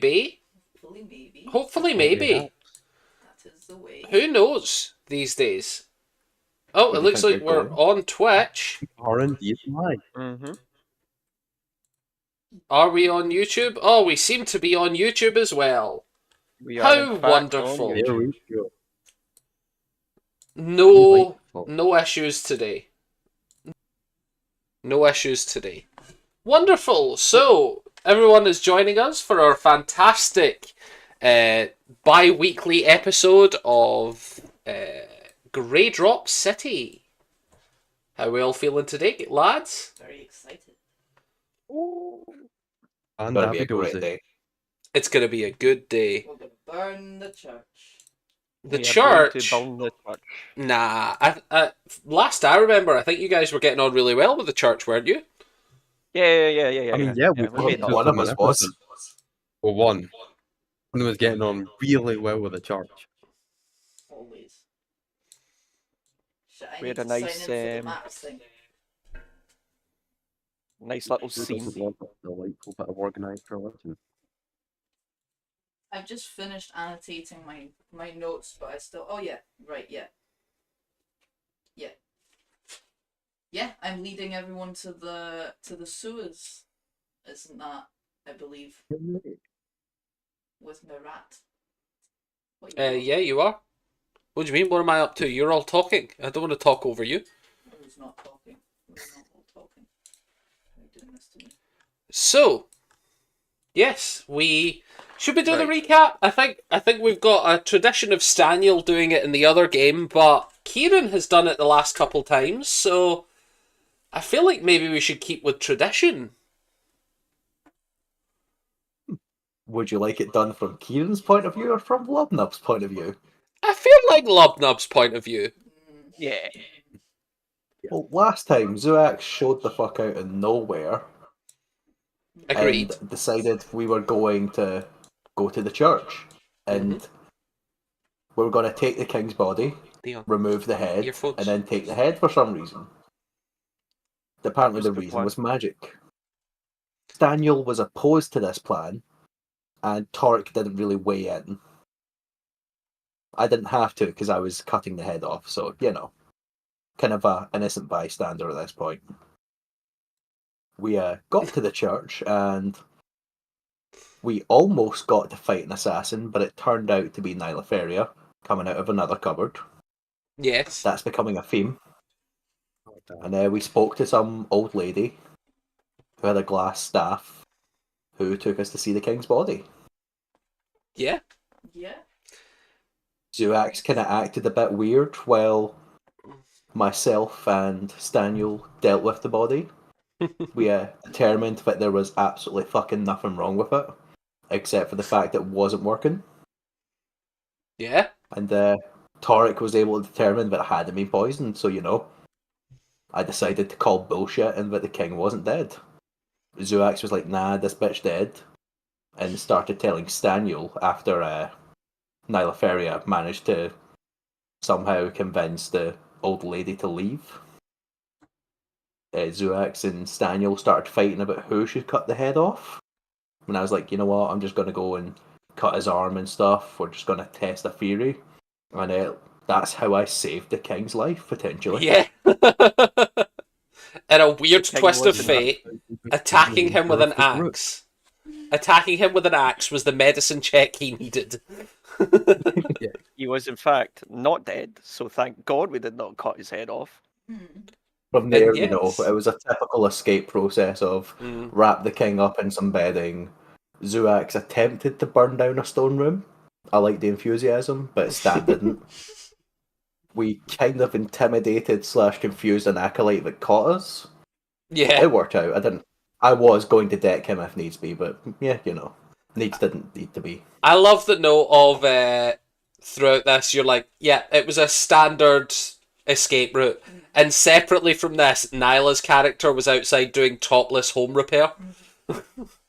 Maybe. Hopefully, maybe. Hopefully, maybe. That is the way. Who knows these days? Oh, Where it do you looks think like you're we're going? on Twitch. Are indeed live. Mm-hmm. Are we on YouTube? Oh, we seem to be on YouTube as well. We are How in fact wonderful. on There YouTube. we go. No, Delightful. no issues today. No issues today. Wonderful. So, everyone is joining us for our fantastic bi-weekly episode of Greydrop City. How we all feeling today, lads? Very excited. And Gonna be a happy great dozy. day. It's going to be a good day. We're gonna burn the church. The We are going church... to burn the church. Nah, last I remember, I think you guys were getting on really well with the church, weren't you? Yeah. I mean, yeah, we we made talked it. to up. them One in of us episode. was. Well, one was getting on really well with the church. Always. Shit, I We need had a to nice, sign in for the maps thing. Nice little Who scene. doesn't want a delightful bit of organised religion? I've just finished annotating my notes, but I still. Oh yeah, right, yeah. Yeah, I'm leading everyone to the sewers. Isn't that, I believe, with my rat? What you got? Yeah, you are. What do you mean? What am I up to? You're all talking. I don't want to talk over you. Who's not talking? Who's not all talking? Why are you doing this to me? So, yes, we should we do the Right. recap? I think we've got a tradition of Staniel doing it in the other game, but Kieran has done it the last couple times, so I feel like maybe we should keep with tradition. Would you like it done from Kieran's point of view or from Lobnub's point of view? I feel like Lobnub's point of view. Yeah. Well, last time Zuak showed the fuck out of nowhere Agreed. and decided we were going to go to the church and we were going to take the king's body, Dion. remove the head, Earphones. and then take the head for some reason. Apparently, What's the the reason plan? was magic. Daniel was opposed to this plan, and Torek didn't really weigh in. I didn't have to because I was cutting the head off, so, you know, kind of a innocent bystander at this point. We got to the church, and we almost got to fight an assassin, but it turned out to be Nylaferia coming out of another cupboard. Yes. That's becoming a theme. Oh, damn. And we spoke to some old lady who had a glass staff who took us to see the king's body. Yeah. Yeah. Zuax kind of acted a bit weird while myself and Staniel dealt with the body. We determined that there was absolutely fucking nothing wrong with it, except for the fact that it wasn't working. Yeah. And Torek was able to determine that it hadn't been poisoned, so, you know, I decided to call bullshit and that the king wasn't dead. Zuax was like, nah, this bitch dead, and started telling Staniel after Nylaferia managed to somehow convince the old lady to leave. Zuax and Staniel started fighting about who should cut the head off. And I was like, you know what, I'm just going to go and cut his arm and stuff. We're just going to test a theory. And that's how I saved the king's life, potentially. Yeah. And a weird King twist of wasn't fate, attacking him with an axe. Attacking him with an axe was the medicine check he needed. He was, in fact, not dead, so thank God we did not cut his head off. From there, And you know, yes. it was a typical escape process of wrap the king up in some bedding. Zuax attempted to burn down a stone room. I like the enthusiasm, but Stan didn't. We kind of intimidated / confused an acolyte that caught us. Yeah. It worked out. I was going to deck him if needs be, but yeah, you know, needs didn't need to be. I love the note of throughout this, you're like, yeah, it was a standard escape route. And separately from this, Nyla's character was outside doing topless home repair.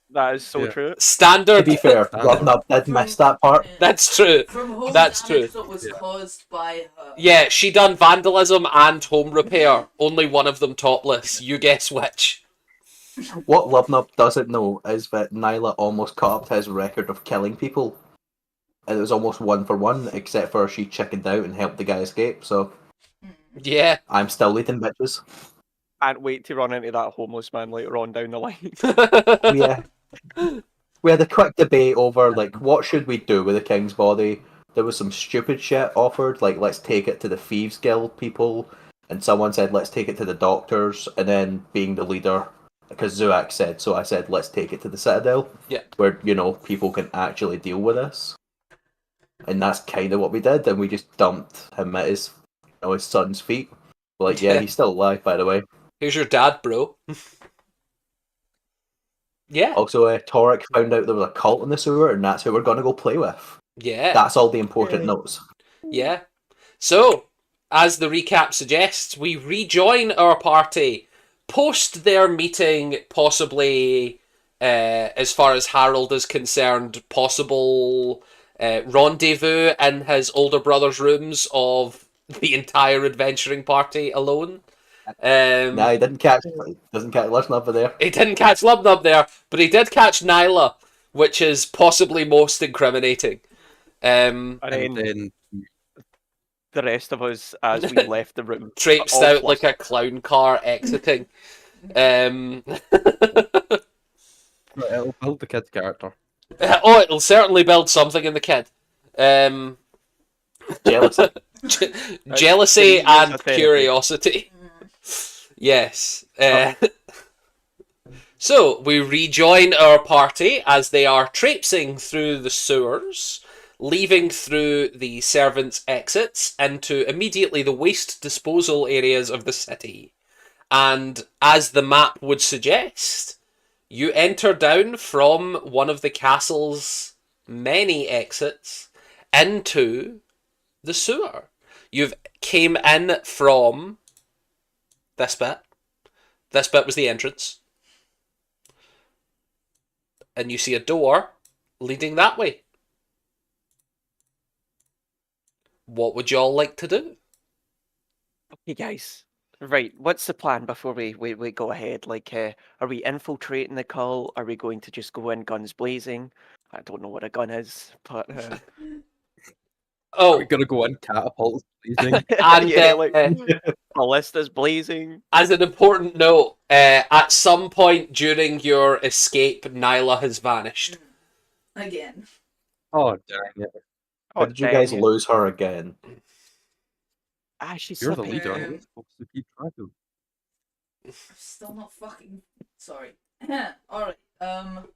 That is so Yeah. true. To Standard. be fair, Rodnub did miss that part. That's true. From home That's damage true. that was Yeah. caused by her. Yeah, she done vandalism and home repair. Only one of them topless. You guess which. What Lubnub doesn't know is that Nyla almost caught up to his record of killing people. And it was almost 1-for-1, except for she chickened out and helped the guy escape, so Yeah. I'm still leading bitches. Can't wait to run into that homeless man later on down the line. Yeah. We had a quick debate over, like, what should we do with the king's body? There was some stupid shit offered, like, let's take it to the Thieves Guild people, and someone said, let's take it to the doctors, and then being the leader, because Zuak said, so I said, let's take it to the Citadel, Yeah. where, people can actually deal with this. And that's kind of what we did, and we just dumped him at his son's feet. Like, yeah, he's still alive, by the way. Here's your dad, bro. Yeah. Also, Torek found out there was a cult in the sewer, and that's who we're going to go play with. Yeah. That's all the important notes. Yeah. So, as the recap suggests, we rejoin our party post their meeting, possibly, as far as Harold is concerned, possible rendezvous in his older brother's rooms of the entire adventuring party alone. Nah, he didn't catch. Doesn't catch. Listen up there. He didn't catch Lubnub there, but he did catch Nyla, which is possibly most incriminating. And And then then the rest of us, as we left the room, Traipsed all out flustered. like a clown car exiting. it'll build the kid's character. Oh, it'll certainly build something in the kid. Jealousy. Jealousy Can you use and a therapy? curiosity. Yes. So, we rejoin our party as they are traipsing through the sewers, leaving through the servants' exits into immediately the waste disposal areas of the city. And as the map would suggest, you enter down from one of the castle's many exits into the sewer. You've came in from this bit. This bit was the entrance. And you see a door leading that way. What would y'all like to do? Okay, guys. Right, what's the plan before we go ahead? Like, are we infiltrating the cult? Are we going to just go in guns blazing? I don't know what a gun is, but Oh, We're gonna go in catapults blazing. and yeah, like ballistas blazing. as an important note, at some point during your escape, Nyla has vanished. Again. Oh dang it! How Oh, did you dang guys it. lose her again? She's You're the slipping leader. through. You're supposed to keep track of. I'm still not fucking. Sorry. Alright.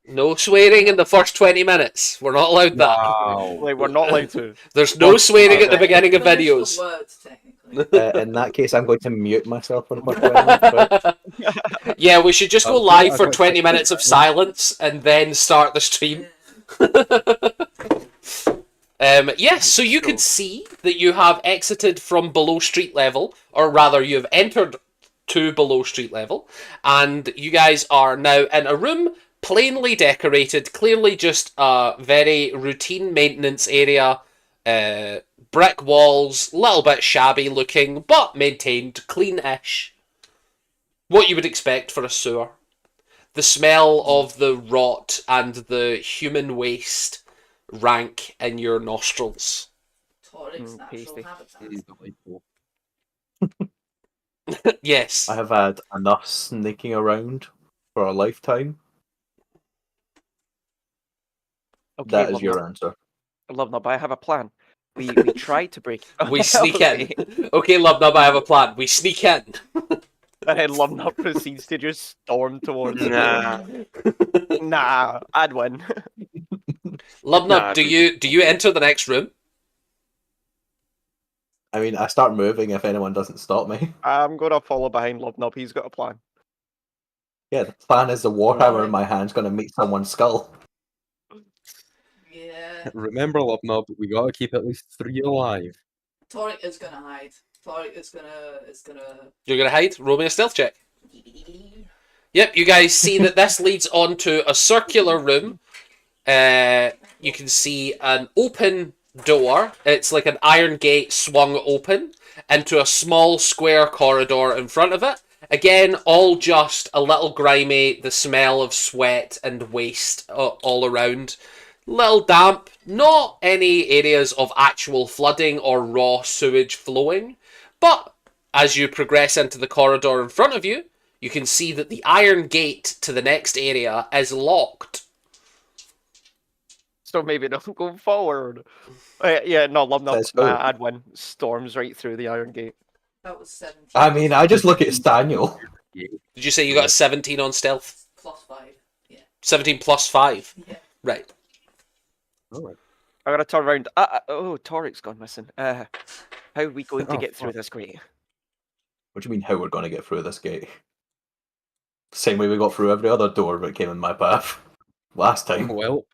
No swearing in the first 20 minutes. We're not allowed that. Wow. Like, we're not allowed to. There's no swearing at the beginning of finish the videos. words, technically. In that case, I'm going to mute myself for the first 20 minutes. But Yeah, we should just go That's live good. for I got 20 it. minutes of silence and then start the stream. Yes, so you can see that you have exited from below street level, or rather, you have entered to below street level, and you guys are now in a room plainly decorated, clearly just a very routine maintenance area. Brick walls, little bit shabby looking, but maintained clean-ish. What you would expect for a sewer. The smell of the rot and the human waste rank in your nostrils. Toric's natural Tasty. habitat. It is delightful. Yes. I have had enough sneaking around for a lifetime. Okay, That is love your nut. answer. Love nut, but I have a plan. We tried to break. We sneak Okay. in. Okay, Lubnub, I have a plan. We sneak in. And then Love Nut proceeds to just storm towards the Nah. door. Nah, I'd win. Lubnub, Nah, do you enter the next room? I mean, I start moving if anyone doesn't stop me. I'm gonna follow behind Love Nut. He's got a plan. Yeah, the plan is the warhammer in my hand's going to meet someone's skull. Yeah. Remember, Lubnub, we gotta keep at least 3 alive. Toric is gonna hide. Toric is gonna. You're gonna hide? Roll me a stealth check. Yep, you guys see that this leads on to a circular room. You can see an open door. It's like an iron gate swung open into a small square corridor in front of it. Again, all just a little grimy, the smell of sweat and waste all around. Little damp, not any areas of actual flooding or raw sewage flowing, but as you progress into the corridor in front of you, you can see that the iron gate to the next area is locked. So maybe don't go forward. Yeah, no, Lumnub, Says who? I'd win. Storms right through the Iron Gate. That was 17. I mean, I just look at Staniel. Yeah. Did you say you got a 17 on stealth? Plus 5. Yeah. 17 plus 5? Yeah. Right. Alright. I gotta turn around. Oh, Toric's gone missing. How are we going to Oh, get through fuck. this grate? What do you mean, how we're going to get through this gate? Same way we got through every other door that came in my path last time. Well,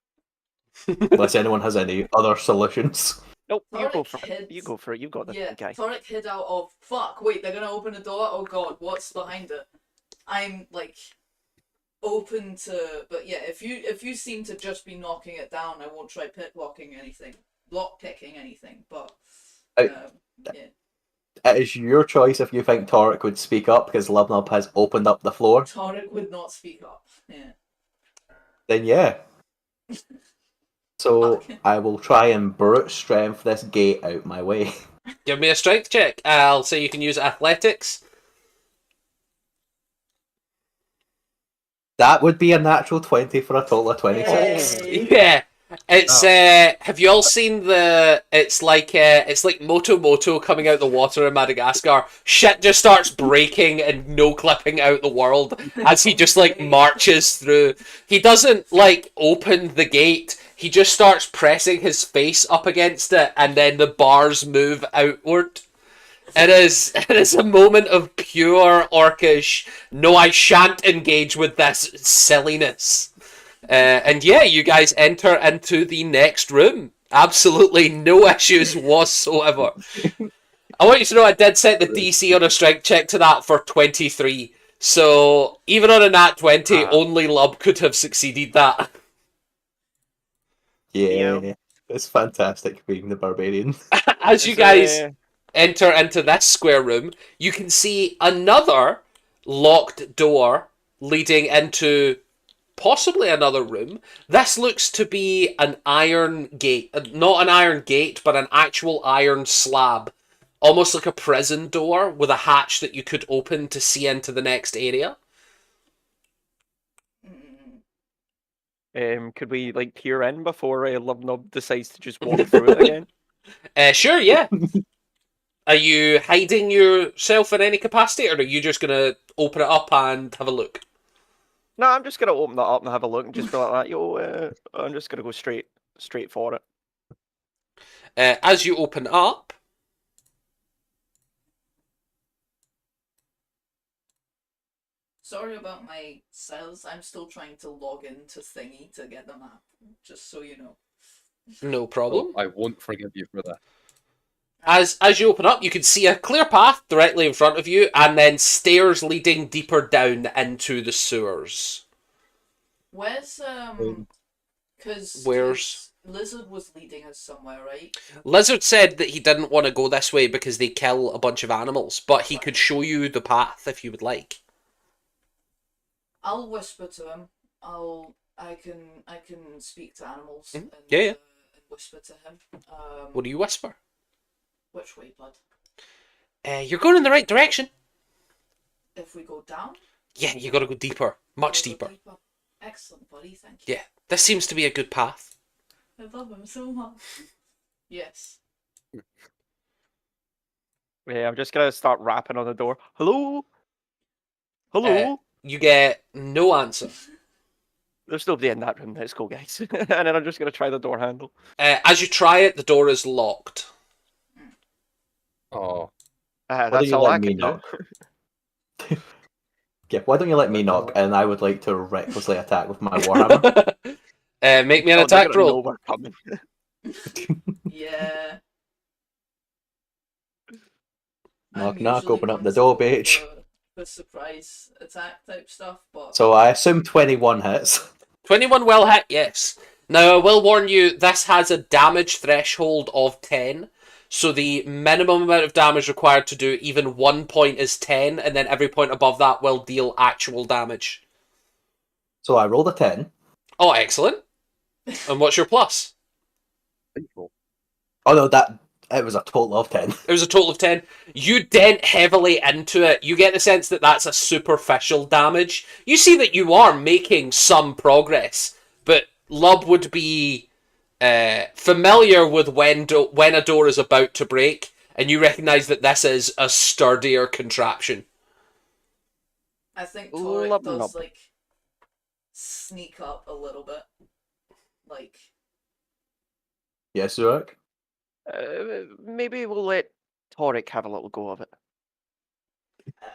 Unless anyone has any other solutions. Nope, you go Toric for it. hid- You go for it. You got the Yeah, guy. Toric hid out of, fuck, wait, they're gonna open the door? Oh god, what's behind it? I'm, like, open to, but yeah, if you seem to just be knocking it down, I won't try lockpicking anything, but, yeah. It is your choice if you think Toric would speak up because Lubnub has opened up the floor. Toric would not speak up, yeah. Then yeah. So Okay. I will try and brute strength this gate out my way. Give me a strength check. I'll say you can use athletics. That would be a natural 20 for a total of 26. Yay. Yeah. It's have you all seen it's like Moto Moto coming out the water in Madagascar. Shit just starts breaking and no clipping out the world as he just like marches through. He doesn't like open the gate. He just starts pressing his face up against it and then the bars move outward. It is a moment of pure orcish, no I shan't engage with this silliness. And yeah, you guys enter into the next room. Absolutely no issues whatsoever. I want you to know I did set the DC on a strength check to that for 23. So even on a nat 20, only Lub could have succeeded that. Yeah, it's fantastic being the barbarian. As you guys enter into this square room, you can see another locked door leading into possibly another room. This looks to be an iron gate. Not an iron gate, but an actual iron slab. Almost like a prison door with a hatch that you could open to see into the next area. Could we like peer in before Lumnub decides to just walk through it again? Sure, yeah. Are you hiding yourself in any capacity, or are you just going to open it up and have a look? No, I'm just gonna open that up and have a look and just be like that. Yo, I'm just gonna go straight for it. As you open up, Sorry about my cells. I'm still trying to log into Thingy to get the map, just so you know. no problem. I won't forgive you for that. As you open up, you can see a clear path directly in front of you, and then stairs leading deeper down into the sewers. Where's because Where's Lizard was leading us somewhere, right? Lizard said that he didn't want to go this way because they kill a bunch of animals, but he could show you the path if you would like. I'll whisper to him. I can speak to animals. Mhm. And, Yeah. and whisper to him. What do you whisper? Which way, blood? You're going in the right direction. If we go down? Yeah, you got to go deeper, much We'll go deeper. Excellent, buddy. Thank you. Yeah, this seems to be a good path. I love him so much. Yes. Yeah, I'm just gonna start rapping on the door. Hello, hello. You get no answer. There's nobody in that room. Let's go, guys. And then I'm just gonna try the door handle. As you try it, the door is locked. Oh, don't That's you all let I me can do. know? Yeah, why don't you let me knock and I would like to recklessly attack with my warhammer. Make me an Oh, they're attack gonna know roll. we're coming. Yeah. Knock, I'm knock, usually open up the considered door, bitch. for surprise attack type stuff, but So I assume 21 hits. 21 will hit, yes. Now, I will warn you, this has a damage threshold of 10. So the minimum amount of damage required to do even 1 point is 10, and then every point above that will deal actual damage. So I rolled a 10. Oh, excellent. And what's your plus? Oh no, it was a total of 10. It was a total of 10. You dent heavily into it. You get the sense that that's a superficial damage. You see that you are making some progress, but Lub would be familiar with when a door is about to break, and you recognise that this is a sturdier contraption. I think Torek Lub does, nub. like, sneak up a little bit. Like, Yes, Zurich? Maybe we'll let Torek have a little go of it.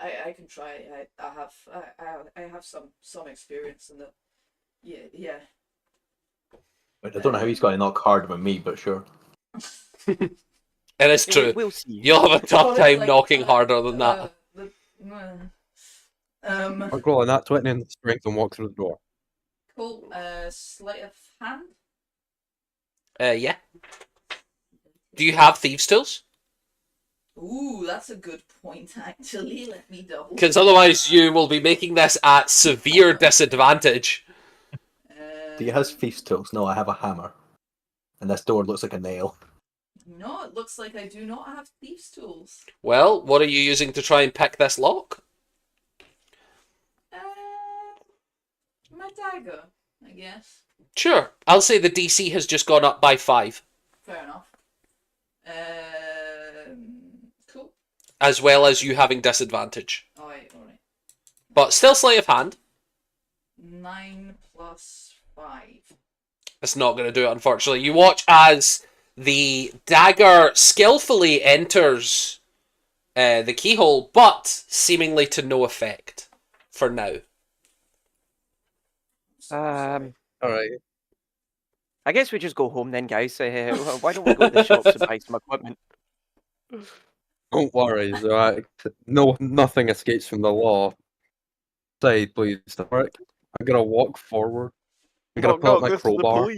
I can try. I have some experience in the. Yeah. I don't know how he's going to knock harder than me, but sure. And it's true. We'll see. You'll have a tough Torek's time like, knocking harder than that. I'll roll on that 20 in strength and walk through the door. Cool. Sleight of hand. Yeah. Do you have thieves' tools? Ooh, that's a good point. Actually, let me double. Because otherwise, you will be making this at severe disadvantage. Do you have thief's tools? No, I have a hammer. And this door looks like a nail. No, it looks like I do not have thieves' tools. Well, what are you using to try and pick this lock? My dagger, I guess. Sure. I'll say the DC has just gone up by 5. Fair enough. Cool. As well as you having disadvantage. Alright. But still sleight of hand. 9 plus 5. It's not going to do it, unfortunately. You watch as the dagger skillfully enters the keyhole, but seemingly to no effect for now. Alright. I guess we just go home then, guys. Why don't we go to the shops and buy some equipment? Don't worry, Zurich. Nothing escapes from the law. Say, please, Zurich. I'm gonna walk forward. I'm gonna pull up my crowbar.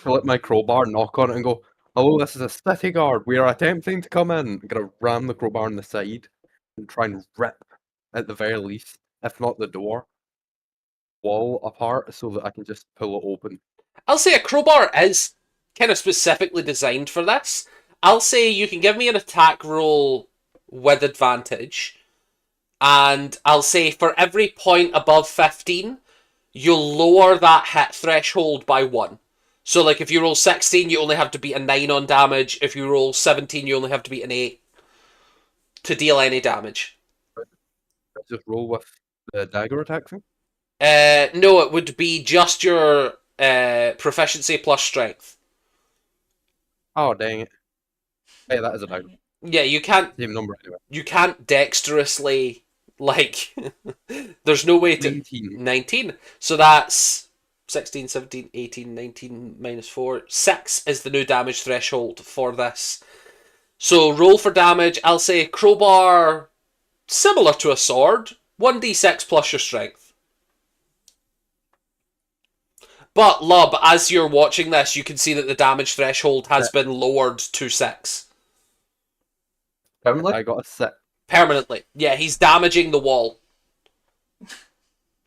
Pull up my crowbar, knock on it, and go, "Hello, this is a city guard. We are attempting to come in." I'm gonna ram the crowbar on the side and try and rip, at the very least, if not the door, wall apart so that I can just pull it open. I'll say a crowbar is kind of specifically designed for this. I'll say you can give me an attack roll with advantage. And I'll say for every point above 15, you'll lower that hit threshold by 1. So, like, if you roll 16, you only have to beat a 9 on damage. If you roll 17, you only have to beat an 8 to deal any damage. Just roll with the dagger attack thing? No, it would be just your proficiency plus strength. Oh, dang it. Hey, that is a dagger. Yeah, you can't. Same number anyway. You can't dexterously, like. There's no way to. 19. 19. So that's 16, 17, 18, 19 minus 4. 6 is the new damage threshold for this. So roll for damage. I'll say crowbar, similar to a sword. 1d6 plus your strength. But, Lub, as you're watching this, you can see that the damage threshold has been lowered to 6. Permanently? I got a 6. Permanently. Yeah, he's damaging the wall.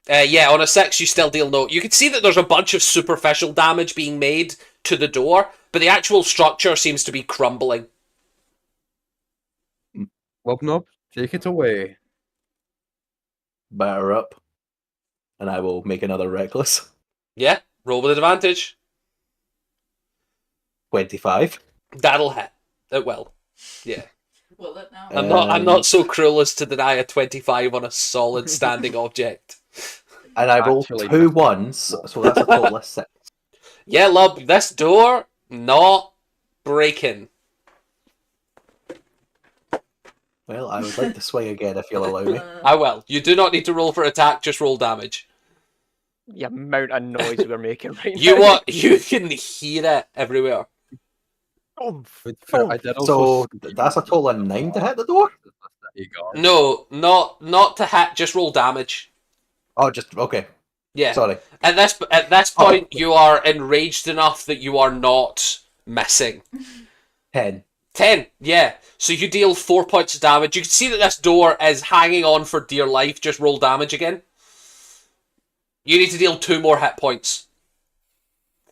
Yeah, on a 6, you still deal no. You can see that there's a bunch of superficial damage being made to the door, but the actual structure seems to be crumbling. Lubnob, take it away. Batter up. And I will make another reckless. Yeah, roll with advantage. 25. That'll hit. It will. Yeah. Will it now? I'm not so cruel as to deny a 25 on a solid standing object. And I rolled Actually, 2 ones, so that's a total of 6. Yeah, Lub, this door, not breaking. Well, I would like to swing again if you'll allow me. I will. You do not need to roll for attack, just roll damage. The amount of noise we're making right You can hear it everywhere. now. I did also So that's a total of 9 to hit the door? No, not to hit, just roll damage. Oh, just, okay. Yeah. Sorry. At this point, you are enraged enough that you are not missing. 10. 10, yeah. So you deal 4 points of damage. You can see that this door is hanging on for dear life. Just roll damage again. You need to deal 2 more hit points.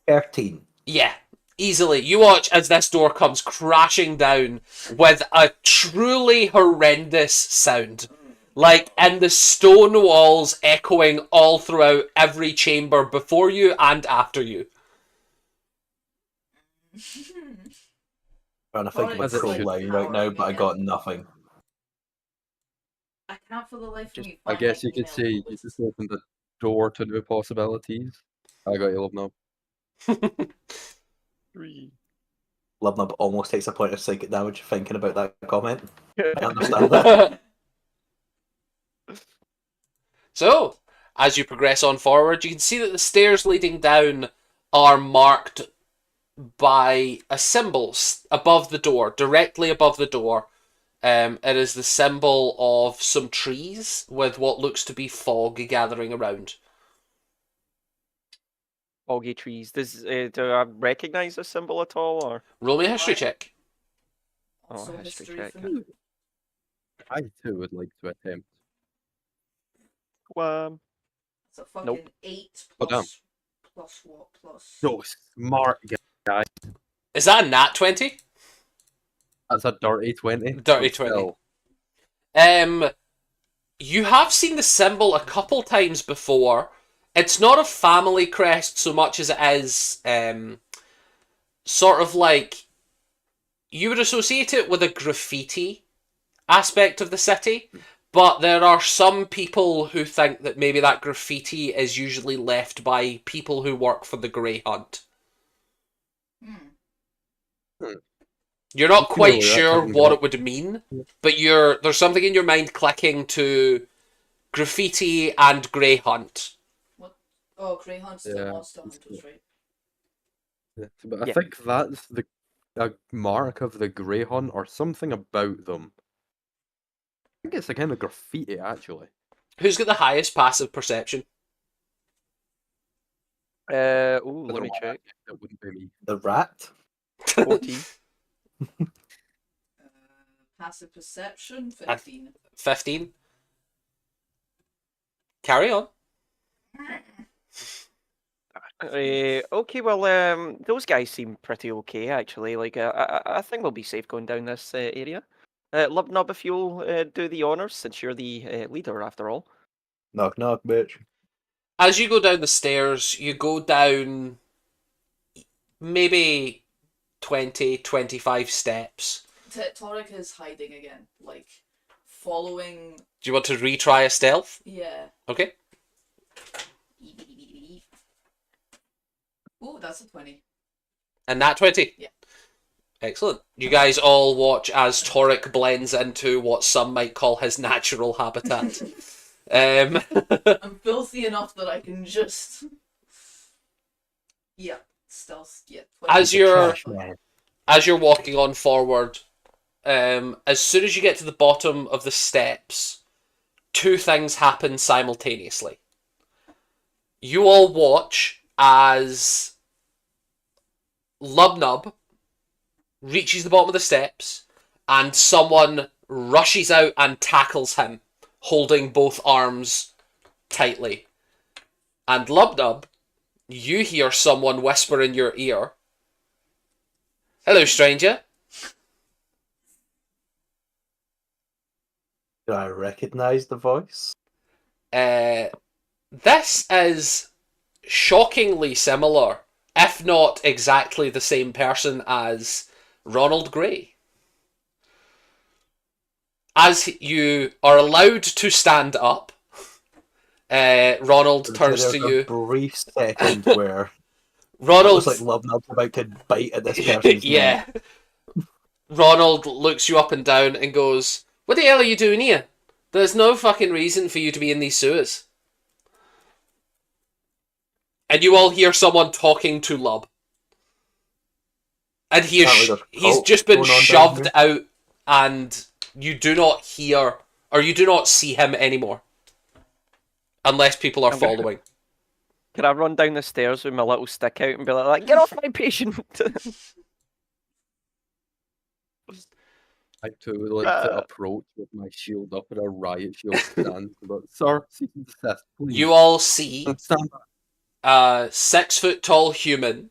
13. Yeah, easily. You watch as this door comes crashing down with a truly horrendous sound. Like, and the stone walls echoing all throughout every chamber before you and after you. Trying to think of a As it cool should. line right now, but I got nothing. I can't for the life of me I find guess my you could email, say but you just opened the door to new possibilities. I got you, love now. 3. Lubnub almost takes a point of psychic damage thinking about that comment. I understand that. So, as you progress on forward, you can see that the stairs leading down are marked by a symbol above the door, directly above the door. It is the symbol of some trees with what looks to be fog gathering around. Foggy trees. Do I recognise this symbol at all, or? Roll me a history check. also Oh, history history check. for me. I too would like to attempt. It's a fucking Nope. 8 Oh, damn. plus what? Plus. So smart guy. Is that a nat 20? That's a dirty 20. Dirty but 20. still. You have seen the symbol a couple times before. It's not a family crest so much as it is sort of like you would associate it with a graffiti aspect of the city, but there are some people who think that maybe that graffiti is usually left by people who work for the Grey Hunt. You're not quite sure what it would mean, but there's something in your mind clicking to graffiti and Grey Hunt. What? Oh, Grey Hunt's the Yeah. monster hunters, right? Yeah, but I Yeah. think that's a mark of the Grey Hunt or something about them. I think it's a kind of graffiti, actually. Who's got the highest passive perception? Let me check. It wouldn't be me. The rat? 14. Passive perception, 15. 15. Carry on. Okay, well, those guys seem pretty okay, actually. Like, I think we'll be safe going down this area. Lubnub, if you'll do the honours, since you're the leader, after all. Knock knock, bitch. As you go down the stairs, you go down maybe 20, 25 steps. Torek is hiding again, like following. Do you want to retry a stealth? Yeah. Okay. Ooh, that's a 20. And that 20? Yeah. Excellent. You guys all watch as Torek blends into what some might call his natural habitat. I'm filthy enough that I can just. Yeah, stealth. Yeah. 20. As you're walking on forward, as soon as you get to the bottom of the steps, 2 things happen simultaneously. You all watch as Lubnub reaches the bottom of the steps and someone rushes out and tackles him, holding both arms tightly. And Lubnub, you hear someone whisper in your ear, "Hello, stranger." Do I recognise the voice? This is shockingly similar, if not exactly the same person as Ronald Gray. As you are allowed to stand up, Ronald turns to you. A brief second where Ronald, looks like Lubnub's about to bite at this person's yeah. neck. Ronald looks you up and down and goes, "What the hell are you doing here? There's no fucking reason for you to be in these sewers." And you all hear someone talking to Lub. And he's just been shoved out, and you do not hear, or you do not see him anymore. Unless people are following. Can I run down the stairs with my little stick out and be like, "Get off my patient!" like to approach with my shield up at a riot shield stand. But, sir, cease and desist, please. You all see And stand back. a 6 foot tall human.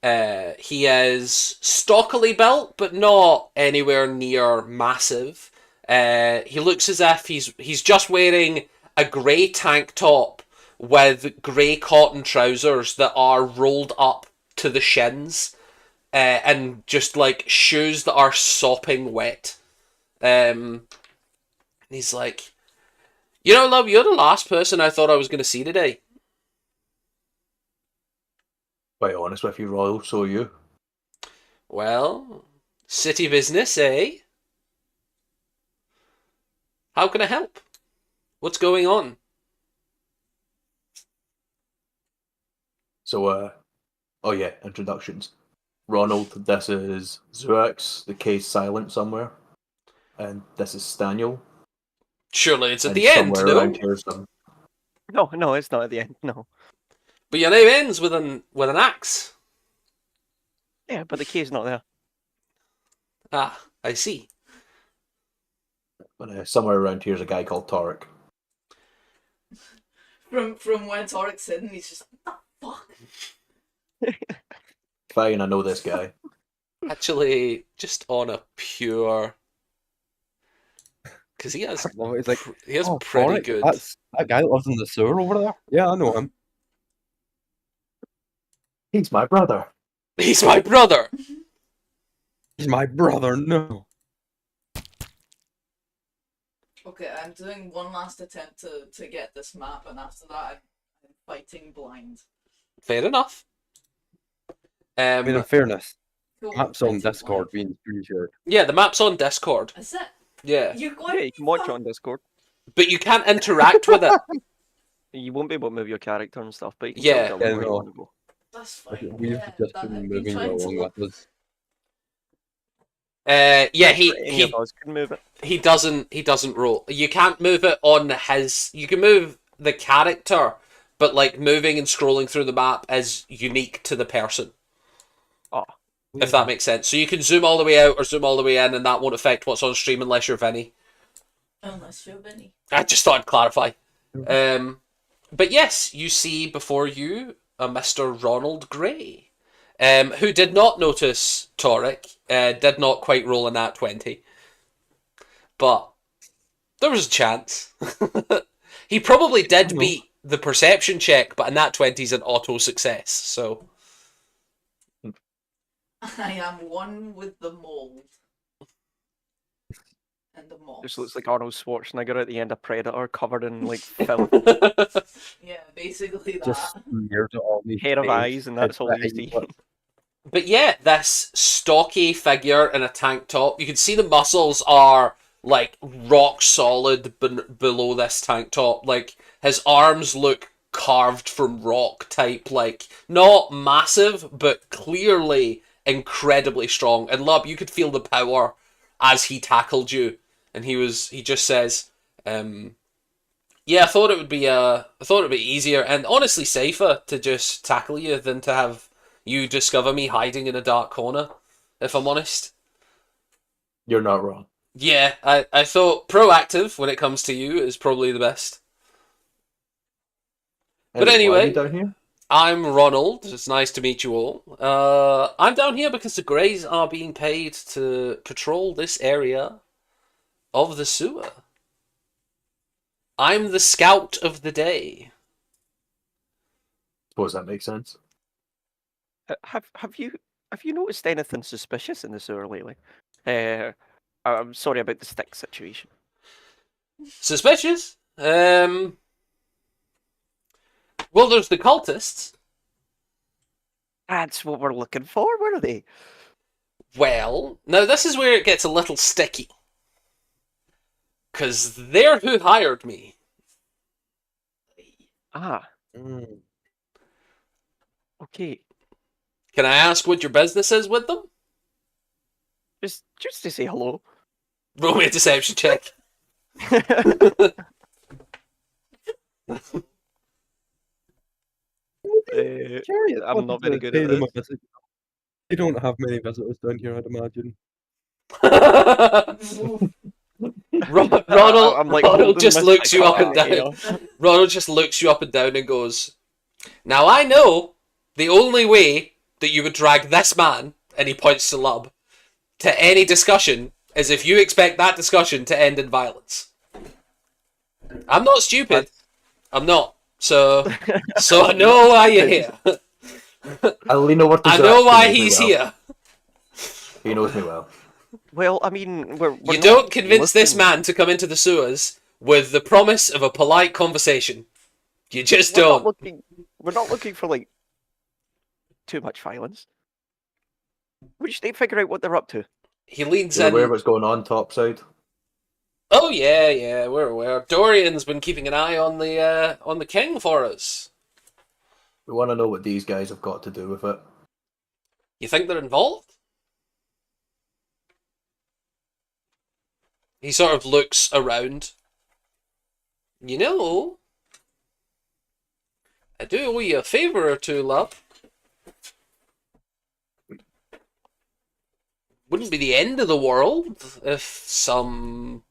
He is stockily built, but not anywhere near massive. He looks as if he's just wearing a grey tank top with grey cotton trousers that are rolled up to the shins, and just like shoes that are sopping wet. He's like, love, you're the last person I thought I was going to see today. Quite honest with you, Royal, so are you. Well, city business, eh? How can I help? What's going on? So, oh yeah, introductions. Ronald, this is Zuax, the case silent somewhere. And this is Staniel. Surely it's at And the end, somewhere no? around here some... No, it's not at the end. No. But your name ends with an axe. Yeah, but the key's not there. Ah, I see. But somewhere around here is a guy called Torek. From where Torek's hidden, he's just what the fuck? Fine, I know this guy. Actually, just on a pure... Because he has, Well, it's like, he has oh, pretty Torek, good... That's that guy that lives in the sewer over there. Yeah, I know him. He's my brother. He's my brother! He's my brother. No. Okay, I'm doing one last attempt to get this map, and after that, I'm fighting blind. Fair enough. I mean, in fairness, Cool, maps on fighting Discord blind. being pretty sure. Yeah, the map's on Discord. Is it? Yeah. You're Yeah, going you can watch it on Discord. But you can't interact with it. You won't be able to move your character and stuff, but you can Yeah. still tell them where you no. want to go. That's fine. We've yeah, just that, been I've moving trying to along look. with us. Yeah, Any of us can move it. he doesn't roll. You can't move it on his... You can move the character, but like moving and scrolling through the map is unique to the person. Oh. If that makes sense. So you can zoom all the way out or zoom all the way in, and that won't affect what's on stream unless you're Vinny. Unless you're Vinny. I just thought I'd clarify. But yes, you see before you a Mr. Ronald Gray, who did not notice Torek, did not quite roll a nat 20. But there was a chance. He probably did beat the perception check, but a nat 20 is an auto success, so... I am one with the mold. And the moss. Just looks like Arnold Schwarzenegger at the end of Predator, covered in like filth, Yeah, basically that. Just smeared it on me. hair of eyes, and that's all you see. But yeah, this stocky figure in a tank top, you can see the muscles are like rock solid below this tank top. Like his arms look carved from rock type, like not massive, but clearly incredibly strong. And Lub, you could feel the power as he tackled you, and he just says, yeah, I thought it would be easier and honestly safer to just tackle you than to have you discover me hiding in a dark corner, if I'm honest. You're not wrong. Yeah, I thought proactive when it comes to you is probably the best. But Why are anyway, you down here? I'm Ronald. It's nice to meet you all. I'm down here because the Greys are being paid to patrol this area of the sewer. I'm the scout of the day. Suppose that makes sense. Have you noticed anything suspicious in the sewer lately? I'm sorry about the stick situation. Suspicious? Well, there's the cultists. That's what we're looking for. Where are they? Well, now this is where it gets a little sticky. Because they're who hired me. Ah, okay. Can I ask what your business is with them? Just to say hello. Roll me a deception check. I'm not very good at this. They don't have many visitors down here, I'd imagine. Ronald, I'm like Ronald holding just my looks stick you up up in and the down. air. Ronald just looks you up and down and goes, "Now I know the only way that you would drag this man," and he points to Lub, "to any discussion is if you expect that discussion to end in violence. I'm not stupid. I'm not. So I know why you're here. I'll lean over to I Zack, know who why knows me he's well. here. He knows me well. Well, I mean, we're You not don't convince this looking- man to come into the sewers with the promise of a polite conversation. You just We're not don't." looking. We're not looking for like too much violence. We just need to figure out what they're up to. He leans You're aware in. what's going on topside? Oh yeah, we're aware. Dorian's been keeping an eye on the king for us. We want to know what these guys have got to do with it. You think they're involved? He sort of looks around. You know, I do owe you a favour or two, love. Wouldn't be the end of the world if some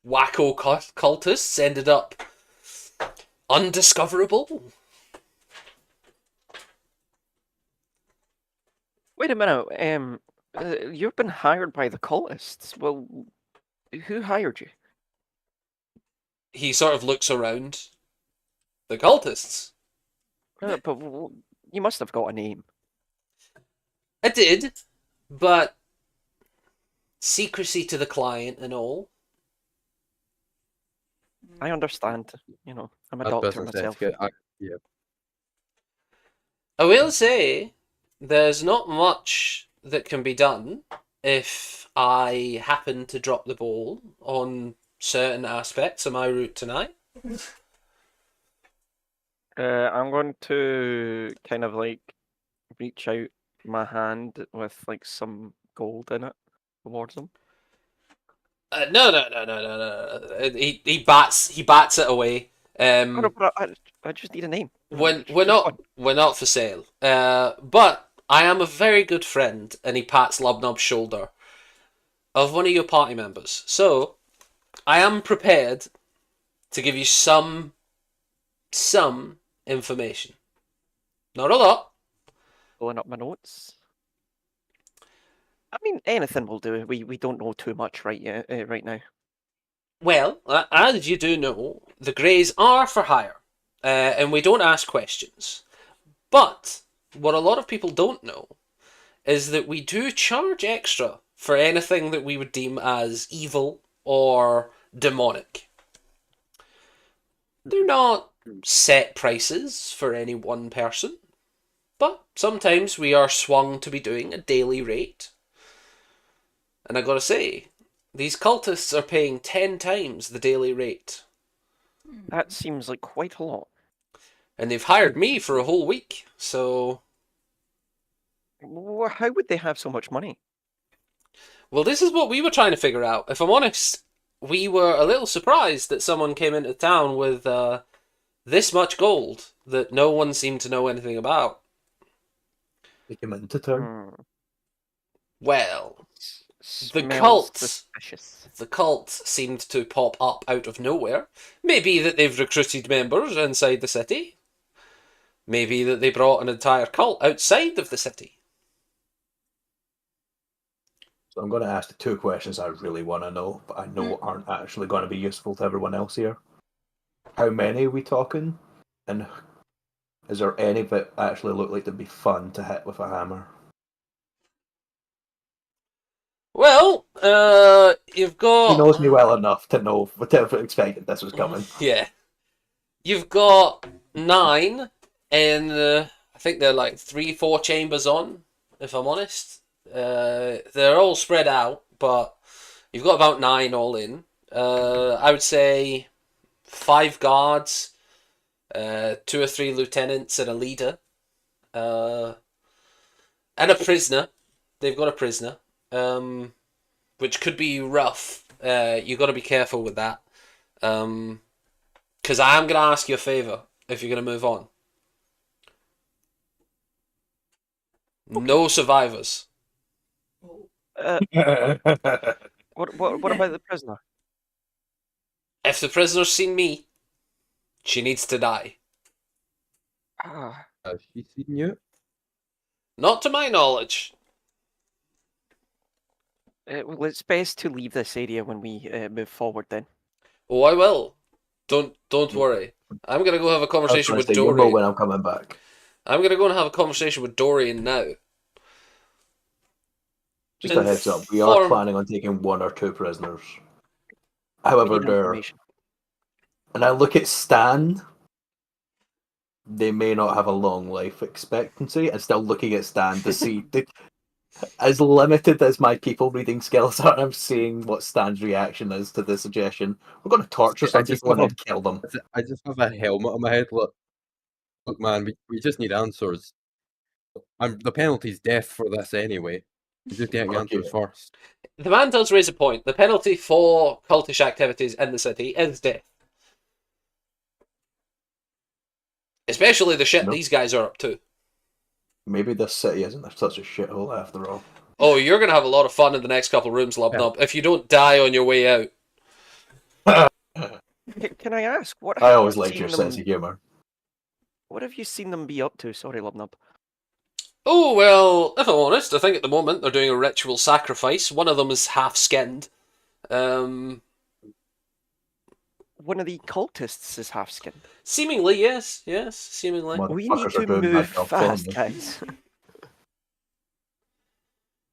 wacko cultists ended up undiscoverable. Wait a minute. You've been hired by the cultists. Well, who hired you? He sort of looks around. The cultists. But you must have got a name. I did, but secrecy to the client and all. I understand. You know, I'm a That's doctor business myself. etiquette. Yeah. I will say, there's not much that can be done if I happen to drop the ball on certain aspects of my route tonight. I'm going to kind of like reach out my hand with like some gold in it towards them. No. He bats it away. Oh, no, but I just need a name. We're Just not for sale. But I am a very good friend, and he pats Lubnub's shoulder, of one of your party members. So I am prepared to give you some information. Not a lot. pulling up my notes. I mean, anything will do. We don't know too much right now. Well, as you do know, the Greys are for hire, and we don't ask questions. But what a lot of people don't know is that we do charge extra for anything that we would deem as evil or demonic. They're not set prices for any one person, but sometimes we are swung to be doing a daily rate. And I gotta say, these cultists are paying 10 times the daily rate. That seems like quite a lot. And they've hired me for a whole week, so... How would they have so much money? Well, this is what we were trying to figure out. If I'm honest, we were a little surprised that someone came into town with this much gold that no one seemed to know anything about. They came into town. Well, Smells the cult seemed to pop up out of nowhere. Maybe that they've recruited members inside the city. Maybe that they brought an entire cult outside of the city. So I'm going to ask the two questions I really want to know, but I know aren't actually going to be useful to everyone else here. How many are we talking? And is there any that actually look like they'd be fun to hit with a hammer? Well, you've got... He knows me well enough to know whatever expected this was coming. Yeah. You've got 9 in, I think they're like 3-4 chambers on, if I'm honest. They're all spread out, but you've got about 9 all in. I would say 5 guards, 2 or 3 lieutenants and a leader, and a prisoner. They've got a prisoner, which could be rough. You got to be careful with that, because I am going to ask you a favour if you're going to move on. Okay. No survivors. What about the prisoner? If the prisoner's seen me, she needs to die. Ah, Has she seen you? Not to my knowledge. well, it's best to leave this area when we move forward then. Oh, I will. Don't worry. I'm gonna go have a I was conversation going to with say, you'll know Dory. when I'm coming back. I'm gonna go and have a conversation with Dorian now. Just a heads up, we are planning on taking 1 or 2 prisoners. We However, need information. and I look at Stan, they may not have a long life expectancy, and still looking at Stan to see, as limited as my people reading skills are, I'm seeing what Stan's reaction is to the suggestion. We're going to torture some people and then kill them. I just have a helmet on my head. Look, man, we just need answers. The penalty's death for this anyway. We're just getting answers first. The man does raise a point. The penalty for cultish activities in the city is death. Especially the shit these guys are up to. Maybe this city isn't such a shithole after all. Oh, you're going to have a lot of fun in the next couple of rooms, Lubnub, if you don't die on your way out. Can I ask, what I have always you liked seen your them- sense of humour. What have you seen them be up to? Sorry, Lubnub. Oh, well, if I'm honest, I think at the moment they're doing a ritual sacrifice. One of them is half-skinned. One of the cultists is half-skinned. Seemingly, yes, seemingly. We need to move fast, guys.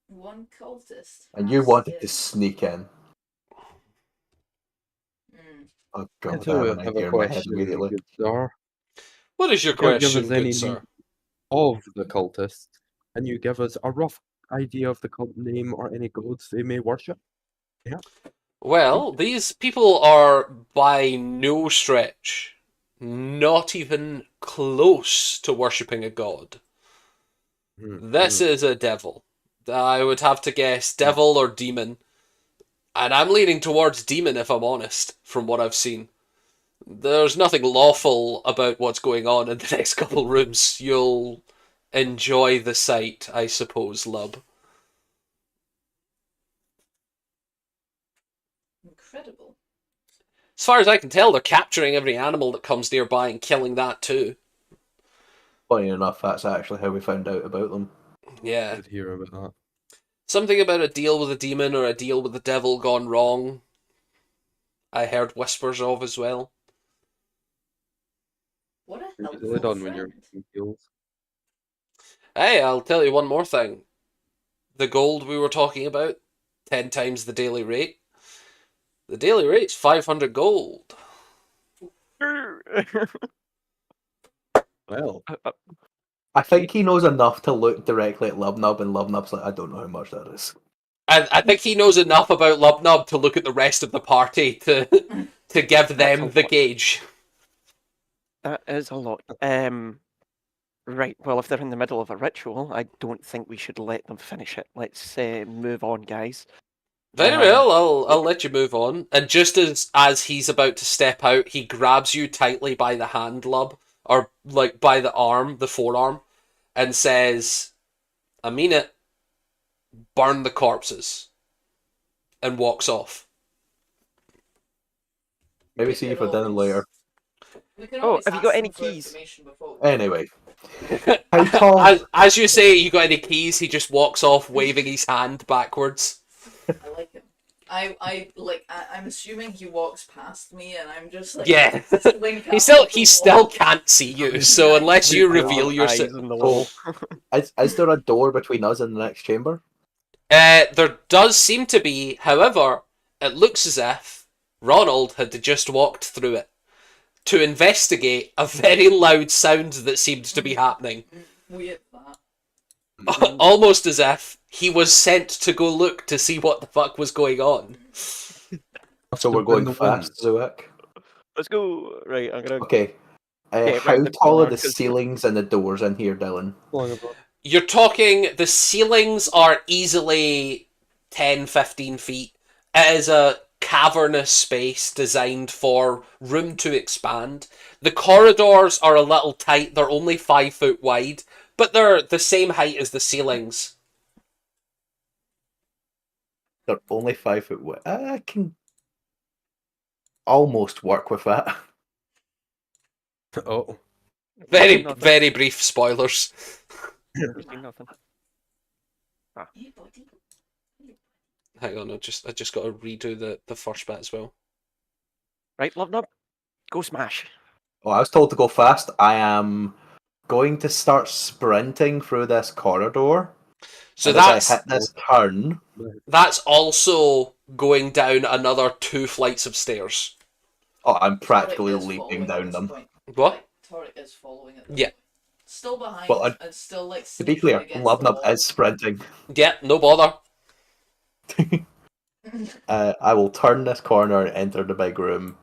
One cultist. And you wanted to sneak in. Oh I god, do I have an have idea a in my head question, immediately. good sir. What is your You can't give question, us any good sir? name of the cultists. Can you give us a rough idea of the cult name or any gods they may worship? Yeah. Well, these people are by no stretch not even close to worshipping a god. This is a devil. I would have to guess devil or demon. And I'm leaning towards demon, if I'm honest, from what I've seen. There's nothing lawful about what's going on in the next couple rooms. You'll enjoy the sight, I suppose, Lub. Incredible. As far as I can tell, they're capturing every animal that comes nearby and killing that too. Funny enough, that's actually how we found out about them. Yeah. I did hear about that. Something about a deal with a demon or a deal with the devil gone wrong. I heard whispers of as well. What a It's helpful really done when friend. you're healed. Hey, I'll tell you one more thing. The gold we were talking about, 10 times the daily rate. The daily rate's 500 gold. Well, I think he knows enough to look directly at Lubnub, and Lubnub's like, I don't know how much that is. I think he knows enough about Lubnub to look at the rest of the party to give them the gauge. That is a lot. Right, well, if they're in the middle of a ritual, I don't think we should let them finish it. Let's move on, guys. Very well, I'll let you move on. And just as he's about to step out, he grabs you tightly by the hand, Lub, or like by the arm, the forearm, and says, I mean it, burn the corpses, and walks off. Maybe see you for dinner later. Oh, have you got any keys? Anyway. How tall? As you say, you got any keys, he just walks off waving his hand backwards. I like him. I'm assuming he walks past me, and I'm just like, Yeah, he still can't see you. So unless you reveal yourself, Is there a door between us and the next chamber? There does seem to be. However, it looks as if Ronald had just walked through it to investigate a very loud sound that seemed to be happening. Weird that. Almost as if he was sent to go look to see what the fuck was going on. So we're going fast, Zuek. Let's go. Right, I'm gonna. Okay. How tall are the ceilings and the doors in here, Dylan? You're talking, the ceilings are easily 10, 15 feet. It is a cavernous space designed for room to expand. The corridors are a little tight. They're only 5 foot wide, but they're the same height as the ceilings. They're only 5 foot wide. I can almost work with that. Oh. Very, Nothing. very brief spoilers. You see nothing. Hey, buddy. Hang on, I just got to redo the first bit as well. Right, Love Nub, go smash. Oh, I was told to go fast. I am going to start sprinting through this corridor. So and as I hit this turn, that's also going down another 2 flights of stairs. oh, I'm practically Torek is leaping following at down this them. point. What? Torek is following at this Yeah. point. Still behind Well, and still like To be sneaking clear, against the Lubnub is walls. sprinting. Yeah, no bother. I will turn this corner and enter the big room.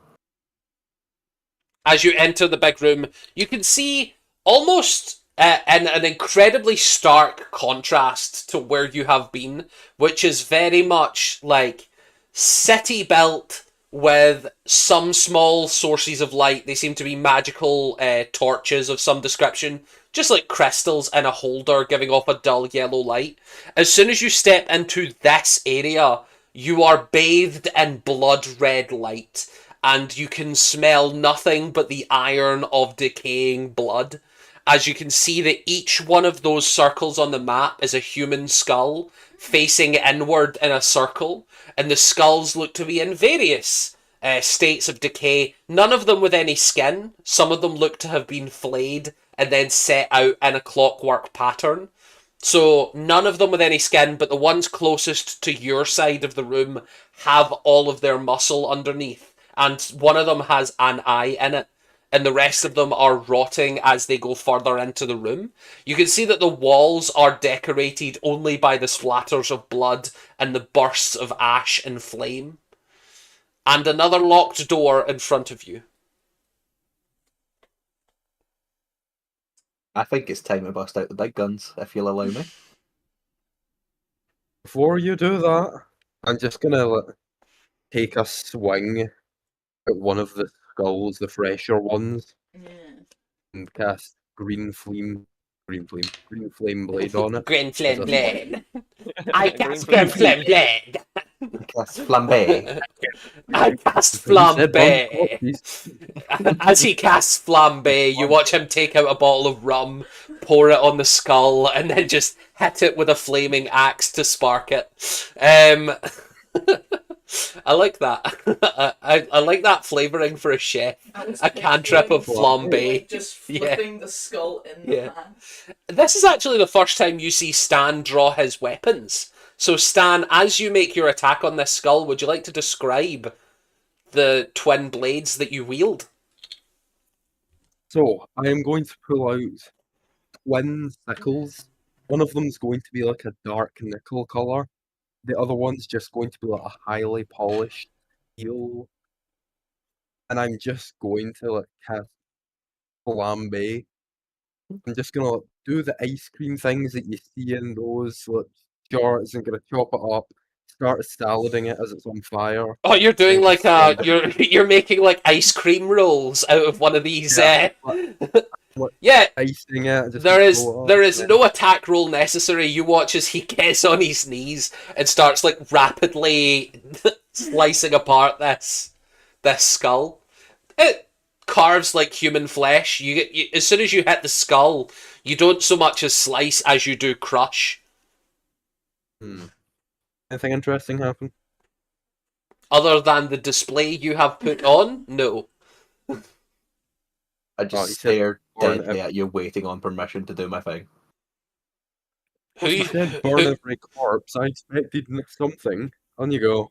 As you enter the big room, you can see almost in an incredibly stark contrast to where you have been, which is very much like city built with some small sources of light. They seem to be magical torches of some description, just like crystals in a holder giving off a dull yellow light. As soon as you step into this area, you are bathed in blood red light, and you can smell nothing but the iron of decaying blood. As you can see that each one of those circles on the map is a human skull facing inward in a circle, and the skulls look to be in various states of decay, none of them with any skin. Some of them look to have been flayed and then set out in a clockwork pattern. So none of them with any skin, but the ones closest to your side of the room have all of their muscle underneath, and one of them has an eye in it, and the rest of them are rotting as they go further into the room. You can see that the walls are decorated only by the splatters of blood and the bursts of ash and flame. And another locked door in front of you. I think it's time to bust out the big guns, if you'll allow me. Before you do that, I'm just gonna take a swing at one of the skulls, the fresher ones, and cast green flame blade on it. Green flame As a- blade. I cast Green green flame blade. That's flambe. I cast He said burn flambe. corpses. As he casts flambe, you watch him take out a bottle of rum, pour it on the skull, and then just hit it with a flaming axe to spark it. I like that. I like that flavouring for a chef. A cantrip of flambe. Just flipping the skull in the pan. This is actually the first time you see Stan draw his weapons. So Stan, as you make your attack on this skull, would you like to describe the twin blades that you wield? So I am going to pull out twin sickles. One of them's going to be like a dark nickel color. The other one's just going to be like a highly polished steel. And I'm just going to like cast flambe. I'm just gonna do the ice cream things that you see in those like shorts and gonna chop it up, start salading it as it's on fire. Oh, you're doing and like slide it. you're making like ice cream rolls out of one of these. Yeah, icing it. Just there is blow it up. there is no attack roll necessary. You watch as he gets on his knees and starts like rapidly slicing apart this skull. It carves like human flesh. As soon as you hit the skull, you don't so much as slice as you do crush. Anything interesting happen? Other than the display you have put on, no. I just you said stare burn deadly at you, waiting on permission to do my thing. Who You said burn every corpse. I expected something. On you go.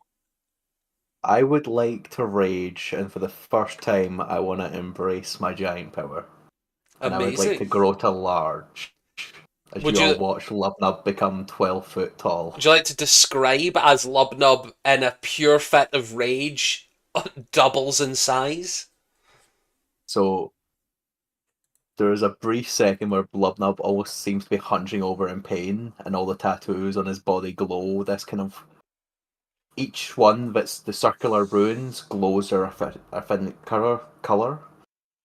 I would like to rage, and for the first time, I want to embrace my giant power. And I would like to Amazing. grow to large. As Would you all you- watch Lubnub become 12 foot tall. Would you like to describe as Lubnub in a pure fit of rage doubles in size? So there is a brief second where Lubnub almost seems to be hunching over in pain, and all the tattoos on his body glow this kind of... Each one that's the circular runes glows their affinity colour.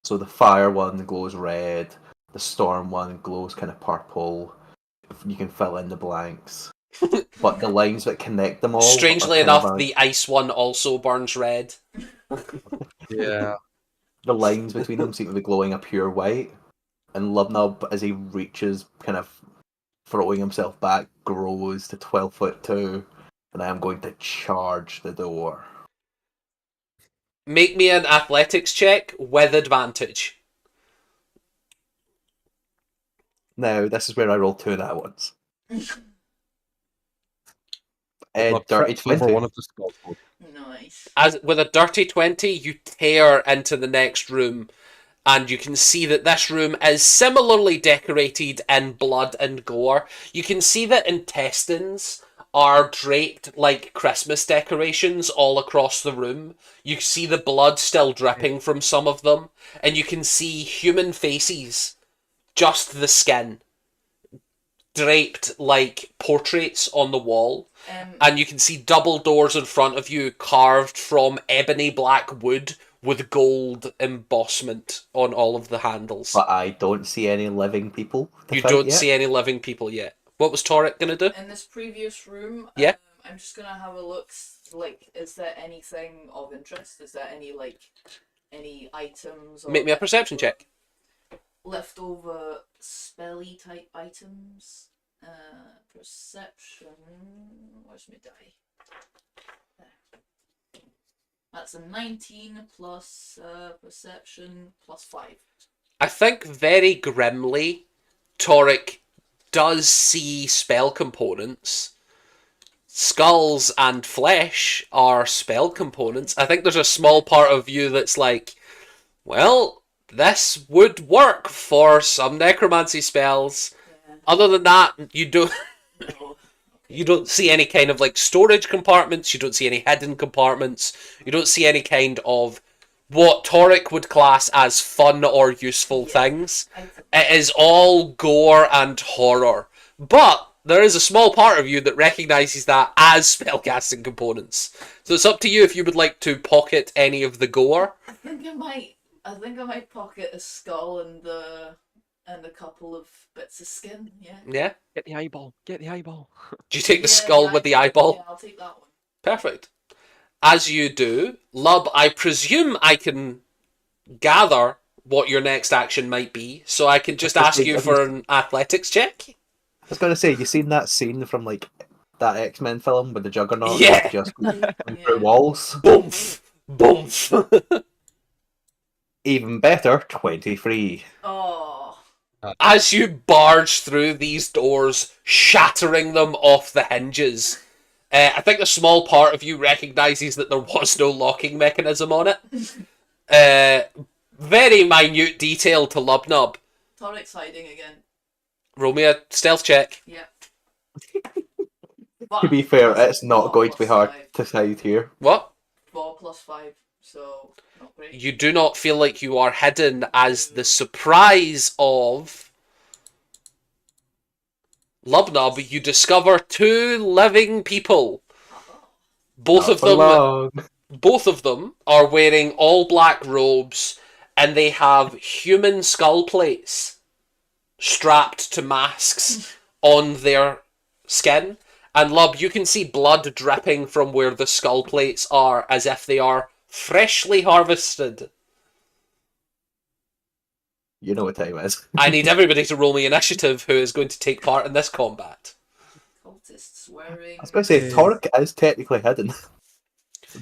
So the fire one glows red, the storm one glows kind of purple. You can fill in the blanks. but the lines that connect them all. Strangely are kind of enough, the ice one also burns red. Yeah. the lines between them seem to be glowing a pure white, and Lubnub, as he reaches, kind of throwing himself back, grows to 12'2", and I am going to charge the door. Make me an athletics check with advantage. Now, this is where I roll 2 that ones. I Dirty tripped over 20. one of the skull. Nice. As with a dirty 20, you tear into the next room, and you can see that this room is similarly decorated in blood and gore. You can see that intestines are draped like Christmas decorations all across the room. You see the blood still dripping from some of them, and you can see human faces, just the skin, draped like portraits on the wall. And you can see double doors in front of you carved from ebony black wood with gold embossment on all of the handles. But I don't see any living people to You fight don't yet. see any living people yet. What was Torek going to do? In this previous room, Yeah. I'm just going to have a look, like, is there anything of interest? Is there any, like, any items? Or Make me a perception check. Leftover spelly type items. Perception. Where's my die? There. That's a 19 plus perception plus 5. I think very grimly, Torek does see spell components. Skulls and flesh are spell components. I think there's a small part of you that's like, well, this would work for some necromancy spells. Yeah. Other than that, you don't No. you don't see any kind of like storage compartments, you don't see any hidden compartments, you don't see any kind of what Torek would class as fun or useful things. It is all gore and horror. But there is a small part of you that recognises that as spellcasting components. So it's up to you if you would like to pocket any of the gore. I think I might pocket a skull and a couple of bits of skin. Yeah. Yeah? Get the eyeball. Get the eyeball. Do you take the Yeah, skull with the eyeball? Yeah, I'll take that one. Perfect. As you do, Lub, I presume I can gather what your next action might be, so I can just ask you for an athletics check. I was going to say, you seen that scene from like that X-Men film with the Juggernaut? Yeah. Just going through walls. Boomf! Boomf! Even better, 23. Oh. As you barge through these doors, shattering them off the hinges, I think a small part of you recognises that there was no locking mechanism on it. Very minute detail to Lubnub. Torek's hiding again. Roll me a stealth check. Yeah. To be fair, it's not going to be hard to hide here. What? 4 plus 5, so not great. You do not feel like you are hidden, as the surprise of Lubnub, you discover 2 living people. Both Not of for them long. both of them are wearing all black robes, and they have human skull plates strapped to masks on their skin. And Lub, you can see blood dripping from where the skull plates are, as if they are freshly harvested. You know what time it is. I need everybody to roll me initiative who is going to take part in this combat. Cultists wearing. I was going to say, Torek is technically hidden.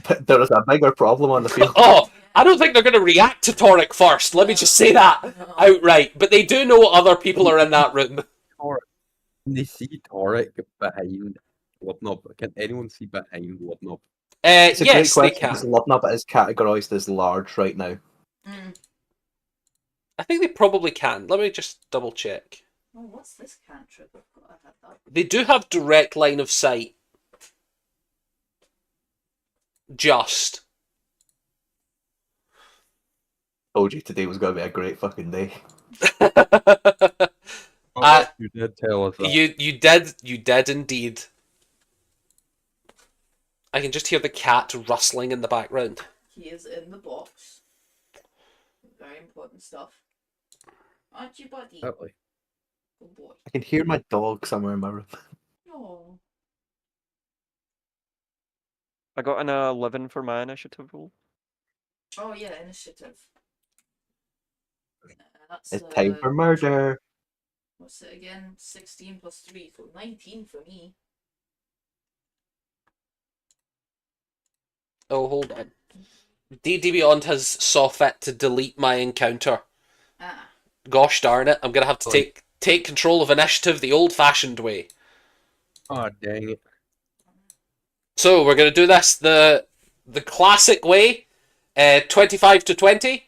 But there is a bigger problem on the field. Oh, I don't think they're going to react to Torek first. Let me just say that outright. But they do know other people are in that room. Can they see Torek behind Lubnub? Can anyone see behind Lubnub? It's a Yes, great they question, because can. Lubnub is categorised as large right now. I think they probably can. Let me just double check. Oh, what's this cantrip? I've had that. They do have direct line of sight. Just. Told you today was going to be a great fucking day. You did tell us that. You did indeed. I can just hear the cat rustling in the background. He is in the box. Very important stuff. Aren't you, buddy? Exactly. Good boy. I can hear my dog somewhere in my room. Oh. I got an 11 for my initiative roll. Oh yeah, initiative. That's It's time for murder. what's it again? 16 plus 3, so 19 for me. Oh, hold on. D&D Beyond has saw fit to delete my encounter. Ah. Gosh darn it! I'm gonna have to take control of initiative the old-fashioned way. Oh, dang it. So we're gonna do this the classic way. 25 to 20.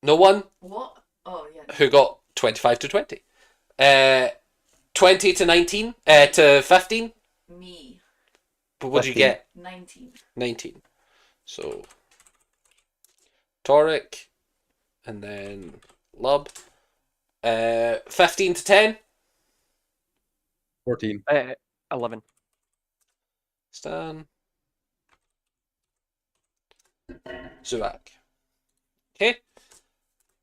No one What? Oh yeah. who got 25 to 20. 20 to 19. To 15. Me. But what did you 15. get? 19. 19. So Toric, and then Lub. 15 to 10. 14. 11. Stan. Zuak. Okay.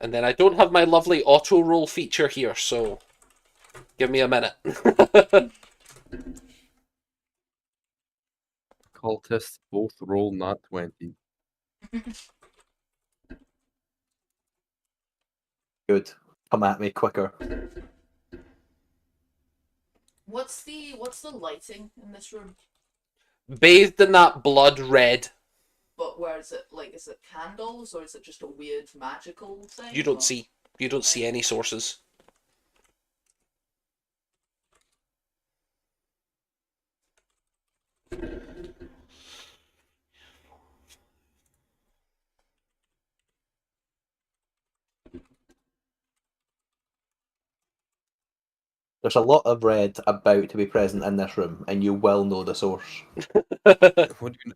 And then I don't have my lovely auto roll feature here, so give me a minute. Cultists both roll not 20. Good. Come at me quicker. What's the lighting in this room? Bathed in that blood red. But where is it? Like, is it candles or is it just a weird magical thing? You don't see any sources. There's a lot of red about to be present in this room, and you will know the source. What do you know?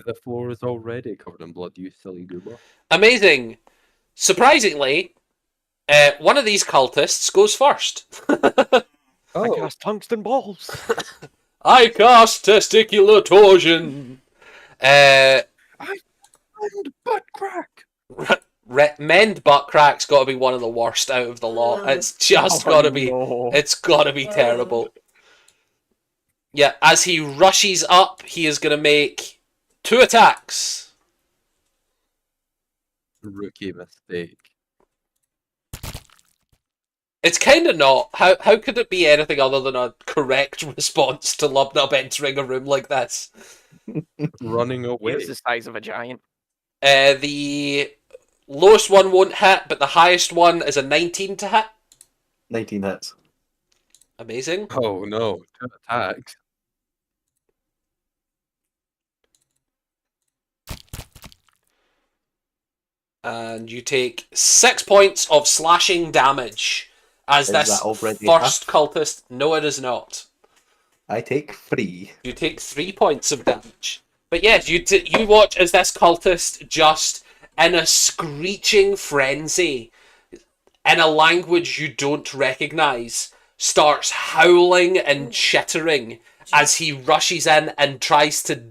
The floor is already covered in blood, you silly goober. Amazing. Surprisingly, one of these cultists goes first. I Oh, cast tungsten balls. I cast testicular torsion. and butt crack. Mend butt crack's got to be one of the worst out of the lot. It's just got to be. No. It's got to be terrible. Yeah, as he rushes up, he is going to make 2 attacks. Rookie mistake. It's kind of not. How could it be anything other than a correct response to Lubnub entering a room like this? Running away. It's the size of a giant. The lowest one won't hit, but the highest one is a 19 to hit. 19 hits. Amazing. Oh no, 2 attacks. And you take 6 points of slashing damage as Is this that already first half? cultist. No, it is not. I take 3. You take 3 points of damage. But yes, you watch as this cultist just in a screeching frenzy, in a language you don't recognize, starts howling and chittering as he rushes in and tries to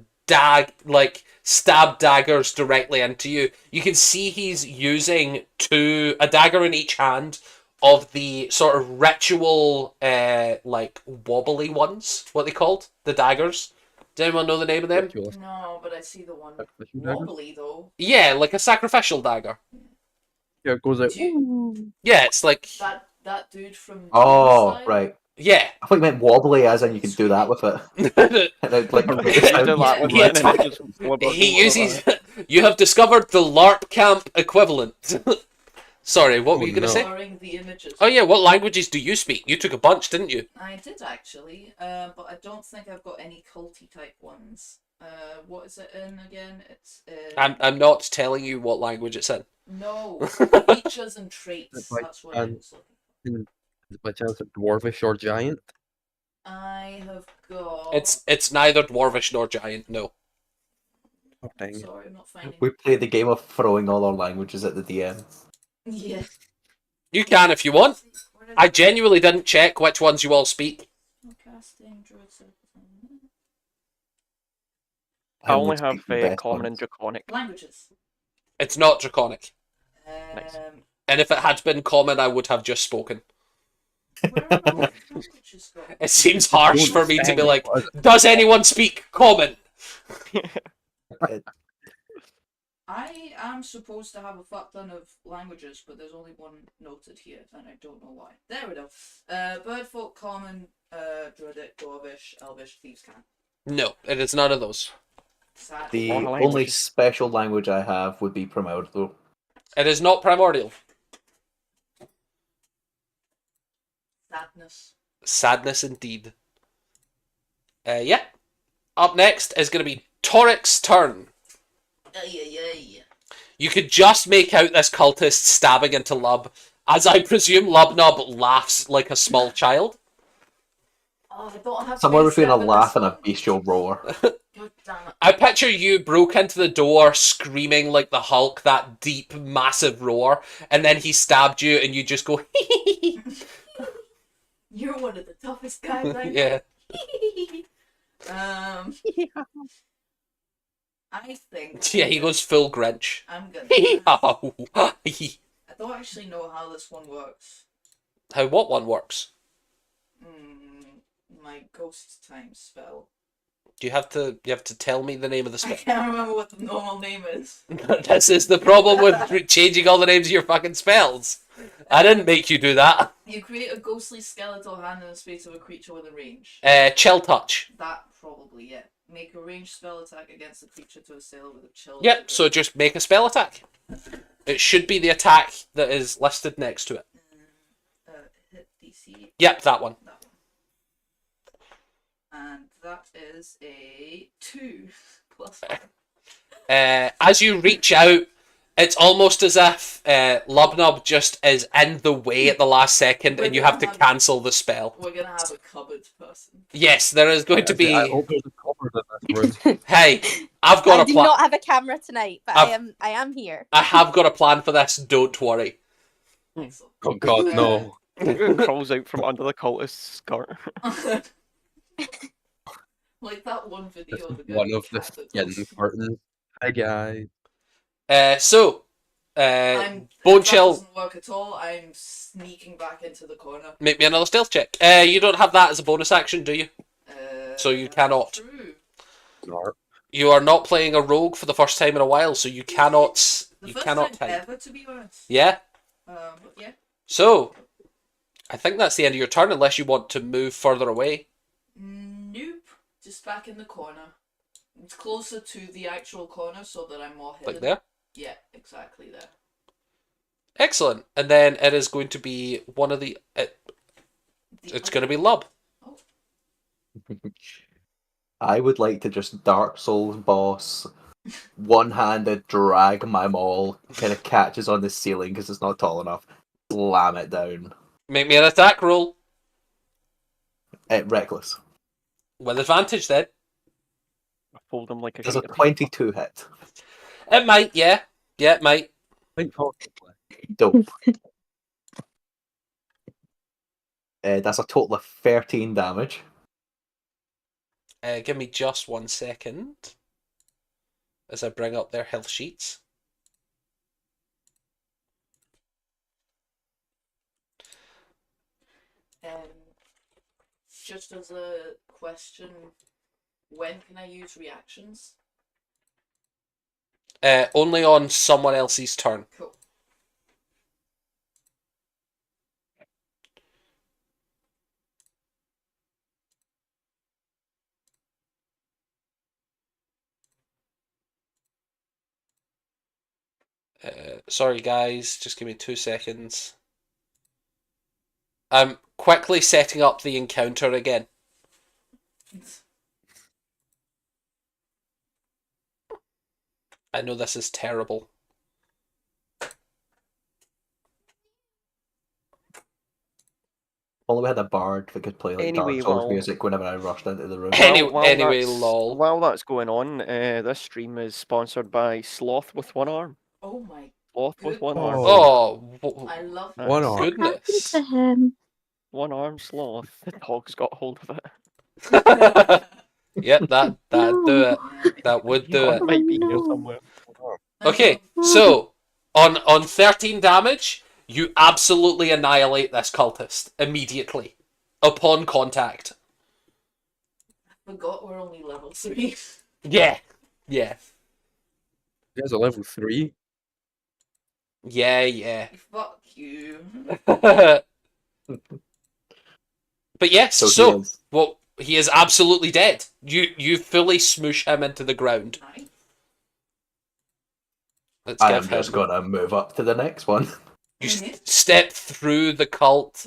stab daggers directly into you. You can see he's using a dagger in each hand of the sort of ritual, wobbly ones, what they called, the daggers. Does anyone know the name of them? Ritualist. No, but I see the one Sacrificial dagger? wobbly though. Yeah, like a sacrificial dagger. Yeah, it goes out. Do you- Yeah, it's like, That dude from Oh, Doomsday? right. yeah. I thought you meant wobbly, as in you can do that with it. And it, like, I makes really do sound. that with Yeah, it, and it just wobbles He over uses. that. You have discovered the LARP camp equivalent. Sorry, what were you going to no. say? Blurring the images. Oh yeah, what languages do you speak? You took a bunch, didn't you? I did actually, but I don't think I've got any culty type ones. What is it in again? It's I'm not telling you what language it's in. no features and traits. Like, That's what I was looking for. Is it by chance a dwarvish or giant? I have got. It's neither dwarvish nor giant. No. Oh, dang it. Sorry, I'm not finding. We play the game of throwing all our languages at the DM. Yeah. You can if you want. Where did I genuinely didn't check which ones you all speak. Casting druids. I Him only would have speak the best common ones. and draconic. Languages. It's not draconic. Um, Nice. And if it had been common, I would have just spoken. Where are all the languages gone? It seems harsh Don't for me to be say like, what is does anyone speak common? I am supposed to have a fuck ton of languages, but there's only one noted here, and I don't know why. There we go. Birdfolk, Common, Druidic, Dwarvish, Elvish, Thieves' Cant. No, it is none of those. Sad. The All only languages. special language I have would be Primordial. It is not primordial. Sadness. Sadness indeed. Yeah. Up next is going to be Toric's turn. Ay. You could just make out this cultist stabbing into Lub, as I presume Lubnub laughs like a small child. Oh, I don't have Somewhere grade between a 7 laugh this and a one. bestial roar. God damn it. I picture you broke into the door screaming like the Hulk, that deep, massive roar, and then he stabbed you and you just go, You're one of the toughest guys I know. yeah. I think. Yeah, he goes full Grinch. I'm gonna. How I don't actually know how this one works. what one works? My ghost time spell. You have to tell me the name of the I spell. can't remember what the normal name is. This is the problem with changing all the names of your fucking spells. I didn't make you do that. You create a ghostly skeletal hand in the space of a creature within range. Chill touch. That probably, yeah. Make a ranged spell attack against the creature to assail with a chill. Yep, so just make a spell attack. It should be the attack that is listed next to it. Hit DC. Yep, that one. That one. And that is a 2 plus 1. As you reach out, it's almost as if Lubnub just is in the way at the last second and you have to cancel the spell. We're gonna have a cupboard person. Yes, there is going to I be... hope there's a cupboard in this room. Hey, I've got I a do plan. not have a camera tonight, but I am here. I have got a plan for this, don't worry. Excellent. Oh god, no. Crawls out from under the cultist's skirt. Like that one video. This is The guy one of with the cat that skin goes- curtains. Hi guys. I'm, Bone if that Chill, doesn't work at all, I'm sneaking back into the corner. make me another stealth check. You don't have that as a bonus action, do you? So you That's cannot. True. Snark. You are not playing a rogue for the first time in a while, so you cannot. The You first cannot time type. ever, to be honest. Yeah. But yeah. So, I think that's the end of your turn, unless you want to move further away. Nope. Just back in the corner. It's closer to the actual corner, so that I'm more hidden. Like there. Yeah, exactly there. Excellent. And then it is going to be one of the. It's going to be Lub. I would like to just Dark Souls boss, one-handed drag my maul, kind of catches on the ceiling because it's not tall enough, slam it down. Make me an attack roll Reckless. with advantage. Then Fold him like a Does a sheet of paper. 22 hit. it might. Yeah, it might. Think possibly. Dope. That's a total of 13 damage. Give me just 1 second as I bring up their health sheets. Just as a question, when can I use reactions? Only on someone else's turn. Cool. Sorry guys, just give me 2 seconds. I'm quickly setting up the encounter again. I know this is terrible. Only we had a bard that could play like Anyway, Dark Souls well- music whenever I rushed into the room. Anyway, lol. While that's going on, this stream is sponsored by Sloth with one arm. Oh my! Sloth with one arm. Oh, I love Nice. One arm. goodness. To him. One arm sloth. The dog's got hold of it. Yep, that'd do it. That would do it. Might be here no. somewhere. Okay, so on 13 damage, You absolutely annihilate this cultist immediately upon contact. I forgot we're only level 3. Yeah. You guys are level 3. Yeah. Fuck you. But yes, So he is absolutely dead. You fully smoosh him into the ground. Nice. Let's I give am just him. gonna move up to the next one. You step through the cult,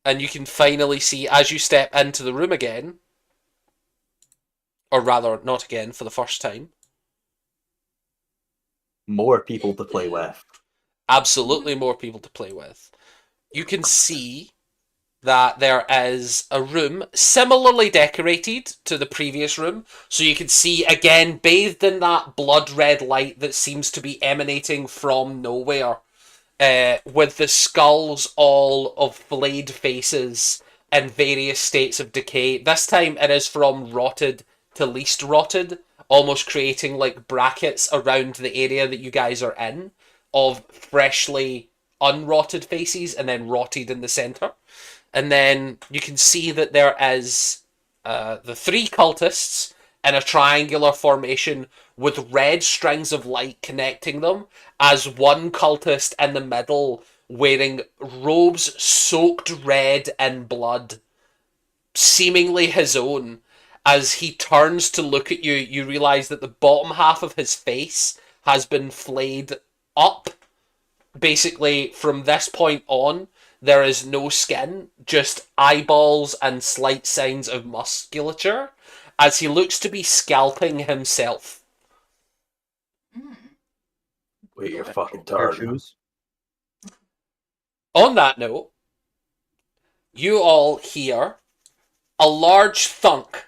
and you can finally see as you step into the room again, or rather, not again for the first time. More people to play with. Absolutely, more people to play with. You can see that there is a room similarly decorated to the previous room. So you can see, again, bathed in that blood red light that seems to be emanating from nowhere, with the skulls all of flayed faces in various states of decay. This time it is from rotted to least rotted, almost creating like brackets around the area that you guys are in of freshly unrotted faces and then rotted in the centre. And then you can see that there is the 3 cultists in a triangular formation with red strings of light connecting them, as one cultist in the middle wearing robes soaked red in blood, seemingly his own. As he turns to look at you, you realise that the bottom half of his face has been flayed up. Basically, from this point on, there is no skin, just eyeballs and slight signs of musculature, as he looks to be scalping himself. Wait your fucking Pair of turn. shoes. On that note, you all hear a large thunk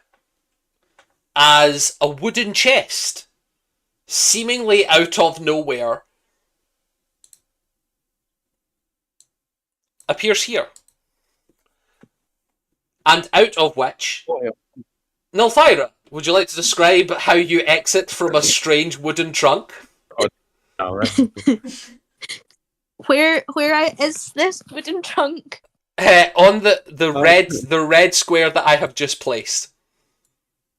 as a wooden chest, seemingly out of nowhere, appears here. And out of which, Oh, yeah. Nilthyra, would you like to describe how you exit from a strange wooden trunk? All right. Where is this wooden trunk? On the red square that I have just placed.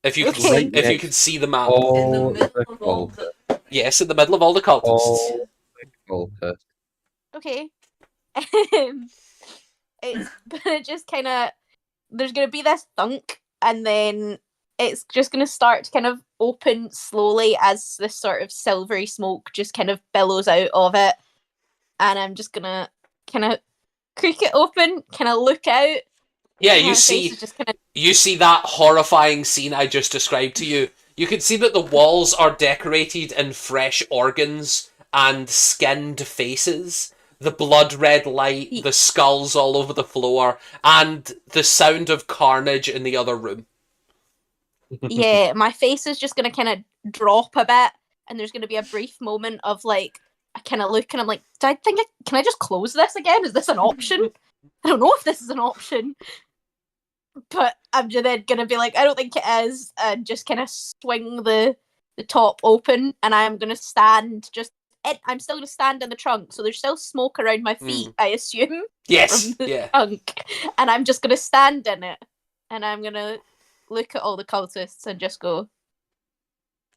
If you can Okay. if you can see the map. In the All middle the of all cultists. the... Yes, in the middle of all the cultists. All the cultists. Okay. It's gonna just kind of, there's gonna be this thunk, and then it's just gonna start to kind of open slowly as this sort of silvery smoke just kind of billows out of it, and I'm just gonna kind of creak it open, kind of look out. Yeah, and you my face see is just kind of you see that horrifying scene I just described to you. You can see that the walls are decorated in fresh organs and skinned faces. The blood red light, the skulls all over the floor, and the sound of carnage in the other room. yeah, my face is just gonna kind of drop a bit, and there's gonna be a brief moment of like, I kind of look and I'm like, can I just close this again? Is this an option? I don't know if this is an option, but I'm then gonna be like, I don't think it is, and just kind of swing the top open, and I'm gonna stand I'm still gonna stand in the trunk, so there's still smoke around my feet, I assume. Yes, From the yeah. trunk, and I'm just gonna stand in it, and I'm gonna look at all the cultists and just go,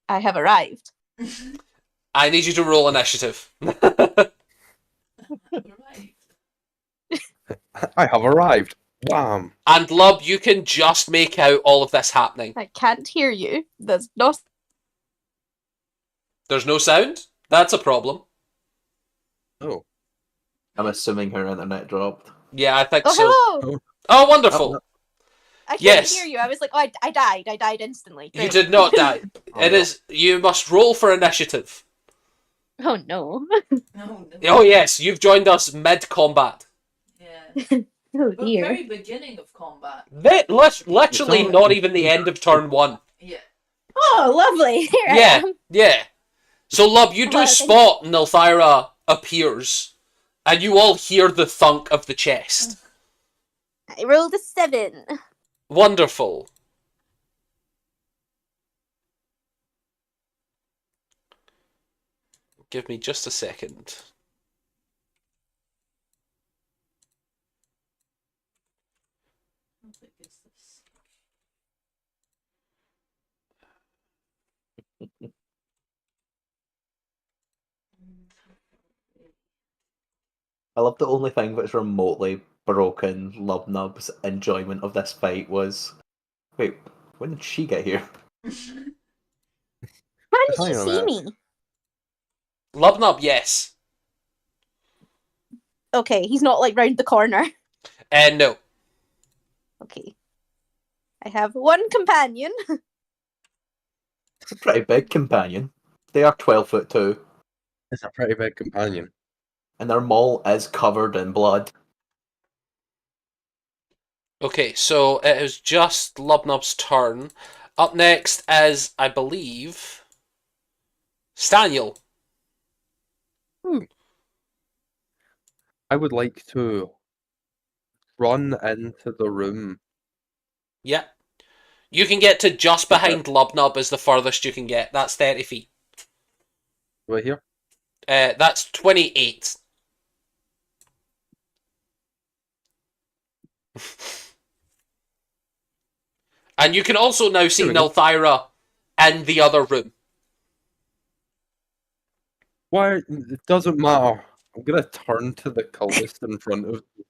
I have arrived. I need you to roll initiative. Right. I have arrived. Wham. And Lub, you can just make out all of this happening. I can't hear you. There's no. There's no sound? That's a problem. Oh. I'm assuming her internet dropped. Yeah, I think Oh, so. hello! Oh, wonderful. I couldn't Yes. hear you. I was like, oh, I died. I died instantly. You Great. did not die. Oh, It no. is. You must roll for initiative. Oh, no. No. Oh, yes, you've joined us mid-combat. Yeah. Oh, But dear. very beginning of combat. Literally not even the end of turn 1. Yeah. Oh, lovely. Here I Yeah, am. yeah. So, Lub, you do Well, thank spot Nilthyra appears, and you all hear the thunk of the chest. I rolled a 7. Wonderful. Give me just a second. fanatic is this? I love the only thing that's remotely broken Lubnub's enjoyment of this fight was, wait, when did she get here? How did Hang he on a see minute. me? Lubnub, yes. Okay, he's not like round the corner. No. Okay. I have one companion. It's a pretty big companion. They are 12'2", It's a pretty big companion. and their maul is covered in blood. Okay, so it is just Lubnub's turn. Up next is, I believe, Staniel. I would like to run into the room. Yeah. You can get to just behind Lubnub is the furthest you can get. That's 30 feet. Right here. That's 28. And you can also now see Here we go. Nilthyra in the other room. Why? It doesn't matter. I'm gonna turn to the cultist in front of me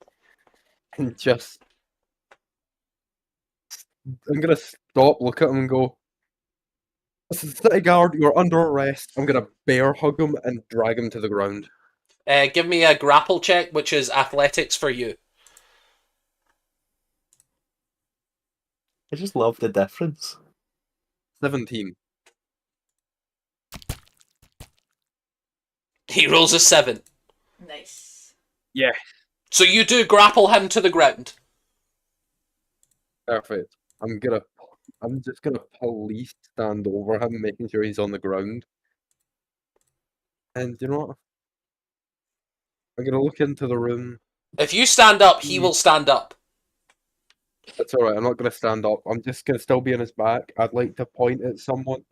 and just. I'm gonna stop, look at him, and go. City guard, you're under arrest. I'm gonna bear hug him and drag him to the ground. Give me a grapple check, which is athletics for you. I just love the difference. 17. He rolls a 7. Nice. Yeah. So you do grapple him to the ground. Perfect. I'm just gonna police stand over him, making sure he's on the ground. And you know what? I'm gonna look into the room. If you stand up, he will stand up. That's alright, I'm not gonna stand up. I'm just gonna still be on his back. I'd like to point at someone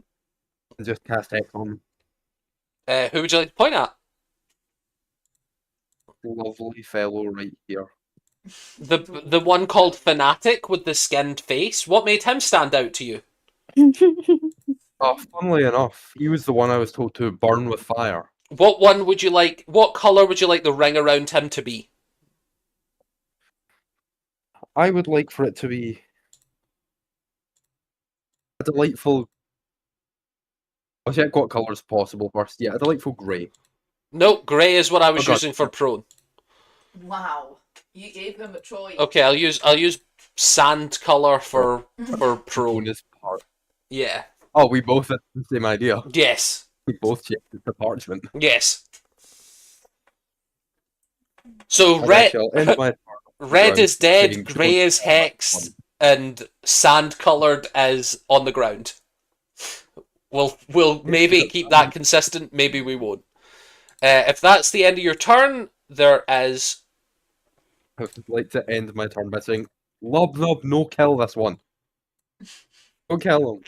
and just cast X on him. Who would you like to point at? Lovely fellow right here. The one called Fanatic with the skinned face. What made him stand out to you? Oh, funnily enough, he was the one I was told to burn with fire. What one would you like? What color would you like the ring around him to be? I would like for it to be a delightful. I'll check what colour is possible first. Yeah, a delightful grey. No, grey is what I was Oh, God. using for prone. Wow. You gave him a choice. Okay, I'll use sand color for prone. Bonus part. Yeah. Oh, we both had the same idea. Yes. We both checked the parchment. Yes. So And red actually, I'll end my red is saying dead, grey is hexed, and sand coloured is on the ground. We'll maybe keep that consistent, maybe we won't. If that's the end of your turn, there is... I would like to end my turn by saying, Lub, no kill this one. Don't kill him.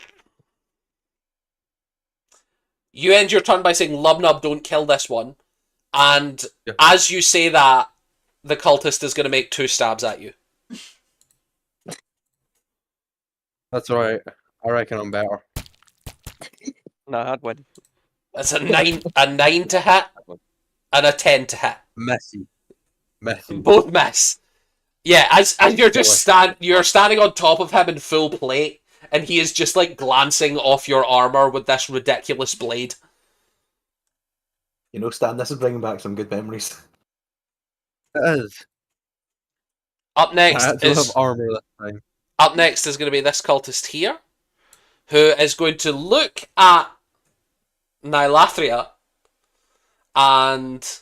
You end your turn by saying, Lubnub, don't kill this one. And Yeah. as you say that, the cultist is going to make 2 stabs at you. That's alright. I reckon I'm better. No, I'd win. That's a 9 to hit, and a 10 to hit. Messy. Both miss. Yeah, as you're just you're standing on top of him in full plate, and he is just like glancing off your armor with this ridiculous blade. You know, Stan, this is bringing back some good memories. It is. Up I next actually is have armor this time. Up next is going to be this cultist here, who is going to look at Nylathria and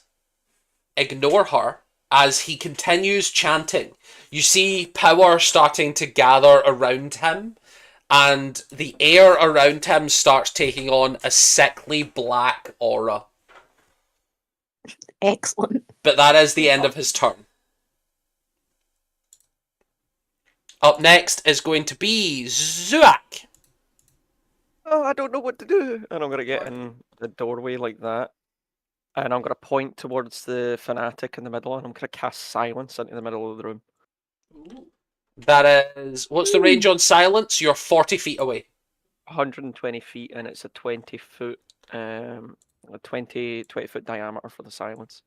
ignore her as he continues chanting. You see power starting to gather around him, and the air around him starts taking on a sickly black aura. Excellent. But that is the end of his turn. Up next is going to be Zuak. Oh, I don't know what to do. And I'm going to get in the doorway like that. And I'm going to point towards the fanatic in the middle, and I'm going to cast silence into the middle of the room. Ooh. That is... What's the range on silence? You're 40 feet away. 120 feet, and it's a 20-foot, a 20-foot diameter for the silence.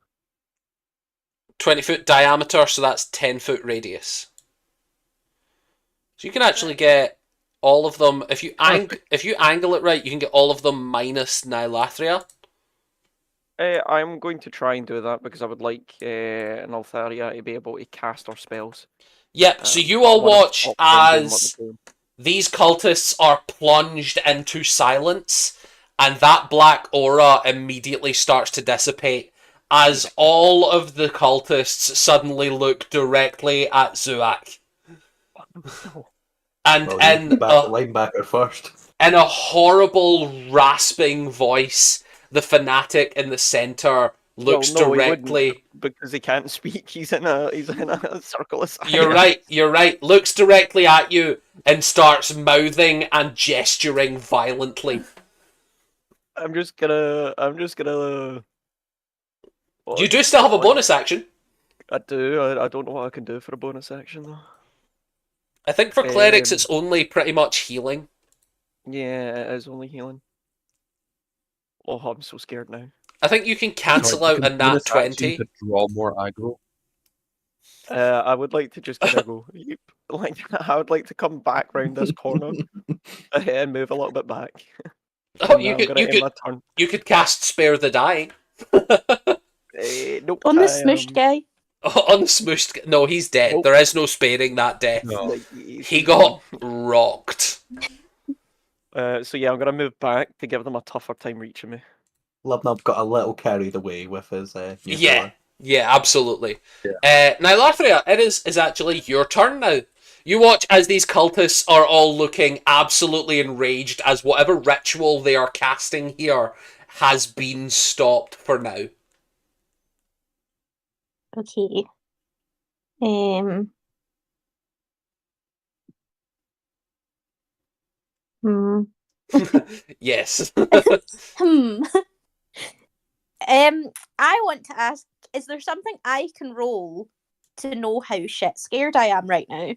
20-foot diameter, so that's 10-foot radius. So you can actually get all of them... If you angle it right, you can get all of them minus Nilathria. I'm going to try and do that because I would like an Altharia to be able to cast our spells. Yep, so you all watch as these cultists are plunged into silence, and that black aura immediately starts to dissipate as all of the cultists suddenly look directly at Zuak. And Well, in the linebacker first. in a horrible rasping voice, the fanatic in the center looks directly because he can't speak. He's in a circle of silence. You're right. Looks directly at you and starts mouthing and gesturing violently. I'm just gonna. You do still have a bonus action. I do. I don't know what I can do for a bonus action though. I think for clerics it's only pretty much healing. Yeah, it is only healing. Oh, I'm so scared now. I think you can cancel out a nat 20 to draw more aggro. I would like to just kind of go. Like, I would like to come back round this corner and move a little bit back. Oh, you could cast Spare the Dying. Nope. On the smushed guy. On the smushed. No, he's dead. Nope. There is no sparing that death. No. He got rocked. So yeah, I'm gonna move back to give them a tougher time reaching me. Lubnub got a little carried away with his Yeah, absolutely. Yeah. Now, Lathria, it is actually your turn now. You watch as these cultists are all looking absolutely enraged as whatever ritual they are casting here has been stopped for now. Okay. Yes. I want to ask, is there something I can roll to know how shit scared I am right now?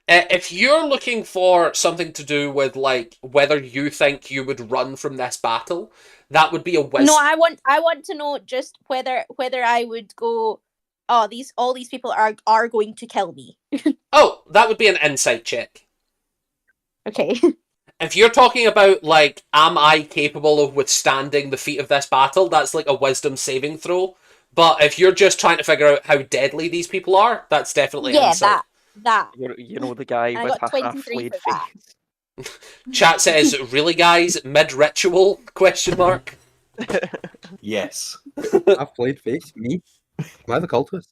If you're looking for something to do with, like, whether you think you would run from this battle, that would be a wisdom. No, I want to know just whether I would go, oh, all these people are going to kill me. Oh, that would be an insight check. Okay. If you're talking about, like, am I capable of withstanding the feat of this battle, that's like a wisdom saving throw. But if you're just trying to figure out how deadly these people are, that's definitely insight. that. You know the guy And with I got a 23 half-flayed for that. face. Chat says, really, guys? Mid-ritual? Question mark. Yes. Half-played face? Me? Am I the cultist?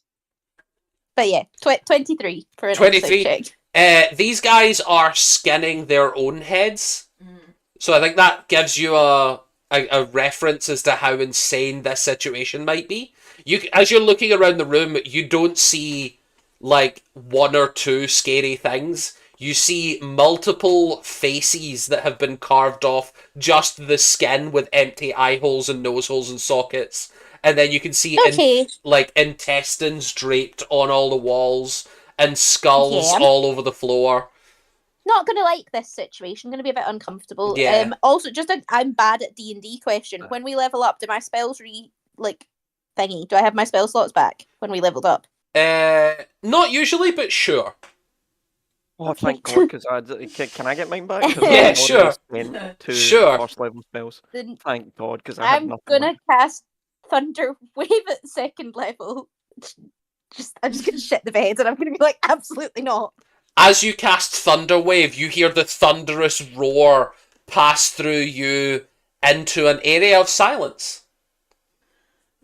But yeah, 23 for an 23. insight check. These guys are skinning their own heads. So I think that gives you a reference as to how insane this situation might be. As you're looking around the room, you don't see, like, one or two scary things. You see multiple faces that have been carved off just the skin with empty eye holes and nose holes and sockets. And then you can see intestines draped on all the walls and skulls all over the floor. Not gonna like this situation. Gonna be a bit uncomfortable. Yeah. Also, just I'm bad at D&D question. When we level up, do my spells thingy? Do I have my spell slots back when we leveled up? Not usually, but sure. Oh, thank God, because can I get mine back? 'Cause Yeah, I've already sure. spent two Sure. first level spells. Then Thank God, because I have I'm nothing gonna left. cast Thunder Wave at second level. I'm just gonna shit the bed, and I'm gonna be like, absolutely not. As you cast Thunder Wave, you hear the thunderous roar pass through you into an area of silence.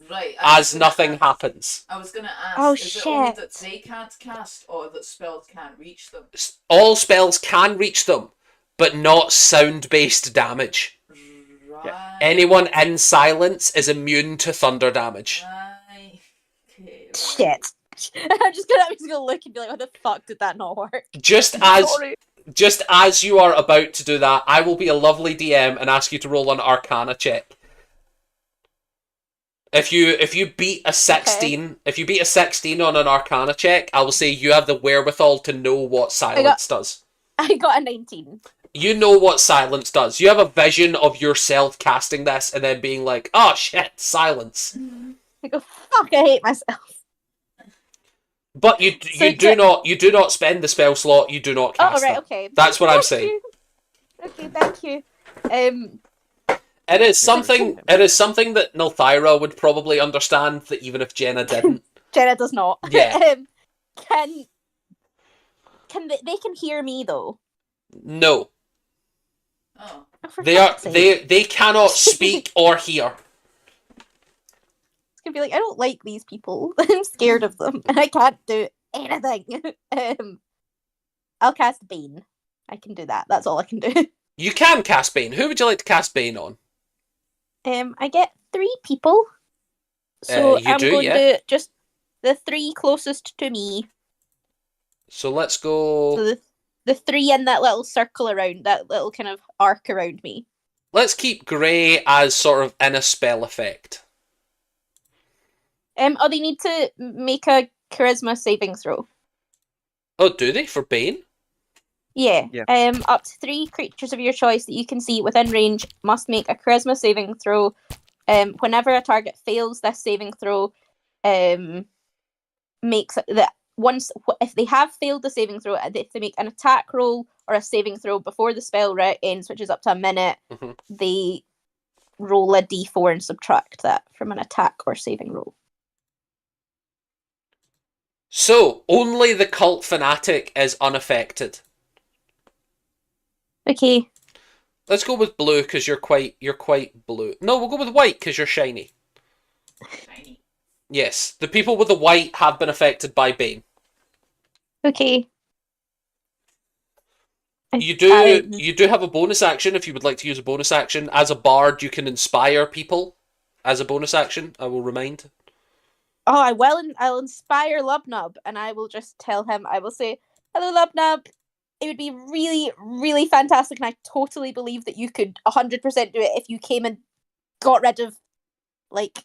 Right. As nothing happens. I was gonna ask, Oh, is it only shit. that they can't cast or that spells can't reach them? All spells can reach them, but not sound-based damage. Right. Anyone in silence is immune to thunder damage. Right. Okay, right. Shit. I'm just gonna look and be like, what the fuck did that not work? Just as you are about to do that, I will be a lovely DM and ask you to roll an Arcana check. If you beat a 16, if you beat a 16 on an Arcana check, I will say you have the wherewithal to know what silence does. I got a 19. You know what silence does. You have a vision of yourself casting this and then being like, "Oh shit, silence." I go, fuck, I hate myself. But you do not spend the spell slot. You do not cast right, that. okay. That's what I'm saying. Okay, thank you. It is something that Nilthyra would probably understand that even if Jenna didn't. Jenna does not. Yeah. Can they can hear me though? No. Oh. They cannot speak or hear. It's gonna be like, I don't like these people. I'm scared of them, and I can't do anything. I'll cast Bane. I can do that. That's all I can do. You can cast Bane. Who would you like to cast Bane on? I get 3 people. So I'm going to just the 3 closest to me. So let's go. So the 3 in that little circle around, that little kind of arc around me. Let's keep Grey as sort of in a spell effect. They need to make a charisma saving throw. Oh, do they for Bane? Yeah. Up to 3 creatures of your choice that you can see within range must make a charisma saving throw. Whenever a target fails this saving throw, makes that once if they have failed the saving throw, if they make an attack roll or a saving throw before the spell ends, which is up to a minute, they roll a d4 and subtract that from an attack or saving roll. So only the cult fanatic is unaffected. Okay. Let's go with blue because you're quite blue. No, we'll go with white because you're shiny. Shiny. Yes, the people with the white have been affected by Bane. Okay. You do have a bonus action if you would like to use a bonus action. As a bard, you can inspire people as a bonus action, I will remind. Oh, I'll inspire Lubnub, and I will just tell him, I will say, hello Lubnub, it would be really, really fantastic, and I totally believe that you could 100% do it if you came and got rid of, like,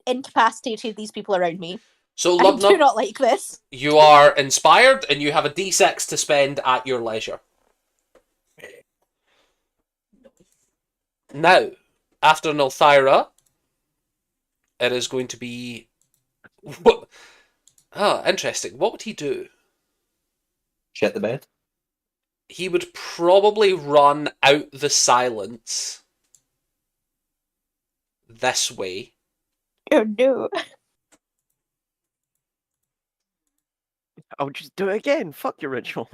incapacitated these people around me. So I do not like this. You are inspired, and you have a d6 to spend at your leisure. Now, after Nilthyra, it is going to be... What? Oh, interesting. What would he do? Shit the bed. He would probably run out the silence this way. Oh no. I'll just do it again. Fuck your ritual.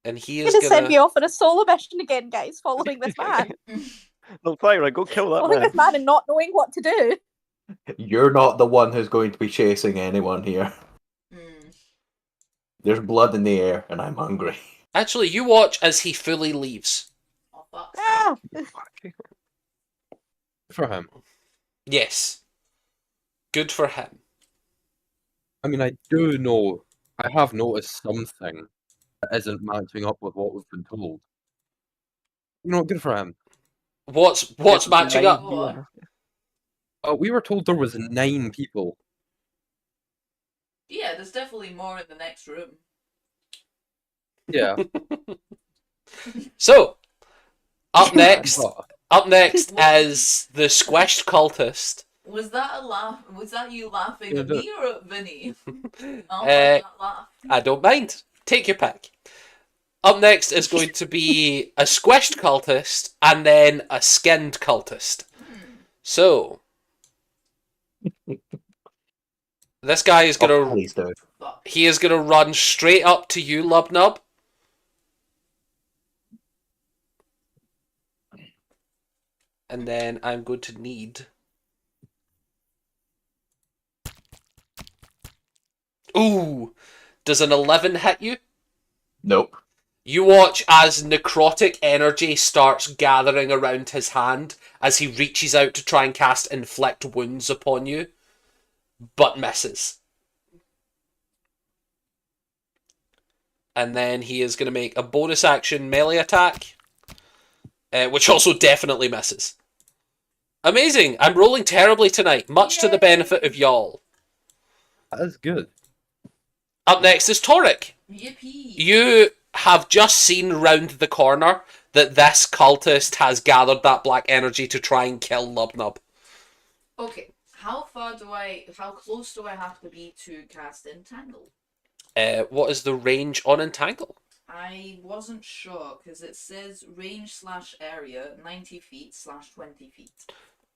And he He's is gonna send me gonna... off on a solo mission again, guys, following this man. No, Thyra, go kill that Following man. this man and not knowing what to do. You're not the one who's going to be chasing anyone here. There's blood in the air, and I'm hungry. Actually, you watch as he fully leaves. Oh, fuck. Ah! For him. Yes. Good for him. I mean, I do know, I have noticed something that isn't matching up with what we've been told. You know, good for him. What's matching up? What? We were told there was 9 people. Yeah, there's definitely more in the next room. Yeah. So, up next But is the squished cultist. Was that a laugh? Was that you laughing Yeah, at the- me or at Vinny? I'll Uh, that laugh. I don't mind. Take your pick. Up next is going to be a squished cultist and then a skinned cultist. So, this guy is Oh, gonna please do. Fuck. he is gonna run straight up to you, Lubnub. And then I'm going to need... Ooh! Does an 11 hit you? Nope. You watch as necrotic energy starts gathering around his hand as he reaches out to try and cast Inflict Wounds upon you, but misses. And then he is going to make a bonus action melee attack, which also definitely misses. Amazing. I'm rolling terribly tonight, much to the benefit of y'all. That is good. Up next is Toric. Yippee! You have just seen round the corner that this cultist has gathered that black energy to try and kill Lubnub. Okay, how close do I have to be to cast Entangle? What is the range on Entangle? I wasn't sure, because it says range/area 90 feet /20 feet.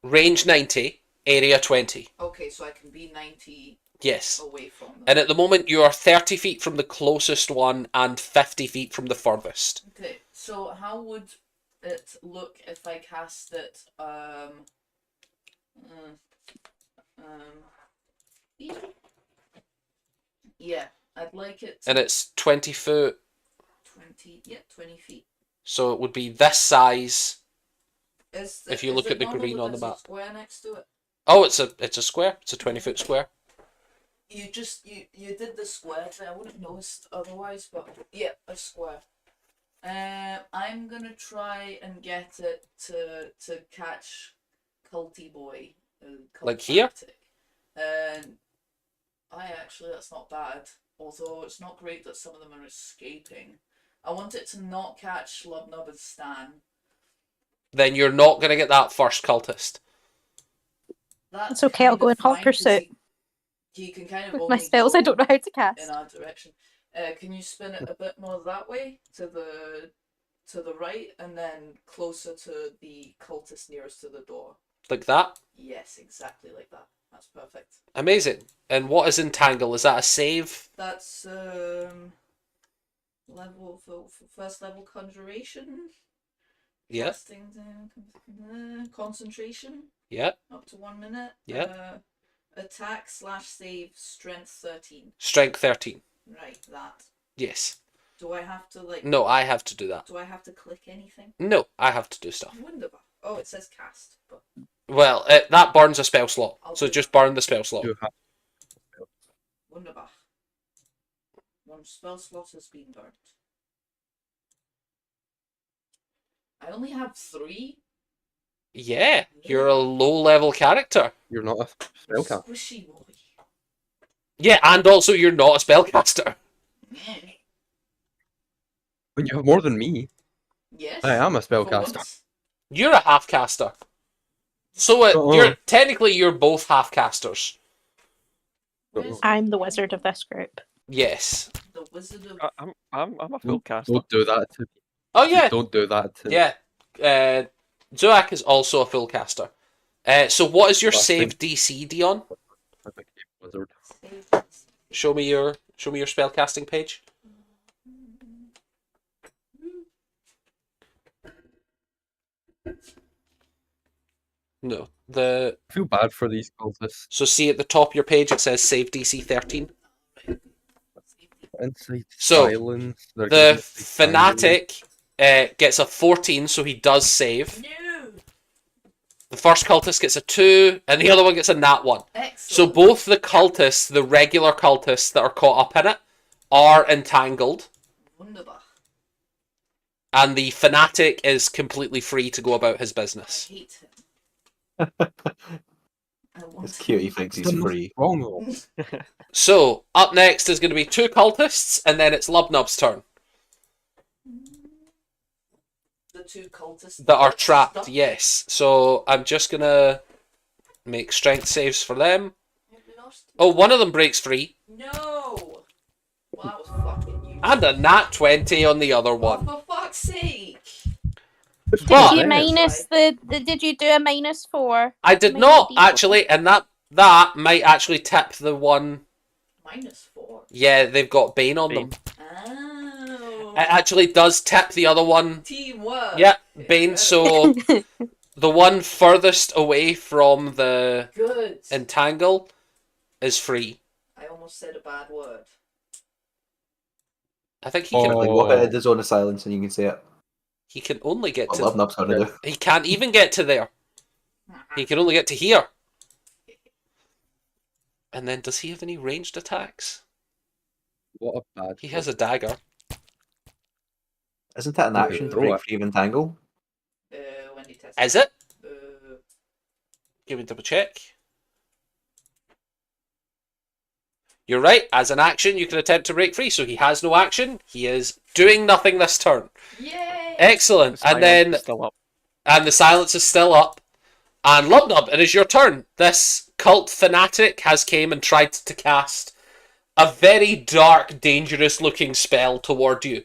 Range 90, area 20. Okay, so I can be 90 Yes. away from them. And at the moment you are 30 feet from the closest one and 50 feet from the furthest. Okay, so how would it look if I cast it, yeah, I'd like it to And it's 20 foot, 20 feet. so it would be this size. If you look at the green on the map. Square next to it. Oh, it's a square. It's a 20-foot square. You did the square thing. I wouldn't have noticed otherwise, but yeah, a square. I'm gonna try and get it to catch Culty Boy. Like here? And that's not bad. Although it's not great that some of them are escaping. I want it to not catch Lubnub and Stan. Then you're not going to get that first cultist. It's okay, I'll go in hot pursuit. He can kind of With only my spells, go I don't know how to in cast. our direction. Can you spin it a bit more that way to the right, and then closer to the cultist nearest to the door? Like that? Yes, exactly like that. That's perfect. Amazing. And what is Entangle? Is that a save? That's level for first level conjuration. Yeah. Casting concentration. Yeah. Up to 1 minute. Yeah. Attack/save strength 13. Strength 13. Right, that. Yes. Do I have to No, I have to do that. Do I have to click anything? No, I have to do stuff. Wunderbar. Oh, it says cast, but Well, that burns a spell slot. I'll So do just that. burn the spell slot. You have wunderbar. One spell slot has been burnt. I only have 3. Yeah, you're a low-level character. You're not a spellcaster. Squishy boy. Yeah, and also you're not a spellcaster. Yeah. When you have more than me, Yes. I am a for spellcaster. once. You're a half-caster. So you're both half-casters. Where's I'm the wizard of this group. Yes. the wizard of I'm a full caster. Don't do that to me. Oh yeah. Don't do that to me. Yeah. Zoak is also a full caster. So what is your Last save thing. DC, Dion? I became a wizard. Show me your spellcasting page. No. I feel bad for these cultists. So see at the top of your page it says save DC 13. Inside So, silence. They're The getting fanatic gets a 14, so he does save. No. The first cultist gets a 2, and the other one gets a nat 1. Excellent. So both the cultists, the regular cultists that are caught up in it, are entangled, Wunderbar. and the fanatic is completely free to go about his I business. hate him. I want It's cute. He him. thinks he's There's free. nothing wrong with them. So, up next is going to be 2 cultists, and then it's Lubnub's turn. The 2 cultists That are get trapped, stuck. yes. So, I'm just going to make strength saves for them. Oh, one of them breaks free. No. Well, that was fucking useless. And a nat 20 on the other Oh, one. for fuck's sake. Did But- you minus did you do a -4? I did Maybe not, D4. actually, and that might actually tip the one. -4. Yeah, they've got Bane on Bane. them. Oh. It actually does tip the other one. Teamwork. Yeah, Bane, so the one furthest away from the Good. entangle is free. I almost said a bad word. I think he can Oh. Like, walk out of the zone of silence and you can say it. he can only get What Love to Nub's gonna do. he can't even get to there. He can only get to here. And then does he have any ranged attacks? What a bad. He has a dagger. Isn't that an Yeah, action to throw break it. free of entangle? Wendy test. Is it? Give me double check. You're right. As an action, you can attempt to break free. So he has no action. He is doing nothing this turn. Yay! Excellent. The And then, silence is still up. and the silence is still up. And Lubnub, it is your turn. This cult fanatic has came and tried to cast a very dark, dangerous-looking spell toward you.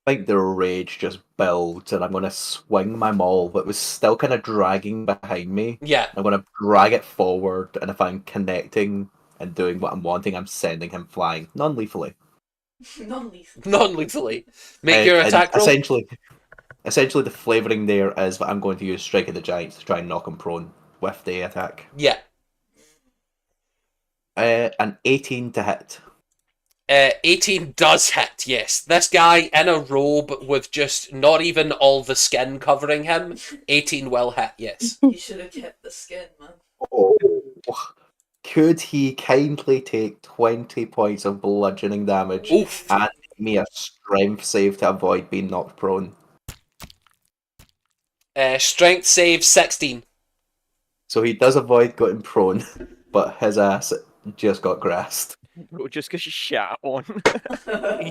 I think the rage just builds, and I'm going to swing my maul, but was still kind of dragging behind me. Yeah. I'm going to drag it forward, and if I'm connecting and doing what I'm wanting, I'm sending him flying, non-lethally. Non-lethal. Non-lethally. Make your attack roll. Essentially, the flavouring there is that I'm going to use Strike of the Giants to try and knock him prone with the attack. Yeah. An 18 to hit. 18 does hit, yes. This guy in a robe with just not even all the skin covering him, 18 will hit, yes. You should have kept the skin, man. Oh. Could he kindly take 20 points of bludgeoning damage Oof. and give me a strength save to avoid being knocked prone? Strength save 16. So he does avoid getting prone, but his ass just got grassed. Bro, just because you shat on.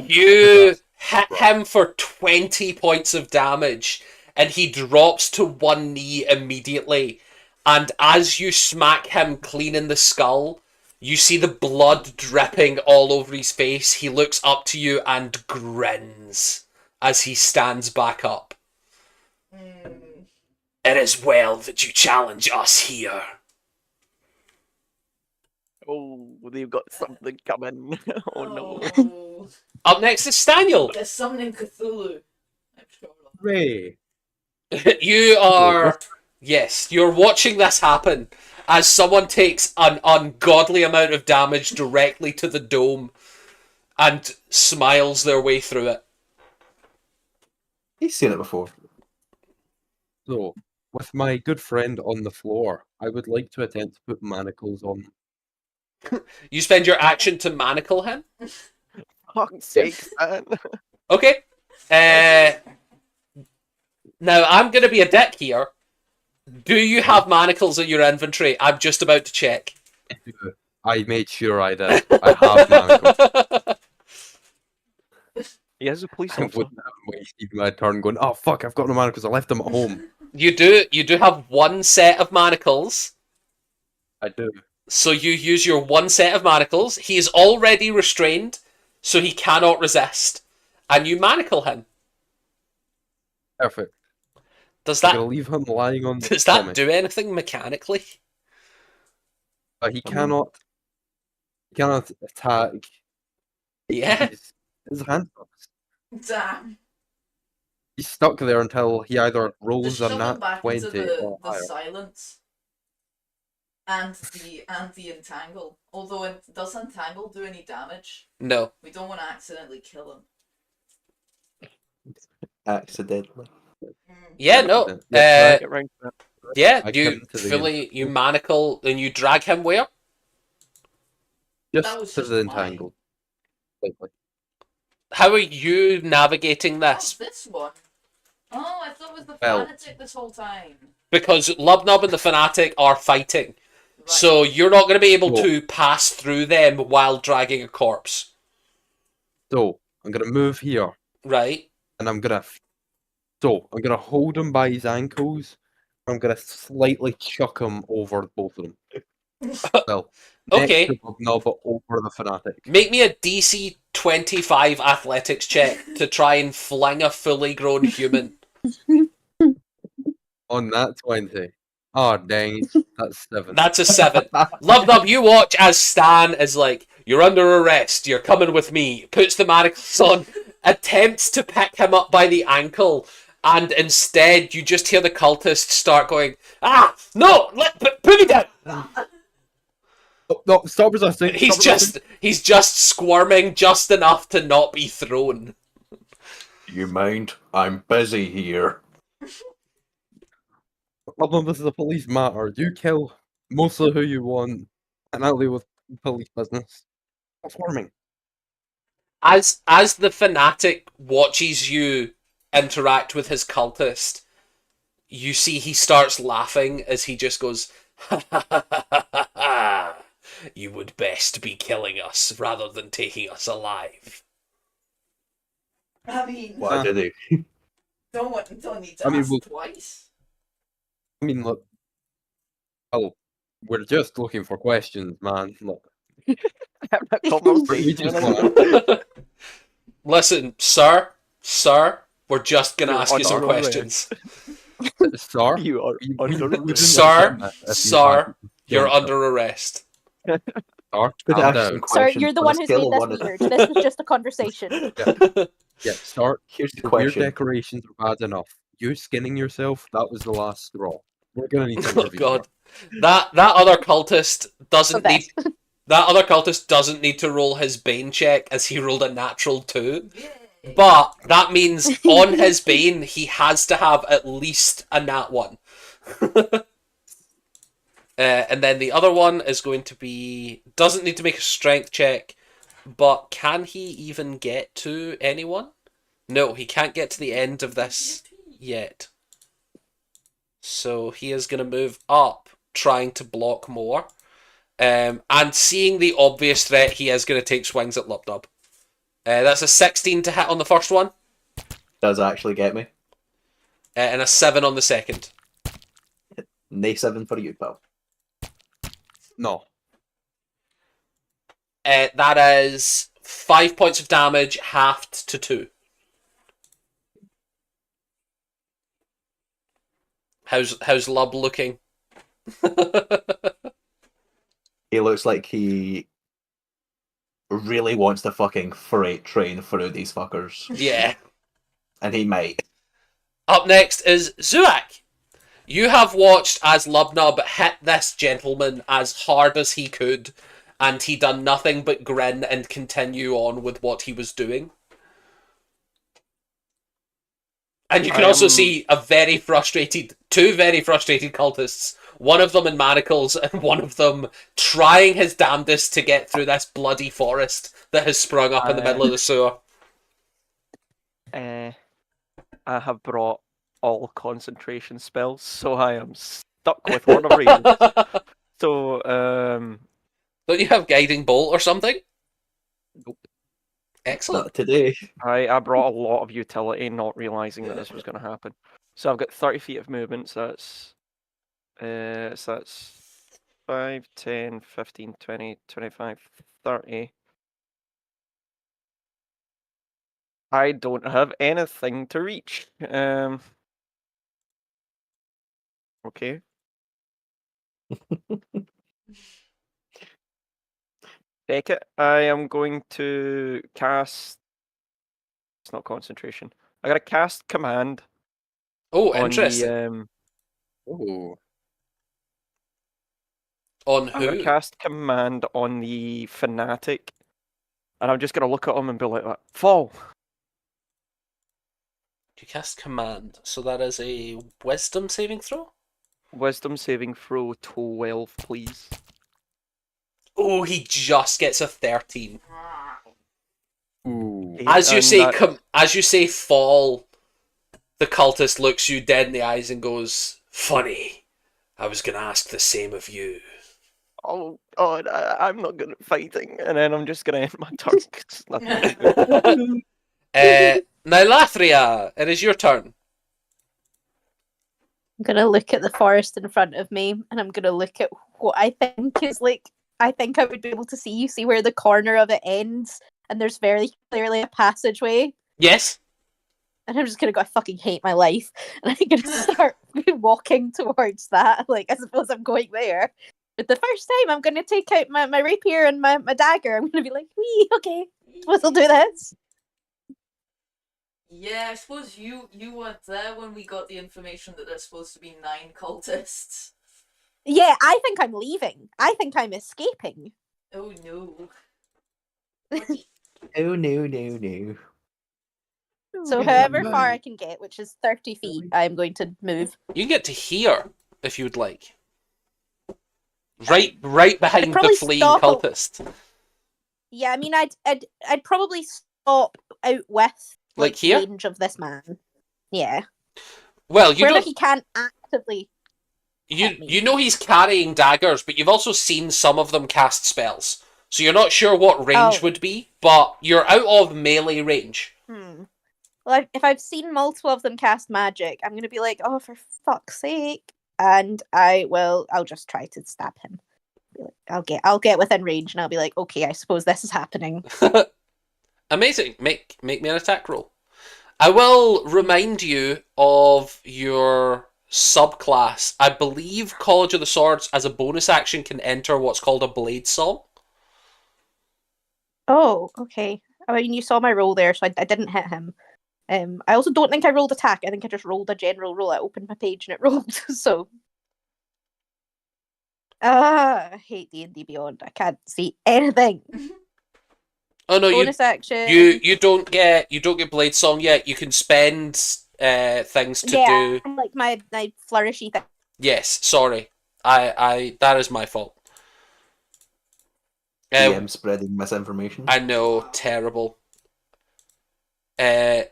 You hit him for 20 points of damage, and he drops to one knee immediately. And as you smack him clean in the skull, you see the blood dripping all over his face. He looks up to you and grins as he stands back up. It is well that you challenge us here. Oh, they've got something coming. Oh no. Oh. Up next is Staniel. They're summoning Cthulhu. I'm sure. Hooray! You are... Yes, you're watching this happen as someone takes an ungodly amount of damage directly to the dome and smiles their way through it. He's seen it before. So, with my good friend on the floor, I would like to attempt to put manacles on. You spend your action to manacle him? Fuck's sake, man. Okay. Now, I'm going to be a dick here. Do you have manacles in your inventory? I'm just about to check. I made sure I did. I have manacles. He is a police I officer. wouldn't have wasted my turn going, oh fuck, I've got no manacles, I left them at home. You do have one set of manacles. I do. So you use your one set of manacles. He is already restrained, so he cannot resist. And you manacle him. Perfect. Does I'm that gonna leave him lying on the does that tummy. do anything mechanically? But he cannot attack. Yeah. His hands up. Damn. He's stuck there until he either Just rolls shove a him nat back 20 into the or higher. silence. And the entangle. Although does entangle do any damage? No. We don't want to accidentally kill him. Accidentally. Yeah, no. Yeah, Get round to that. Yeah, I you couldn't to the fully you manacle and you drag him where? That just was to just the mine. entangle. Slightly. How are you navigating What's this? this one? Oh, I thought it was the Well- fanatic this whole time. Because Lubnub and the Fanatic are fighting. Right. So you're not going to be able Cool. to pass through them while dragging a corpse. So I'm gonna move here Right? and I'm gonna hold him by his ankles. I'm gonna slightly chuck him over both of them. Well, Okay. next to no, but over the fanatic. Make me a DC 25 athletics check to try and fling a fully grown human. On that 20. Oh dang, that's 7. That's a 7. Lubnub, you watch as Stan is like, you're under arrest, you're coming with me, puts the manacles on, attempts to pick him up by the ankle, and instead you just hear the cultists start going, ah, no, put me down. Oh, no, stop resisting. He's just squirming just enough to not be thrown. You mind? I'm busy here. Problem, this is a police matter. You kill mostly who you want, and I'll deal with police business. What's warming? As the fanatic watches you interact with his cultist, you see he starts laughing as he just goes, "Ha ha ha ha ha ha! You would best be killing us rather than taking us alive." I mean, What do they? don't need to I mean, ask twice. I mean, look. Oh, we're just looking for questions, man. Look, Having a we conversation. just want. Listen, sir, we're just gonna You're ask you some under questions. Sir, You are we under wouldn't arrest. Sir, admit if you sir, hadn't you're gentle. under arrest. Sir, Could calm ask down. some Sir, questions you're the on a one who's scale made of this 1 to- weird. This was just a conversation. Yeah, start. Here's the The weird question. decorations are bad enough. You skinning yourself, that was the last straw. We're gonna need to Oh intervene. god. That other cultist doesn't The need best. that other cultist doesn't need to roll his Bane check as he rolled a natural 2. Yay. But that means on his Bane he has to have at least a nat 1. And then the other one is going to be doesn't need to make a strength check, but can he even get to anyone? No, he can't get to the end of this yet. So he is going to move up, trying to block more. And seeing the obvious threat, he is going to take swings at Lubdub. That's a 16 to hit on the first one, Does actually get me. and a 7 on the second. Nay 7 for you, pal. No. That is 5 points of damage, halved to 2. How's Lub looking? He looks like he really wants to fucking freight train through these fuckers. Yeah. And he might. Up next is Zuak. You have watched as Lubnub hit this gentleman as hard as he could, and he done nothing but grin and continue on with what he was doing. And you can also see two very frustrated cultists. One of them in manacles, and one of them trying his damnedest to get through this bloody forest that has sprung up in the middle of the sewer. I have brought all concentration spells, so I am stuck with Word of Radiance. So, Don't you have Guiding Bolt or something? Nope. Excellent. Not today. I brought a lot of utility, not realizing that this was going to happen. So I've got 30 feet of movement, so that's 5, 10, 15, 20, 25, 30. I don't have anything to reach. Okay. Take it. I am going to cast. It's not concentration. I gotta cast command. Oh, on interesting. The, Oh. On I'm gonna who? cast command on the fanatic, and I'm just gonna look at him and be like, "Fall." You cast command, so that is a wisdom saving throw? Wisdom saving throw 12, please. Oh, he just gets a 13. Ooh. As you And say, that- as you say, fall. The cultist looks you dead in the eyes and goes, "Funny. I was gonna ask the same of you." Oh God, I'm not good at fighting, and then I'm just gonna end my turn. 'cause nothing to do. Nylathria, it is your turn. I'm gonna look at the forest in front of me, and I'm gonna look at what I think is like. I think I would be able to see. You see where the corner of it ends, and there's very clearly a passageway. Yes. And I'm just gonna go. I fucking hate my life, and I'm gonna start walking towards that. Like I suppose I'm going there. But the first time, I'm gonna take out my rapier and my dagger. I'm gonna be like, "Wee, okay, suppose I'll do this." Yeah, I suppose you weren't there when we got the information that there's supposed to be 9 cultists. Yeah, I think I'm leaving. I think I'm escaping. Oh no. Oh, no. So however far I can get, which is 30 feet, I'm going to move. You can get to here if you would like. Right behind the probably fleeing stop cultist. Yeah, I mean, I'd probably stop out with Like here? range of this man. Yeah. Well, you Clearly don't. he can't actively. hit me. You know he's carrying daggers, but you've also seen some of them cast spells. So you're not sure what range Oh. would be, but you're out of melee range. Well, if I've seen multiple of them cast magic, I'm gonna be like, oh, for fuck's sake, and I'll just try to stab him. Be like, I'll get within range, and I'll be like, okay, I suppose this is happening. Amazing. Make me an attack roll. I will remind you of your subclass. I believe College of the Swords, as a bonus action, can enter what's called a blade song. Oh, okay. I mean, you saw my roll there, so I didn't hit him. I also don't think I rolled attack. I think I just rolled a general roll. I opened my page and it rolled. So, I hate D&D Beyond. I can't see anything. Oh no, Bonus action. you don't get blade song yet. You can spend things to do. Like my flourishy thing. Yes, sorry. I that is my fault. DM spreading misinformation. I know, terrible. On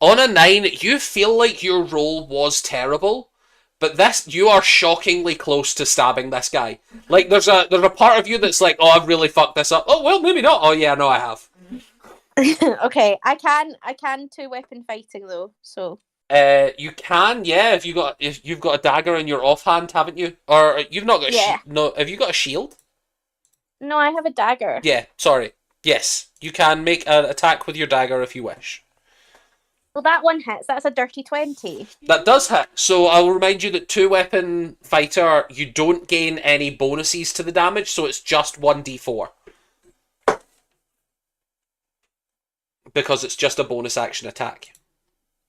a 9, you feel like your roll was terrible, but you are shockingly close to stabbing this guy. Like there's a part of you that's like, oh, I've really fucked this up. Oh well, maybe not. Oh yeah, no, I have. Okay, I can 2-weapon fighting though. So you can, yeah, if you've got a dagger in your offhand, haven't you? Or you've not got no, have you got a shield? no, I have a dagger. Yeah, sorry. Yes, you can make an attack with your dagger if you wish. Well, that one hits. That's a dirty 20. That does hit. So I'll remind you that 2-weapon fighter, you don't gain any bonuses to the damage, so it's just 1d4. Because it's just a bonus action attack.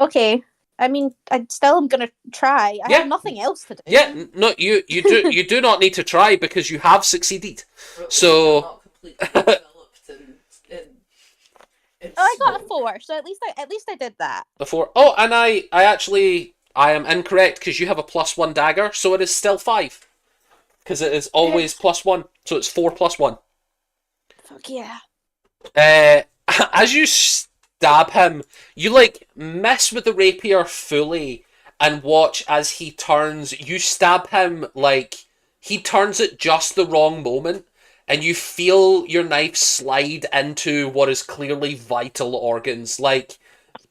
Okay. I mean, I still am gonna try. I have nothing else to do. Yeah, no, you do not need to try because you have succeeded. So not completely developed in I got a 4, so at least I did that. the 4. Oh, and I am incorrect because you have a +1 dagger, so it is still 5. Because it is always +1, so it's 4 + 1. Fuck yeah. As you stab him, you like miss with the rapier fully and watch as he turns. You stab him like he turns at just the wrong moment, and you feel your knife slide into what is clearly vital organs, like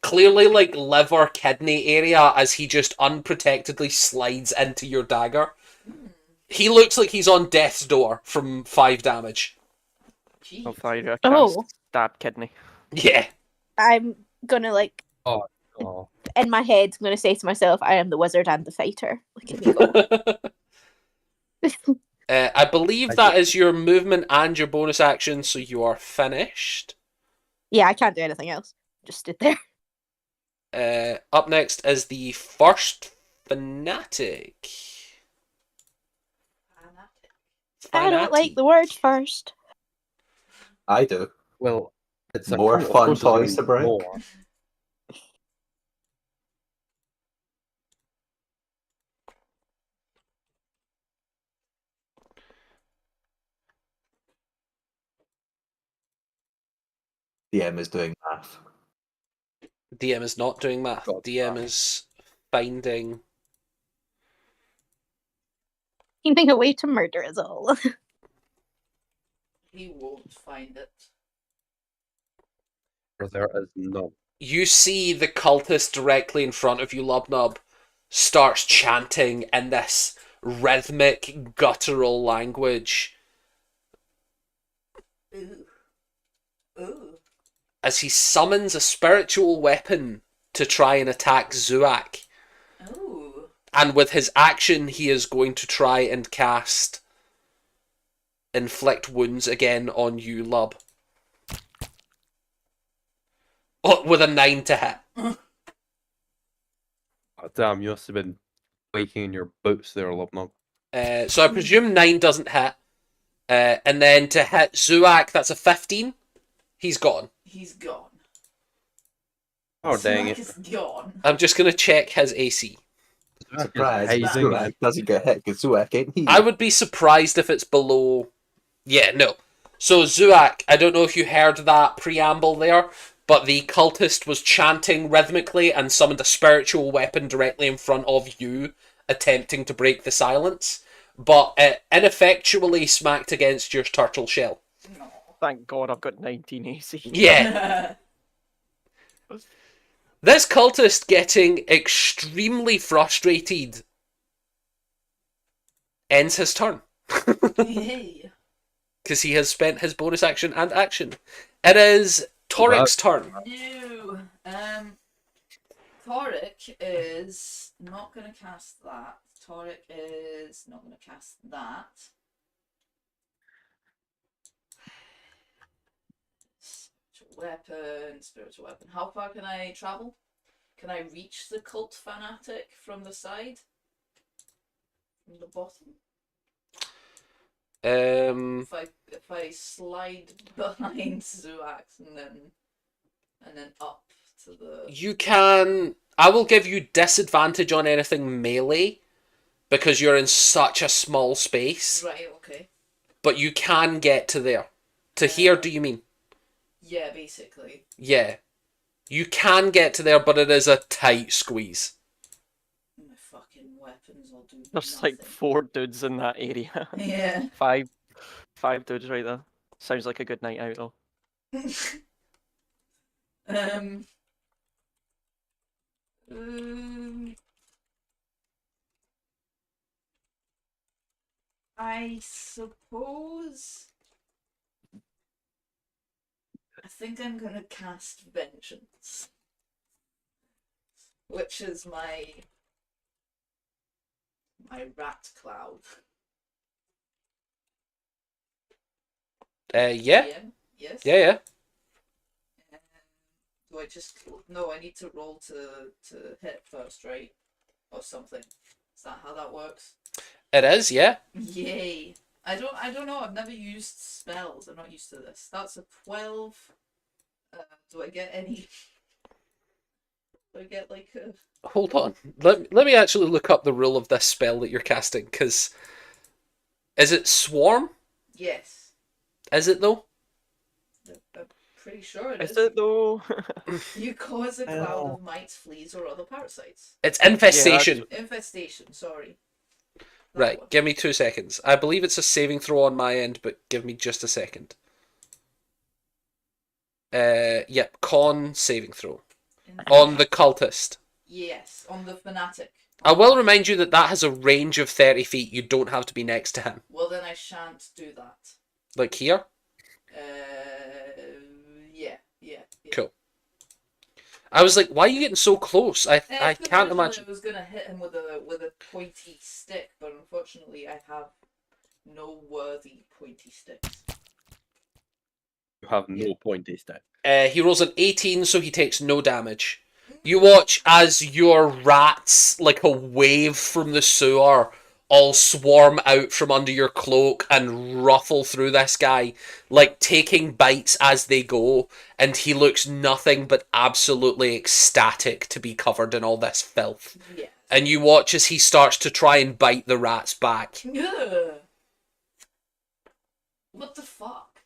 clearly like liver, kidney area, as he just unprotectedly slides into your dagger. He looks like he's on death's door from 5 damage. I'll fire a cast stab kidney. Yeah. I'm gonna like Oh. in my head, I'm gonna say to myself, I am the wizard and the fighter. Look at me go. I believe that is your movement and your bonus action, so you are finished. Yeah, I can't do anything else. Just stood there. Up next is the first fanatic. I don't like the word first. I do. Well, it's a More cult, of fun course toys it's to break. more. DM is doing math. DM is not doing math. God, DM sorry. is finding. Finding a way to murder is all. He won't find it. Or there is none. You see the cultist directly in front of you, Lubnub, starts chanting in this rhythmic, guttural language Ooh. Ooh. as he summons a spiritual weapon to try and attack Zuak. Ooh. And with his action, he is going to try and cast Inflict Wounds again on you, Lub. Oh, with a 9 to hit. Oh, damn, you must have been waking in your boots there, Lubnub. So I presume 9 doesn't hit. And then to hit Zuak, that's a 15. He's gone. He's gone. Oh, dang it. Is gone. I'm just going to check his AC. Surprise, Hazing Zuak doesn't get hit because Zuak ain't he. I would be surprised if it's below... Yeah, no. So Zuak, I don't know if you heard that preamble there, but the cultist was chanting rhythmically and summoned a spiritual weapon directly in front of you, attempting to break the silence, but it ineffectually smacked against your turtle shell. No. Thank God I've got 19 AC. Yeah. This cultist getting extremely frustrated ends his turn. Yay. Because he has spent his bonus action and action. It is Torik's turn. No. Torik is not going to cast that. Torik is not going to cast that. Spiritual weapon. How far can I travel? Can I reach the cult fanatic from the side? From the bottom? If I slide behind Zuax and then up to the... You can... I will give you disadvantage on anything melee, because you're in such a small space. Right, okay. But you can get to there. To here, do you mean? Yeah, basically. Yeah. You can get to there, but it is a tight squeeze. My fucking weapons will do There's nothing. like 4 dudes in that area. Yeah. 5 dudes right there. Sounds like a good night out though. I suppose I think I'm gonna cast Vengeance, which is my rat cloud. Yeah. Yes. Yeah. Do I just... No, I need to roll to hit first, right? Or something. Is that how that works? It is, yeah. Yay. I don't know, I've never used spells. I'm not used to this. That's a 12. Do I get any... Do I get like a... Hold on. Let me actually look up the rule of this spell that you're casting, because... Is it Swarm? Yes. Is it, though? I'm pretty sure it is. Is it though? You cause a cloud of mites, fleas, or other parasites. It's Infestation. Infestation, sorry. That Right, one. give me 2 seconds. I believe it's a saving throw on my end, but give me just a second. Yep, con saving throw. On the cultist. Yes, on the fanatic. I will remind you that has a range of 30 feet. You don't have to be next to him. Well, then I shan't do that. Like here? Yeah. Cool. I was like, why are you getting so close? I can't imagine. I was gonna hit him with a pointy stick, but unfortunately I have no worthy pointy sticks. You have no pointy stick. He rolls an 18, so he takes no damage. You watch as your rats, like a wave from the sewer, all swarm out from under your cloak and ruffle through this guy, like taking bites as they go, and he looks nothing but absolutely ecstatic to be covered in all this filth. Yeah. And you watch as he starts to try and bite the rats back. Ugh. What the fuck?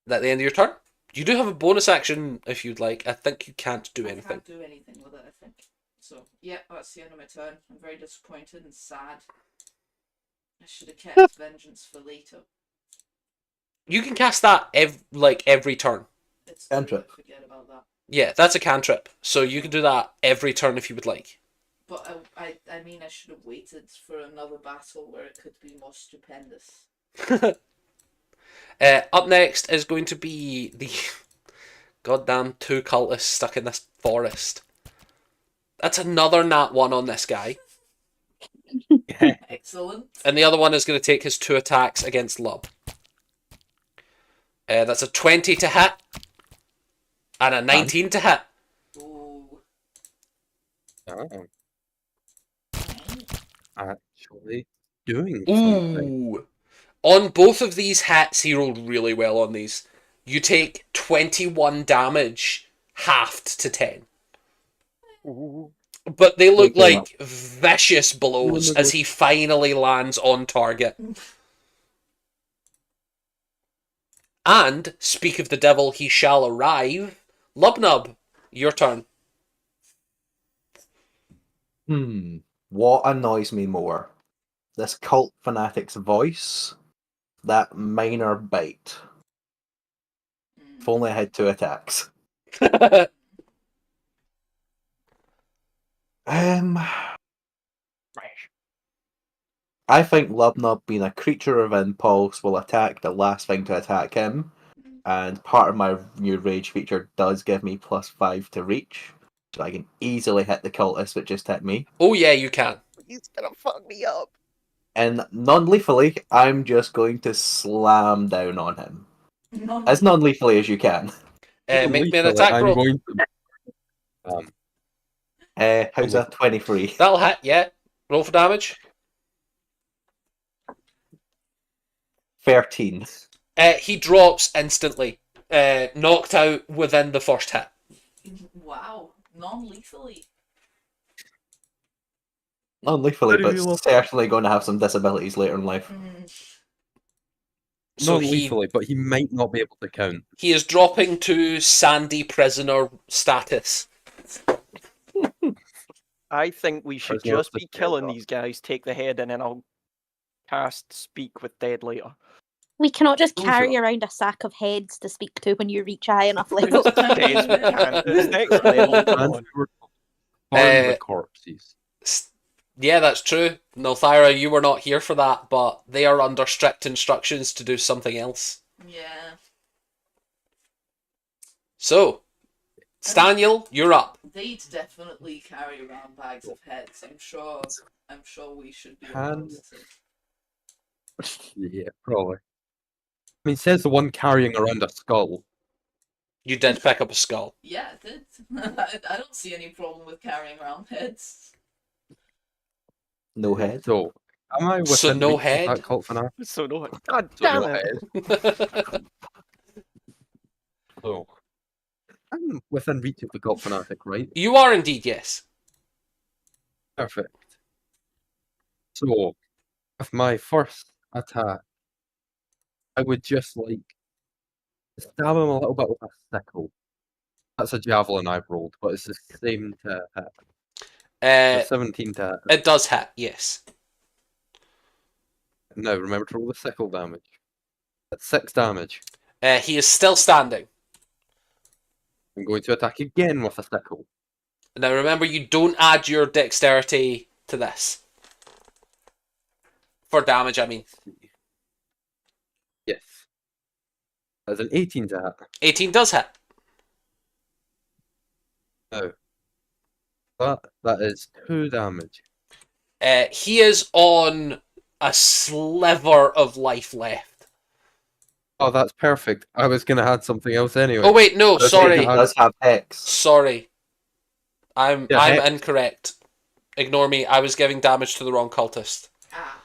Is that the end of your turn? You do have a bonus action if you'd like. I think you can't do anything. I can't do anything with it, I think. So, yeah, that's the end of my turn. I'm very disappointed and sad. I should have kept Vengeance for later. You can cast that every turn. It's Cantrip. true, I forget about that. Yeah, that's a cantrip. So you can do that every turn if you would like. But I mean, I should have waited for another battle where it could be more stupendous. Up next is going to be the goddamn 2 cultists stuck in this forest. That's another nat 1 on this guy. Excellent. And the other one is going to take his 2 attacks against Lub. That's a 20 to hit. And a 19 to hit. Ooh. Oh, actually doing something. Ooh. On both of these hits, he rolled really well on these. You take 21 damage, halved to 10. Ooh. But they look Okay. like vicious blows as he finally lands on target. And, speak of the devil, he shall arrive. Lubnub, your turn. What annoys me more? This cult fanatic's voice, that minor bite. If only I had 2 attacks. I think Lubnub, being a creature of impulse, will attack the last thing to attack him. And part of my new rage feature does give me +5 to reach. So I can easily hit the cultist that just hit me. Oh yeah, you can. He's gonna fuck me up. And non-lethally, I'm just going to slam down on him. As non-lethally as you can. Make me an attack I'm roll. going to How's that? 23. That'll hit, yeah. Roll for damage. 13. He drops instantly. Knocked out within the first hit. Wow, non-lethally. Non-lethally, but certainly going to have some disabilities later in life. So non-lethally, but he might not be able to count. He is dropping to sandy prisoner status. I think we should Prisoner just of be the killing Greydrop. these guys, take the head, and then I'll cast Speak with Dead later. We cannot just Those carry are- around a sack of heads to speak to when you reach high enough level. Days we can. It's next level. Come And on. we were burn the Uh, corpses. Yeah, that's true. Nilthyra, you were not here for that, but they are under strict instructions to do something else. Yeah. So, Staniel, you're up. They'd definitely carry around bags of heads. I'm sure we should be Can- allowed to. Yeah, probably. I mean, it says the one carrying around a skull. You did pick up a skull. Yeah, it did. I don't see any problem with carrying around heads. No head. So, am I within So no reach of head? that cult fanatic? So no. God So damn no it. head. So, I'm within reach of the cult fanatic, right? You are indeed, yes. Perfect. So, with my first attack, I would just like stab him a little bit with a sickle. That's a javelin I've rolled, but it's the same to hit. Uh, 17 to hit. it does hit, yes. Now, remember to roll the sickle damage. That's 6 damage. He is still standing. I'm going to attack again with a sickle. Now remember, you don't add your dexterity to this. For damage, I mean. Yes. That's an 18 to hit. 18 does hit. Now, that is 2 damage. He is on a sliver of life left. Oh, that's perfect. I was going to add something else anyway. Oh wait, no, He sorry. does have Hex. Sorry. I'm Hex. incorrect. Ignore me, I was giving damage to the wrong cultist. Ah.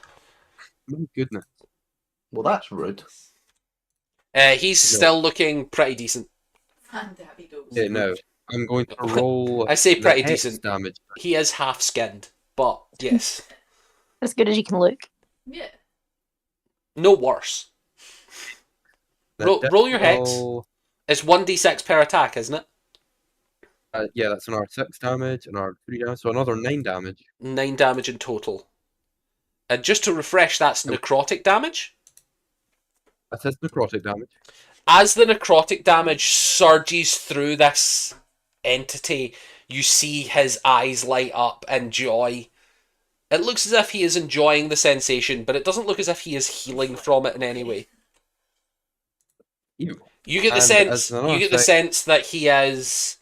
My goodness. Well, that's rude. He's still looking pretty decent. And Dabby goes. Yeah, no. I'm going to roll. I say the pretty hex decent. damage. He is half skinned, but yes. As good as you can look. Yeah. No worse. Roll your hex. Oh, It's 1d6 per attack, isn't it? yeah, that's another 6 damage, another 3 damage, so another 9 damage. 9 damage in total. And just to refresh, that's necrotic damage. That is necrotic damage. As the necrotic damage surges through this entity, you see his eyes light up in joy. It looks as if he is enjoying the sensation, but it doesn't look as if he is healing from it in any way. Ew. You get the And sense. as another You get the thing- sense that he is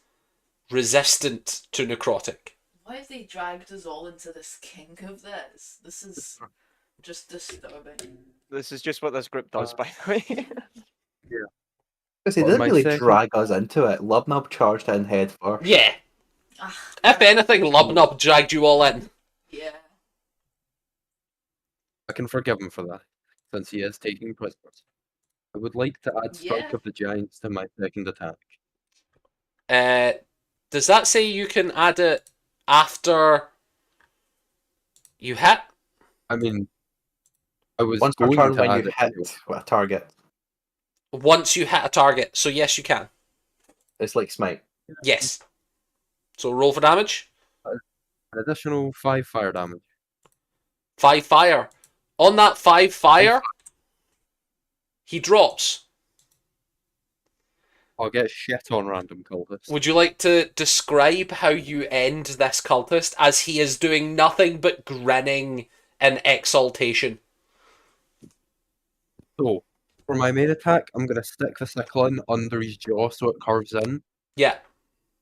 resistant to necrotic. Why have they dragged us all into this kink of this? This is just disturbing. This is just what this group does, by the way. Because he Well, didn't my really second- drag us into it. Lubnub charged in head first. Yeah. Ah, If anything, Lubnub dragged you all in. yeah. I can forgive him for that, since he is taking prisoners. I would like to add Strike Yeah. of the Giants to my second attack. Does that say you can add it after you hit? I mean, I was Once per going turn to when add you it hit anyway. a target. once you hit a target. So yes, you can. It's like Smite. Yes. So roll for damage. An additional 5 fire damage. 5 fire. On that 5 fire, he drops. I'll get shit on random cultists. Would you like to describe how you end this cultist as he is doing nothing but grinning in exaltation? So, for my main attack, I'm going to stick the sickle in under his jaw so it curves in. Yeah.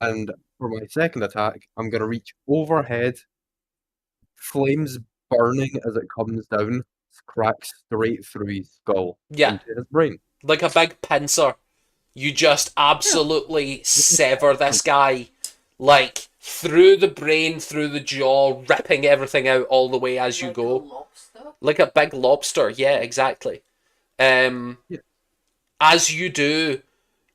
And for my second attack, I'm going to reach overhead, flames burning as it comes down, cracks straight through his skull Yeah. into his brain. Like a big pincer. You just absolutely sever this guy, like, through the brain, through the jaw, ripping everything out all the way as you Like go. a lobster? Like a big lobster, yeah, exactly. Yeah. As you do,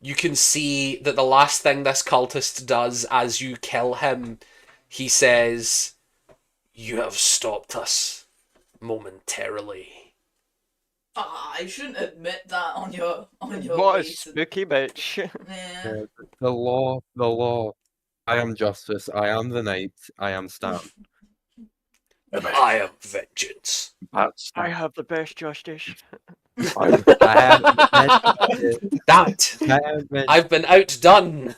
you can see that the last thing this cultist does as you kill him, he says, "You have stopped us momentarily." I shouldn't admit that on your What way a to... spooky bitch. Yeah. The law. I am justice. I am the knight. I am Stan. I am vengeance. That's I have the best justice. That I've been outdone.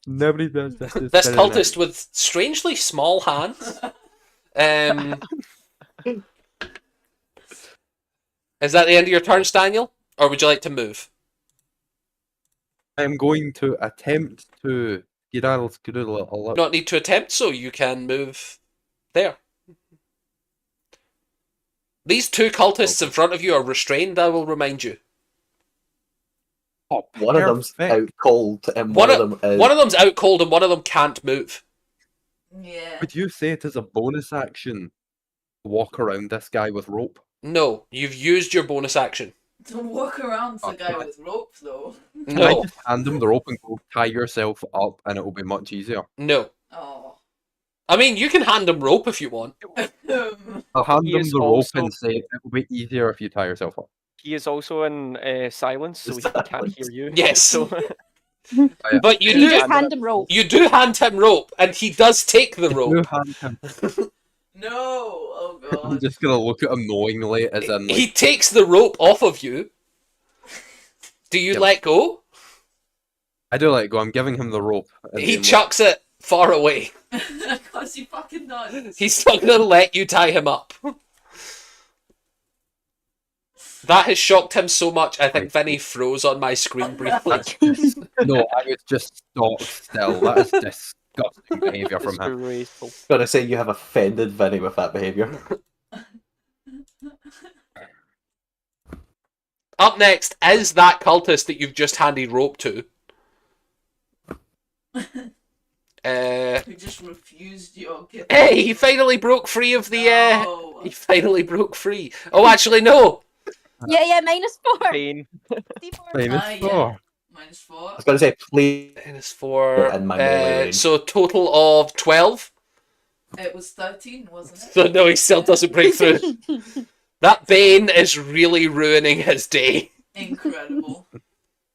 Nobody does justice. This better than cultist with strangely small hands. Is that the end of your turn, Daniel? Or would you like to move? I'm going to attempt to skedaddle a lot. Not need to attempt, so you can move there. These 2 cultists in front of you are restrained, I will remind you. Oh, One of them's perfect. out cold, and One one of them is. One of them's out cold and one of them can't move. Yeah. Would you say it is a bonus action to walk around this guy with rope? No, you've used your bonus action. Don't walk around the guy Okay. with rope, though. Can I No, just hand him the rope and go tie yourself up and it will be much easier? no. Oh. I mean, you can hand him rope if you want. I'll hand He him is the rope also- and say it will be easier if you tie yourself up. He is also in silence, so he can't hear you. Yes. So, But you You do, just hand him rope. you do hand him rope, and he does take the You rope. hand him. No! Oh I'm god. just gonna look at him knowingly, as in like, He takes the rope off of you. Do you Yep. let go? I do let go. I'm giving him the rope. and He being like, chucks it far away. Because he fucking does. He's not going to let you tie him up. That has shocked him so much, I think Vinny froze on my screen briefly. No, I was just stock still. That is disgusting behaviour from him. disgraceful. Gonna say you have offended Vinny with that behaviour. Up next is that cultist that you've just handed rope to. Who just refused your gift. Hey, he finally broke free of the... No. He finally broke free. Oh, actually, no. Yeah, -4. Pain. D4. Famous Ah, yeah. for. I -4. was gonna say please. -4. In my melee range. So total of 12. It was 13, wasn't it? So no, he still doesn't break through. That Bane is really ruining his day. Incredible.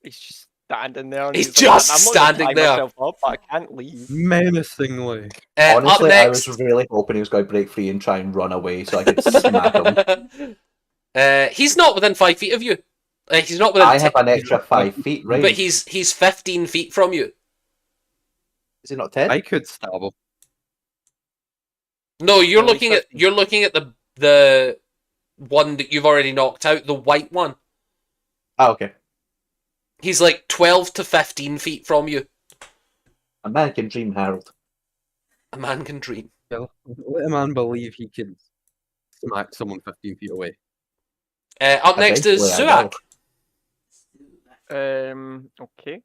He's just standing there. And He's like, just "I'm not gonna standing tie there." myself up, but I can't leave. Menacingly. Honestly, up I next... was really hoping he was going to break free and try and run away so I could smack him. He's not within 5 feet of you. He's not within. I have an extra 5 feet, right? But he's 15 feet from you. Is he not 10? I could stab him. No, you're No, he's looking at 15. you're looking at the one that you've already knocked out, the white one. Oh, okay. He's like 12 to 15 feet from you. A man can dream, Harold. A man can dream. Let a man believe he can smack someone 15 feet away. Up next is Eventually I Zuak. Okay.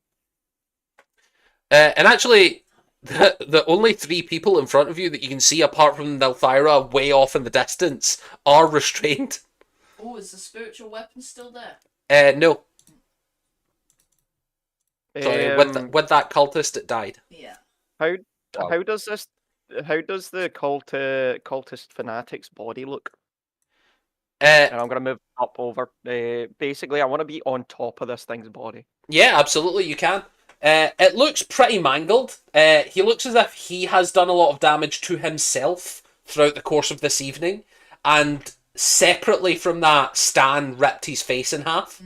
And actually, the only 3 people in front of you that you can see, apart from Nelthyra, way off in the distance, are restrained. Oh, is the spiritual weapon still there? No. Sorry, with that cultist, it died. Yeah. How Wow. how does this? How does the cultist fanatic's body look? And I'm gonna move up over. Basically, I want to be on top of this thing's body. Yeah, absolutely, you can. It looks pretty mangled. He looks as if he has done a lot of damage to himself throughout the course of this evening, and separately from that, Stan ripped his face in half.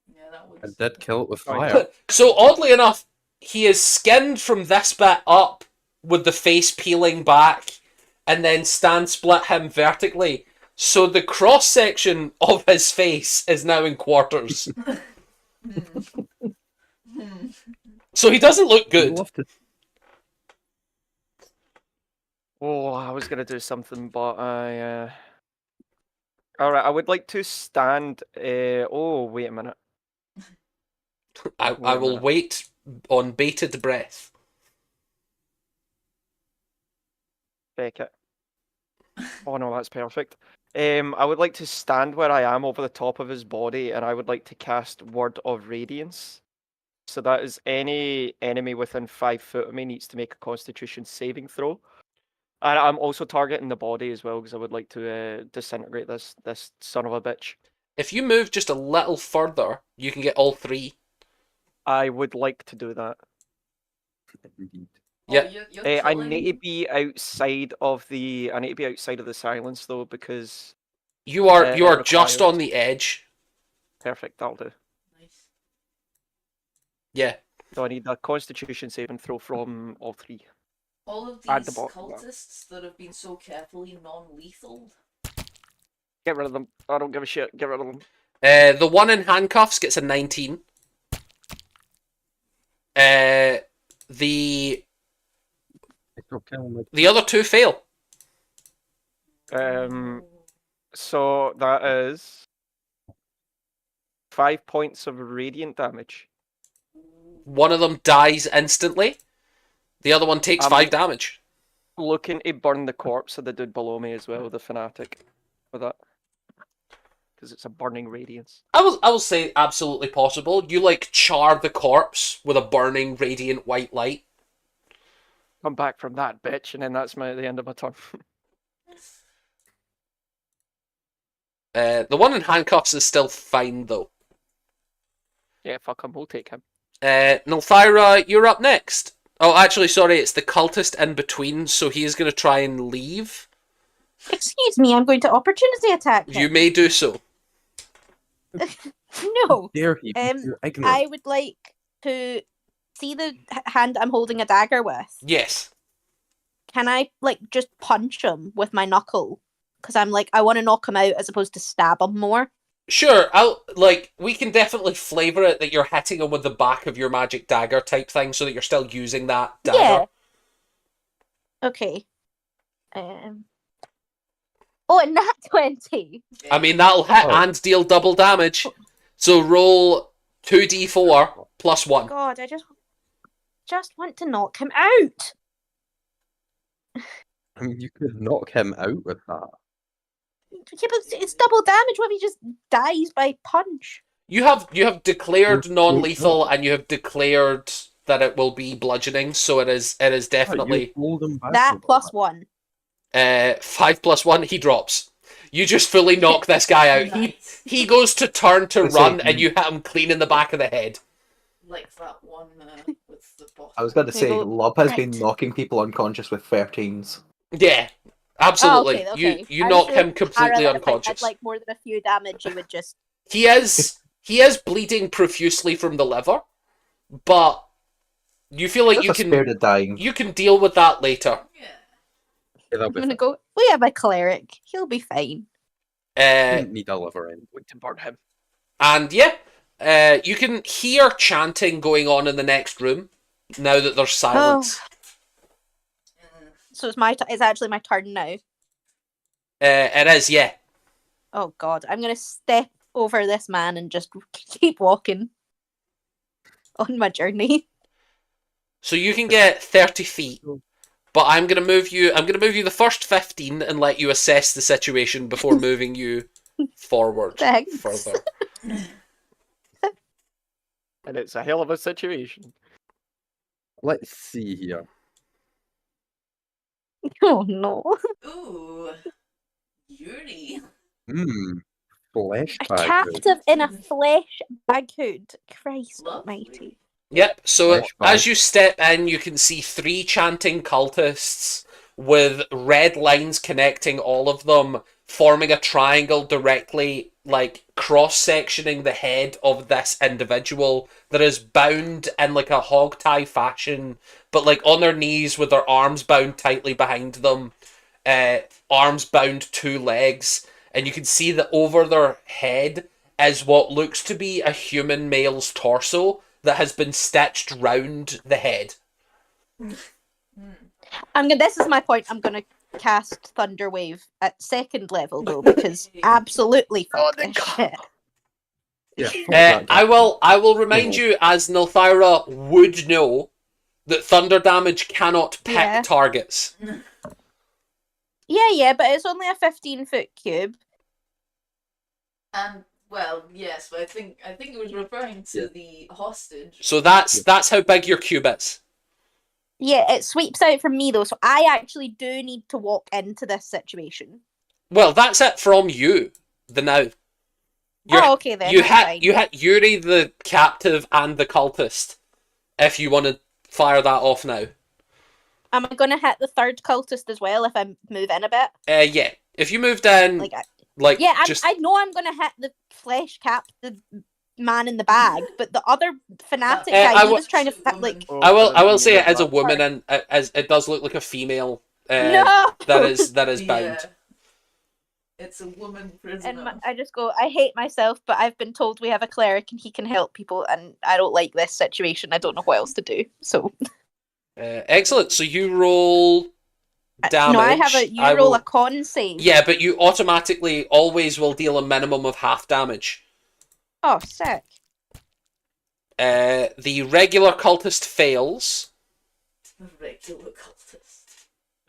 Yeah, that would. I did kill it with Oh, fire. So oddly enough, he is skinned from this bit up, with the face peeling back, and then Stan split him vertically. So the cross section of his face is now in quarters. So he doesn't look I'd good. love to. Oh, I was gonna do something, but I. All right, I would like to stand. Oh, wait a minute. I Wait a will minute. wait on bated breath. Beckett. Oh no, that's perfect. I would like to stand where I am over the top of his body, and I would like to cast Word of Radiance. So that is any enemy within 5 foot of me needs to make a Constitution saving throw. And I'm also targeting the body as well because I would like to disintegrate this son of a bitch. If you move just a little further, you can get all three. I would like to do that. Indeed. Yeah. You're I killing... need to be outside of the. I need to be outside of the silence though because You are it just requires- on the edge. perfect. That'll do. Nice. Yeah. So I need a Constitution saving throw from all three. All of At the these bottom. cultists that have been so carefully non-lethal. Get rid of them. I don't give a shit. Get rid of them. The one in handcuffs gets a 19. The other two fail. So that is 5 points of radiant damage. One of them dies instantly. The other one takes 5 damage. Looking to burn the corpse of the dude below me as well, the fanatic, with that, because it's a burning radiance. I will say absolutely possible. You like char the corpse with a burning radiant white light. Come back from that bitch, and then that's the end of my turn. The one in handcuffs is still fine though. Yeah, fuck him. We'll take him. Nilthyra, you're up next. Oh, actually, sorry, it's the cultist in between, so he is going to try and leave. Excuse me, I'm going to opportunity attack him. You may do so. No. Dare he? You're ignorant. I would like to see the hand I'm holding a dagger with. Yes. Can I just punch him with my knuckle? Because I'm I want to knock him out as opposed to stab him more. Sure, we can definitely flavour it that you're hitting him with the back of your magic dagger type thing, so that you're still using that dagger. Yeah. Okay. Oh, and nat 20. I mean, that'll hit and deal double damage. So roll 2d4 plus 1. God, I just want to knock him out. I mean, you could knock him out with that. Yeah, but it's double damage. What if he just dies by punch? You have declared non-lethal, and you have declared that it will be bludgeoning, so it is definitely that plus 1. 5 plus 1. He drops. You just fully knock this guy out. Nice. He goes to turn to run, and you hit him clean in the back of the head. Like that one with the bottom. I was going to say, Lob has been Right. knocking people unconscious with 13s. Yeah, absolutely. Oh, okay. You knock him completely unconscious. If I had more than a few damage, you would just. He is bleeding profusely from the liver, but you feel like Spirit of dying. you can deal with that later. Yeah. I'm gonna go. We have a cleric. He'll be fine. Need a liver in. We can burn him. And yeah, you can hear chanting going on in the next room now that there's silence. So it's actually my turn now. It is, yeah. Oh God, I'm gonna step over this man and just keep walking on my journey. So you can get 30 feet, but I'm gonna move you the first 15 and let you assess the situation before moving you forward Thanks. further. And it's a hell of a situation. Let's see here. Oh no. Ooh. Yuri. Flesh A bag. captive in a flesh bag hood. Christ almighty. Yep, so Flesh bag. as you step in, you can see 3 chanting cultists with red lines connecting all of them, forming a triangle directly, like, cross-sectioning the head of this individual that is bound in, like, a hog-tie fashion, but, like, on their knees with their arms bound tightly behind them, arms bound 2 legs, and you can see that over their head is what looks to be a human male's torso that has been stitched round the head. This is my point. I'm gonna cast Thunderwave at 2nd level though, because absolutely fuck this shit. Yeah. I will remind you, as Nilthyra would know, that thunder damage cannot pick Yeah. targets. Yeah, but it's only a 15-foot cube. And well, yes, but I think it was referring to the hostage. So that's how big your cube is. Yeah, it sweeps out from me though, so I actually do need to walk into this situation. Well, that's it from you. The now. Okay then. That's fine. You hit Yuri the captive and the cultist. If you want to fire that off now. Am I gonna hit the 3rd cultist as well if I move in a bit? Yeah. If you moved in, I know I'm gonna hit the flesh cap, the man in the bag, but the other fanatic guy, he was trying to fit, like. I will say it as a woman, and as it does look like a female. No. That is bound. Yeah. It's a woman prisoner. And I just go, I hate myself, but I've been told we have a cleric and he can help people, and I don't like this situation. I don't know what else to do. So. Excellent. So you roll damage. No, I have roll a con save. Yeah, but you automatically always will deal a minimum of half damage. Oh, sick. The regular cultist fails. Regular cultist.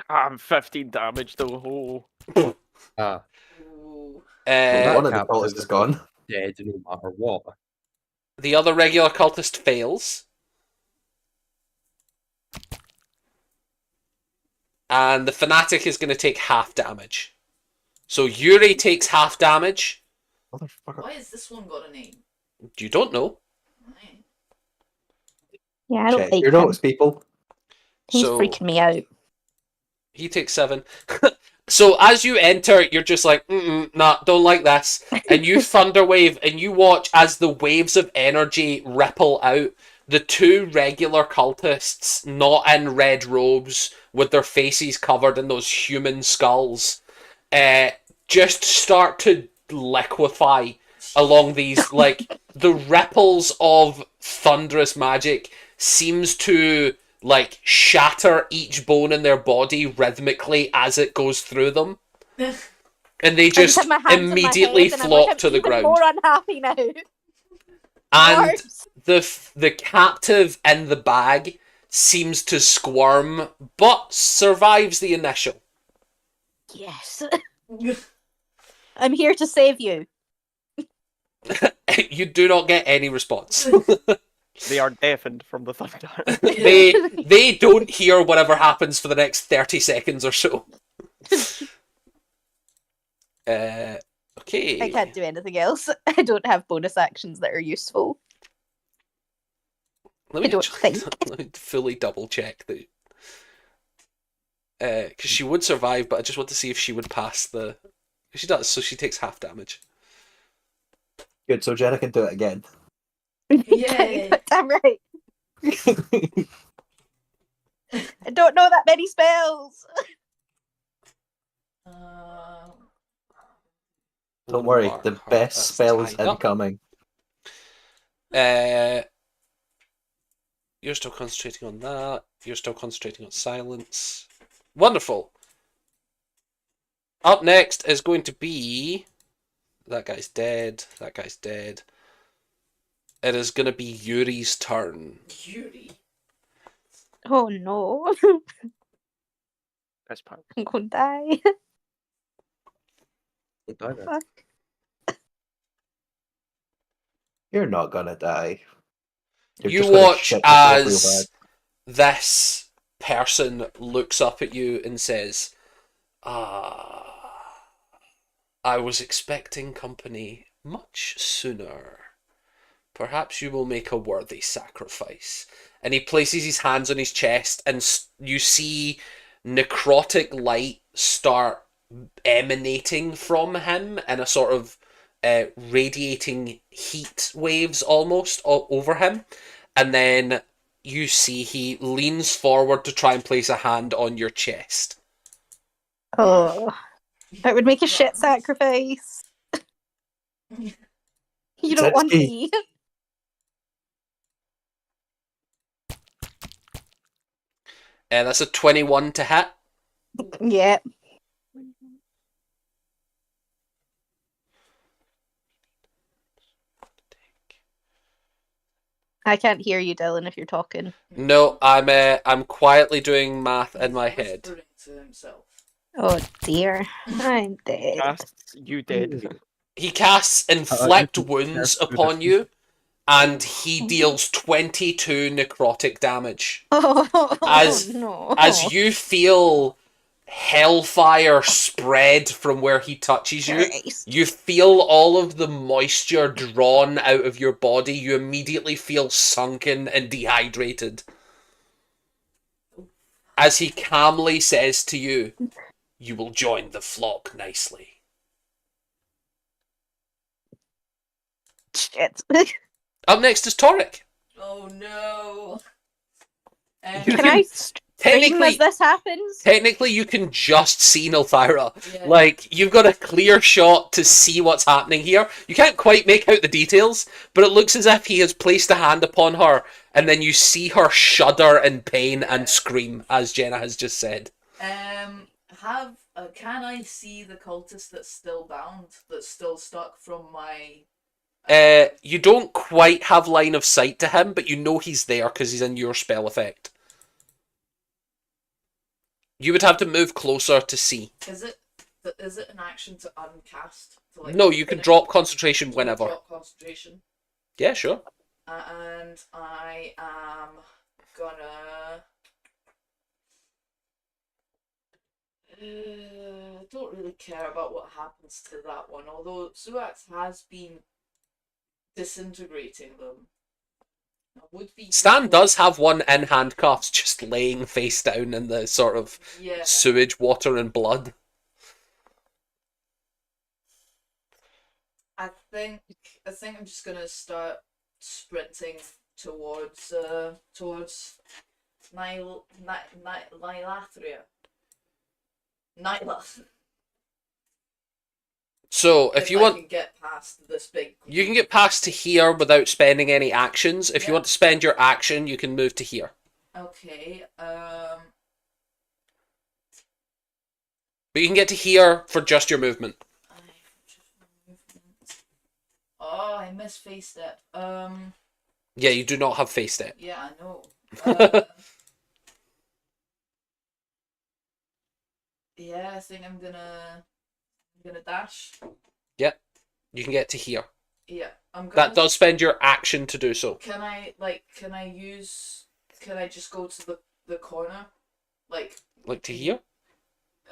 I'm 15 damage though. Ooh. One of the cultists is gone. Dead no matter what. The other regular cultist fails. And the fanatic is going to take half damage. So Yuri takes half damage. Why has this one got a name? You don't know. Right. Yeah, I don't Check like your him. notes, people. He's So- freaking me out. He takes 7. So as you enter, you're just like, nah, don't like this. And you thunderwave, and you watch as the waves of energy ripple out. The 2 regular cultists, not in red robes, with their faces covered in those human skulls, just start to liquefy along these, like, the ripples of thunderous magic seems to, like, shatter each bone in their body rhythmically as it goes through them. And they just have my hands on my immediately head and I'm flop like, to the I'm even ground. more unhappy now. And Worse. the captive in the bag seems to squirm, but survives the initial. Yes. I'm here to save you. You do not get any response. They are deafened from the thunder. they don't hear whatever happens for the next 30 seconds or so. Okay. I can't do anything else. I don't have bonus actions that are useful. Let me I don't think. Let me fully double check that. Because she would survive, but I just want to see if she would pass the. She does, so she takes half damage. Good, so Jenna can do it again. Yay. I'm right. I don't know that many spells. Don't worry, the best spell is tied up. incoming. You're still concentrating on that. You're still concentrating on silence. Wonderful. Up next is going to be... That guy's dead. That guy's dead. It is going to be Yuri's turn. Yuri. Oh no. That's part. I'm gonna die. Fuck. You're not gonna die. You're You just gonna watch shit yourself real as this person looks up at you and says, I was expecting company much sooner. Perhaps you will make a worthy sacrifice. And he places his hands on his chest, and you see necrotic light start emanating from him in a sort of radiating heat waves almost over him. And then you see he leans forward to try and place a hand on your chest. Oh, that would make a shit sacrifice. You don't want me. That's a 21 to hit. Yeah. I can't hear you, Dylan, if you're talking. No, I'm quietly doing math in my head. To himself. Oh dear, I'm dead. You dead. He casts inflict wounds upon you, and he deals 22 necrotic damage. Oh As no! As you feel hellfire spread from where he touches you, Christ. you feel all of the moisture drawn out of your body. You immediately feel sunken and dehydrated. As he calmly says to you, "You will join the flock nicely." Shit. Up next is Torek. Oh no! Can I scream as this happens? Technically, you can just see Nilthira. Yeah. Like, you've got a clear shot to see what's happening here. You can't quite make out the details, but it looks as if he has placed a hand upon her, and then you see her shudder in pain and scream, as Jenna has just said. Can I see the cultist that's still bound, that's still stuck from my... You don't quite have line of sight to him, but you know he's there because he's in your spell effect. You would have to move closer to see. Is it an action to uncast? To, like, no, you can drop concentration whenever. Drop concentration. Yeah, sure. And I am gonna... I don't really care about what happens to that one, although Suax has been disintegrating them. Stan does have one in handcuffs, just laying face down in the sort of sewage water and blood. I think I'm just gonna start sprinting towards Nylatria. Nyla. So if you want, I can get past this big. You can get past to here without spending any actions. If you want to spend your action, you can move to here. Okay. But you can get to here for just your movement. Oh, I missed face step. Yeah, you do not have face step. Yeah, I know. Yeah, I think I'm gonna dash. Yep, you can get to here. Yeah, I'm gonna... That does spend your action to do so. Can I just go to the corner? Like to here?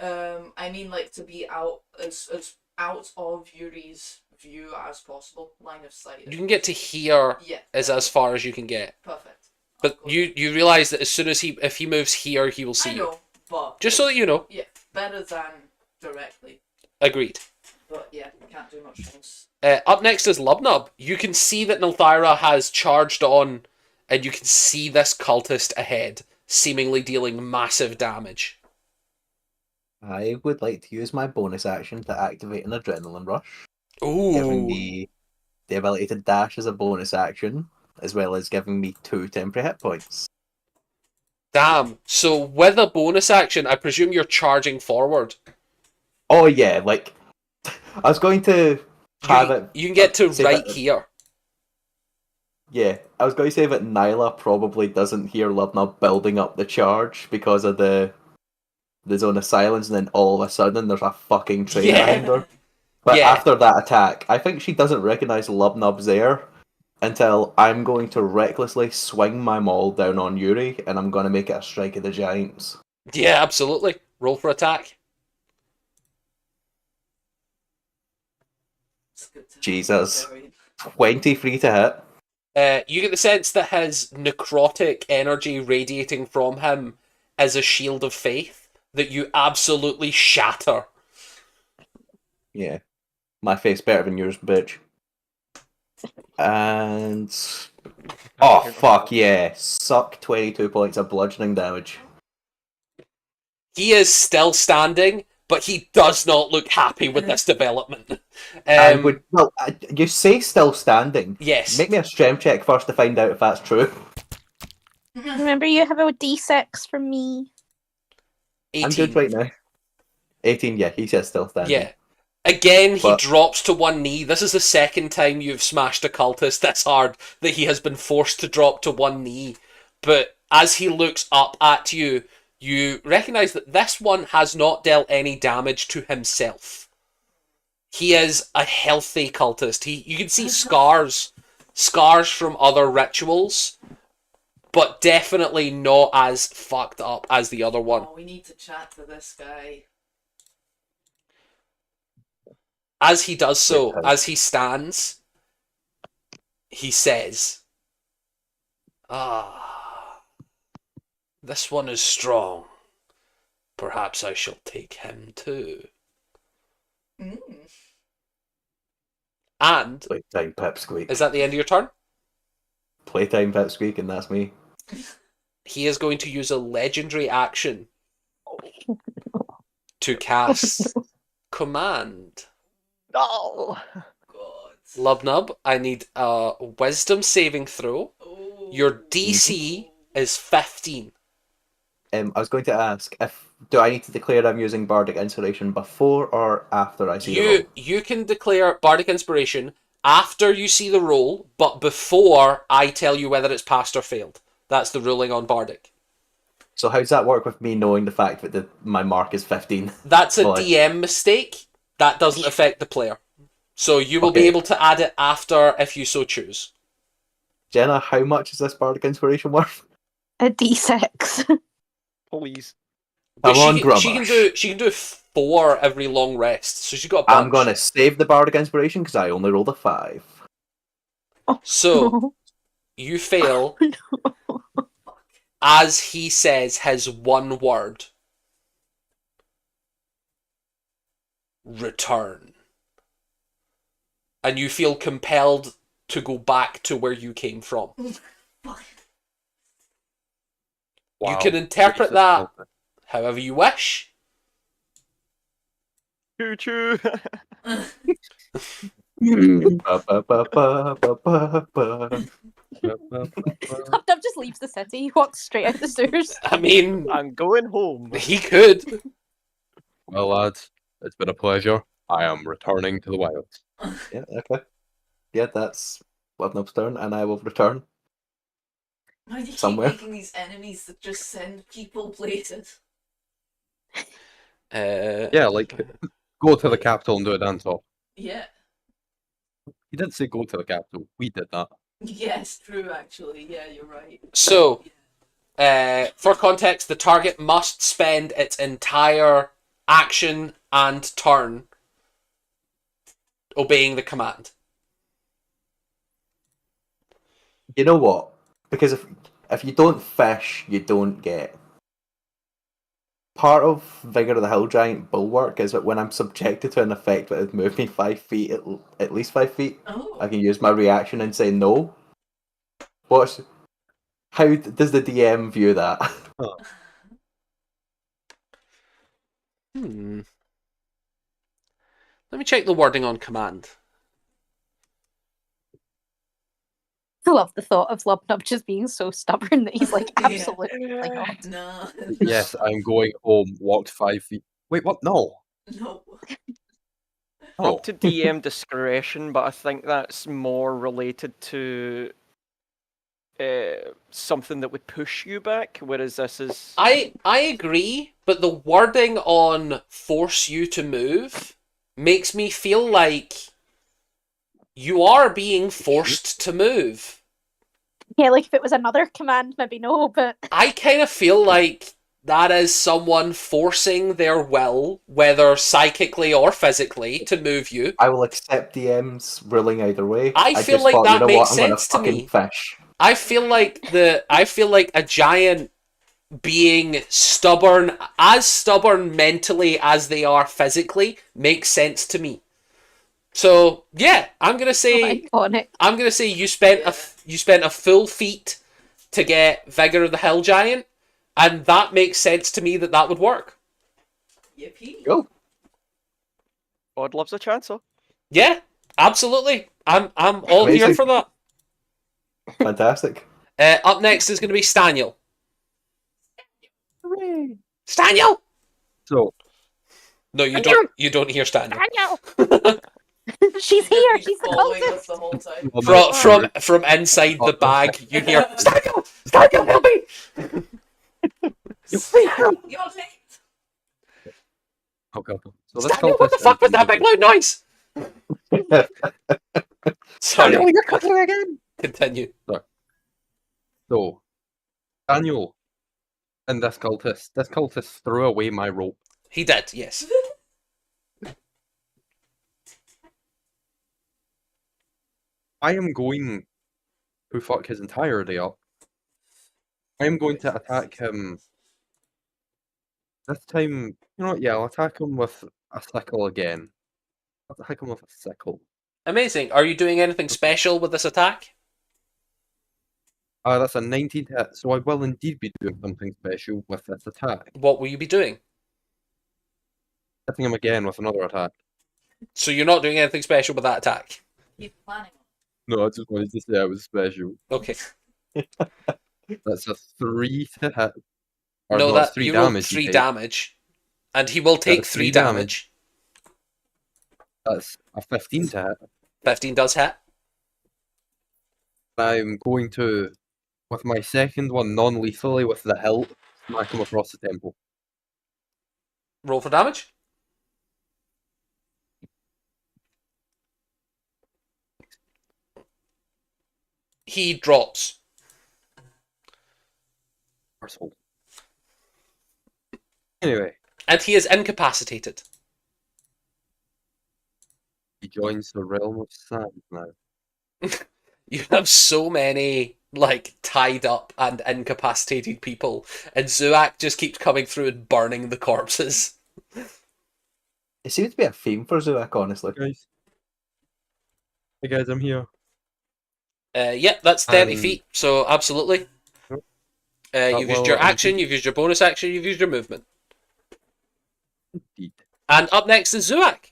I mean, like, to be out as out of Yuri's view as possible, line of sight. You can get to here as far as you can get. Perfect. But you realise that as soon as if he moves here, he will see I know, you. but... Just so that you know. Yeah, better than directly. Agreed. But yeah, can't do much else. Up next is Lubnub. You can see that Nilthira has charged on, and you can see this cultist ahead, seemingly dealing massive damage. I would like to use my bonus action to activate an adrenaline rush. Ooh. Giving me the ability to dash as a bonus action, as well as giving me 2 temporary hit points. Damn. So with a bonus action, I presume you're charging forward. Oh yeah, like I was going to have it. You can get to right here. Yeah, I was going to say that Nyla probably doesn't hear Lubnub building up the charge because of the zone of silence, and then all of a sudden there's a fucking train behind her. But after that attack, I think she doesn't recognize Lubnub's there until I'm going to recklessly swing my maul down on Yuri, and I'm going to make it a strike of the giants. Yeah, absolutely. Roll for attack. It's good to have Jesus. barbarian. 23 to hit. You get the sense that his necrotic energy radiating from him is a shield of faith that you absolutely shatter. Yeah. My face better than yours, bitch. And... Oh, fuck yeah. Suck 22 points of bludgeoning damage. He is still standing, but he does not look happy with this development. You say still standing. Yes. Make me a strength check first to find out if that's true. Remember, you have a D6 from me. 18. I'm good right now. 18, yeah, he says still standing. Yeah. Again, he But- drops to one knee. This is the second time you've smashed a cultist this hard that he has been forced to drop to one knee. But as he looks up at you, you recognise that this one has not dealt any damage to himself. He is a healthy cultist. You can see scars from other rituals, but definitely not as fucked up as the other one. Oh, we need to chat to this guy. As he does so, Wait, as he stands, he says, this one is strong. Perhaps I shall take him too. Mm. And, Playtime Pipsqueak. is that the end of your turn? Playtime Pipsqueak, and that's me. He is going to use a legendary action to cast Command. No! God. Lubnub, I need a wisdom saving throw. Oh. Your DC is 15. I was going to ask, do I need to declare I'm using Bardic Inspiration before or after I see the roll? You can declare Bardic Inspiration after you see the roll, but before I tell you whether it's passed or failed. That's the ruling on Bardic. So how does that work with me knowing the fact that my mark is 15? That's a Well, DM mistake. That doesn't affect the player. So you will be Okay. able to add it after if you so choose. Jenna, how much is this Bardic Inspiration worth? A D6. Please. But Come on, she can do 4 every long rest, so she's got a bunch. I'm going to save the Bardic Inspiration because I only rolled a 5. So you fail as he says his one word. Return. And you feel compelled to go back to where you came from. Fuck. You can interpret that however you wish. Choo choo! Dub just leaves the city. He walks straight out the stairs. I mean, I'm going home. he could. Well, lads, it's been a pleasure. I am returning to the wilds. Yeah, okay. Yeah, that's Lubnub's turn, and I will return. Why do you Somewhere. keep making these enemies that just send people places? Yeah, like, go to the capital and do a dance off. Yeah. He didn't say go to the capital. We did that. Yes, true, actually. Yeah, you're right. So, for context, the target must spend its entire action and turn obeying the command. You know what? Because if you don't fish, you don't get. Part of Vigor of the Hill Giant Bulwark is that when I'm subjected to an effect that would move me 5 feet, at least 5 feet, Oh. I can use my reaction and say no. How does the DM view that? Let me check the wording on command. I love the thought of Lubnub just being so stubborn that he's like, Yeah. absolutely not. No. Yes, I'm going home. Walked 5 feet. Wait, what? No. No. Oh. Up to DM discretion, but I think that's more related to something that would push you back, whereas this is... I agree, but the wording on force you to move makes me feel like you are being forced to move. Yeah, like if it was another command, maybe no, but I kind of feel like That is someone forcing their will, whether psychically or physically, to move you. I will accept DM's ruling either way. I feel just like thought, that you know makes what, I'm gonna sense to fucking me. fish. I feel like a giant being stubborn, as stubborn mentally as they are physically, makes sense to me. So yeah, I'm gonna say Iconic. you spent a full feat to get Vigor of the Hill Giant, and that makes sense to me that would work. Yippee. Go. God loves a chancer. Yeah, absolutely. I'm all here Amazing. for that. Fantastic. Up next is going to be Staniel. Staniel! So, No, you don't. You don't hear Staniel. She's Just here. been She's the following us cultist. the whole time. From inside the bag, you hear Staniel. Staniel, help me! You're late. okay. So this Staniel, what the cultist fuck was is that big loud noise? Sorry. Daniel, you're cooking again. Continue. So, Daniel and this cultist threw away my rope. He did, yes. I am going to fuck his entire day up. I am going to attack him. This time, you know what? Yeah, I'll attack him with a sickle again. I'll attack him with a sickle. Amazing. Are you doing anything special with this attack? That's a 19 to hit, so I will indeed be doing something special with this attack. What will you be doing? Hitting him again with another attack. So you're not doing anything special with that attack? Keep planning. No, I just wanted to say it was special. Okay. That's a 3 to hit. Or No, no, that it's 3 you rolled damage. 3 damage. And he will take is 3 3 damage. That's a 15 to hit. 15 does hit. I'm going to, with my second one non-lethally with the hilt, smack him across the temple. Roll for damage. He drops. Arsehole. Anyway, And he is incapacitated. he joins the realm of sand now. You have so many, like, tied up and incapacitated people, and Zuak just keeps coming through and burning the corpses. It seems to be a theme for Zuak, honestly. Guys. Hey guys, I'm here. Yep, that's 30 And- feet, so absolutely. You've used your action, you've used your bonus action, you've used your movement. Indeed. And up next is Zuak.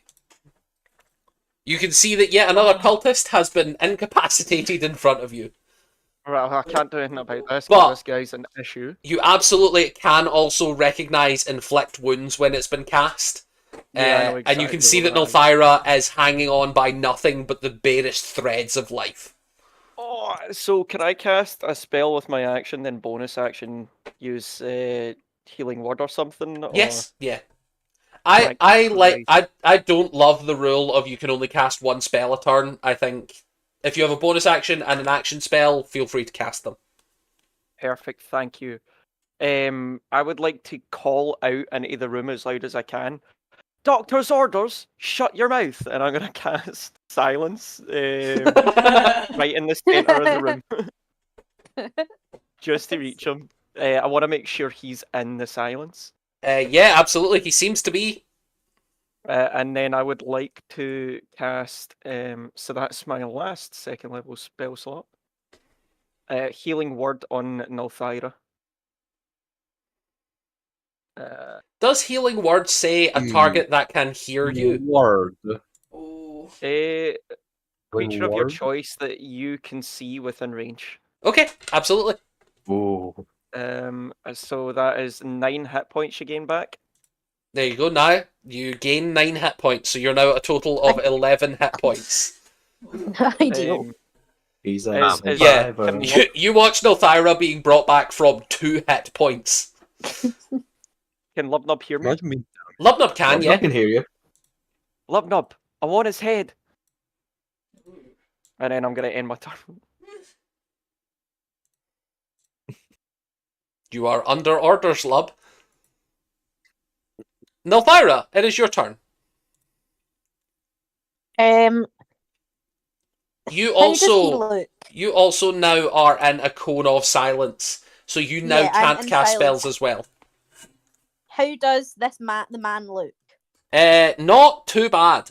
You can see that yet another cultist has been incapacitated in front of you. Well, I can't do anything about this But- because this guy's an issue. You absolutely can also recognise inflict wounds when it's been cast. Yeah, I know And you can see exactly that what that is. Nolthyra is hanging on by nothing but the barest threads of life. Oh, so can I cast a spell with my action, then bonus action use healing word or something? Or... Yes, yeah. Thank I don't love the rule of you can only cast one spell a turn. I think if you have a bonus action and an action spell, feel free to cast them. Perfect, thank you. I would like to call out into the room as loud as I can. Doctor's orders, shut your mouth, and I'm gonna cast silence right in the center of the room, just to reach him. I want to make sure he's in the silence. Yeah, absolutely. He seems to be. And then I would like to cast. So that's my last second level spell slot. Healing word on Nalthyra. Does healing word say a target that can hear you? Word. Oh. A creature of your Word? choice that you can see within range. Okay, absolutely. Oh. So that is 9 hit points you gain back. There you go. Now you gain 9 hit points, so you're now at a total of 11 hit points. Ideal. Um, He's Is- a is- Yeah, survivor. you watch Nolthyra being brought back from 2 hit points. Can Lubnub hear me? Imagine me. Lubnub can, I yeah. can hear you. Lubnub, I want his head. And then I'm gonna end my turn. You are under orders, Lub. Nilfyra, it is your turn. Um, You how does he also look? you also now are in a cone of silence, so you now Yeah, I'm can't in cast silence. spells as well. How does the man look? Not too bad.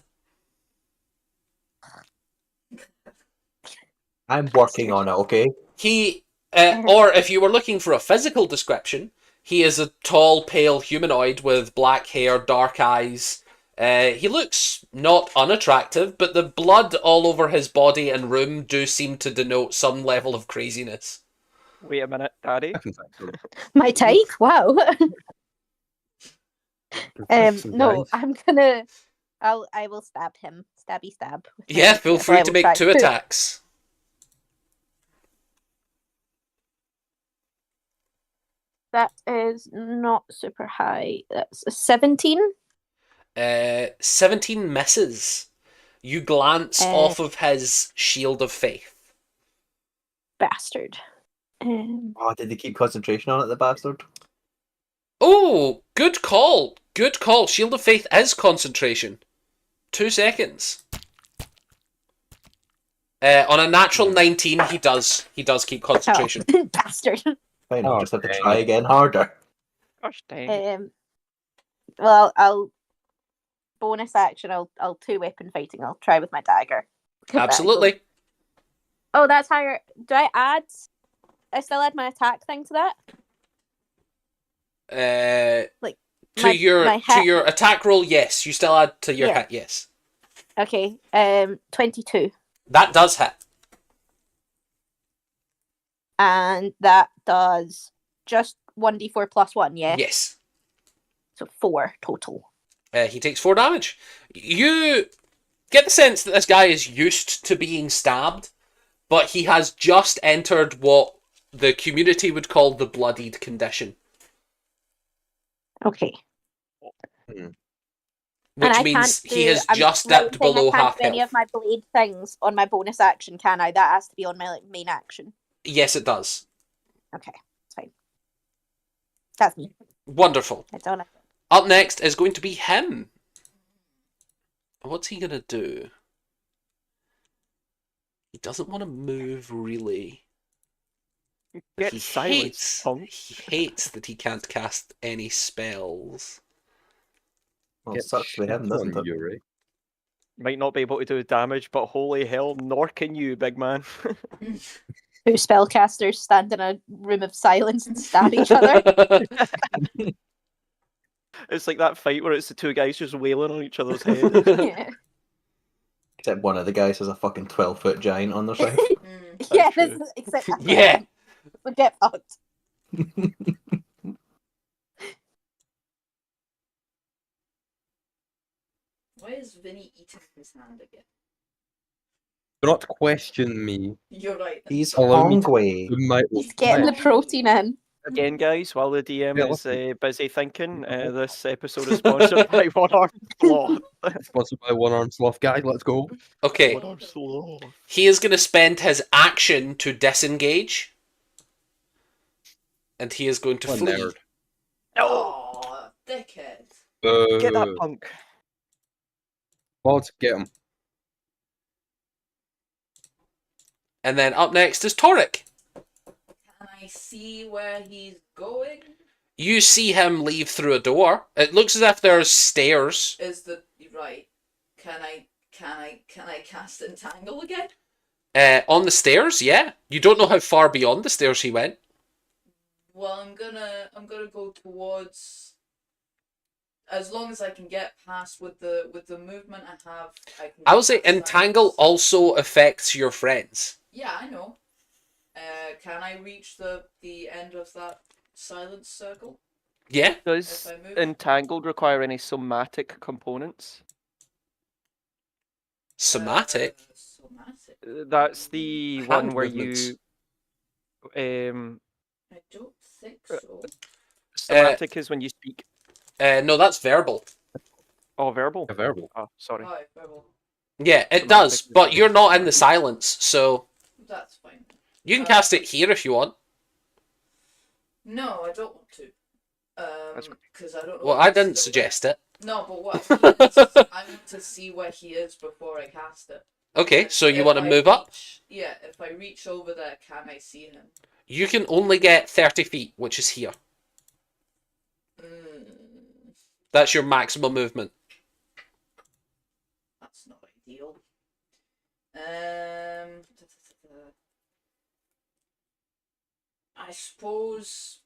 I'm working on it, okay? He, or if you were looking for a physical description, he is a tall, pale humanoid with black hair, dark eyes. He looks not unattractive, but the blood all over his body and room do seem to denote some level of craziness. Wait a minute, Daddy. I can think so. My type? Wow. I can think some No, guys. I'm gonna. I will stab him. Stabby stab. with my Yeah, feel rapier. free I to will make try 2 attacks. That is not super high. That's a 17. 17 misses. You glance off of his shield of faith. Bastard. Oh, did they keep concentration on it, the bastard? Oh, good call. Good call. Shield of faith is concentration. 2 seconds. On a natural 19, he does keep concentration. Oh, bastard. Fine, Oh, I'll just have to dang try it. again harder. Gosh dang. Well, I'll bonus action. I'll 2-weapon fighting. I'll try with my dagger. Absolutely. Oh, that's higher. Do I add? I still add my attack thing to that. To my your hit. attack roll, yes. You still add to your Yeah. hit, yes. Okay. 22, That does hit. and that does just 1d4 plus 1. Yeah. Yes. So 4 total. He takes 4 damage. You get the sense that this guy is used to being stabbed, but he has just entered what the community would call the bloodied condition. Okay. Which I means can't he has I'm just right in dipped saying below I can't half do any health. of my blade things on my bonus action, can I? That has to be on my main action. Yes, it does. Okay, it's fine. That's me. Wonderful. I don't know. Up next is going to be him. What's he going to do? He doesn't want to move, really. Get He silence, punk. hates that he can't cast any spells. Well, Get sucks to be him, shit doesn't on it? Yuri. Might not be able to do damage, but holy hell, nor can you, big man. 2 spellcasters stand in a room of silence and stab each other. It's like that fight where it's the 2 guys just wailing on each other's head. Yeah. Except one of the guys has a fucking 12-foot giant on their side. Yeah, true. except that's Yeah. fine. We get fucked. Why is Vinny eating his hand again? Do not question me. You're right. He's Allow me to hungry. do my He's getting the protein in. Again, guys, while the DM Yeah, is busy thinking, this episode is sponsored by One Arm Sloth. Sponsored by One Arm Sloth. Guys, let's go. Okay, One Arm Sloth. he is going to spend his action to disengage. And he is going to What a flee. nerd. Oh, dickhead. Get that punk. Bod, get him. And then up next is Toric. Can I see where he's going? You see him leave through a door. It looks as if there's stairs. Is the right? Can I cast Entangle again? On the stairs, yeah. You don't know how far beyond the stairs he went. Well, I'm gonna go towards. As long as I can get past with the movement I have, I can. I get would say past Entangle silence. also affects your friends. Yeah, I know. Can I reach the end of that silence circle Yeah. Does if I move? Entangled require any somatic components? Somatic. Somatic. That's the Hand one where movements. you. I don't think so. Somatic is when you speak. No, that's verbal. Oh, verbal. A verbal. Oh, sorry. Oh, verbal. Yeah, it Somatic does, is but you're not in somatic. the silence, so That's fine. you can cast it here if you want. No, I don't want to. Because I don't know. Well, if I he's didn't still there. suggest it. No, but what I mean is, I want to see where he is before I cast it. Okay, And so you if want to I move up? Yeah, if I reach over there, can I see him? You can only get 30 feet, which is here. That's your maximum movement. That's not ideal. I suppose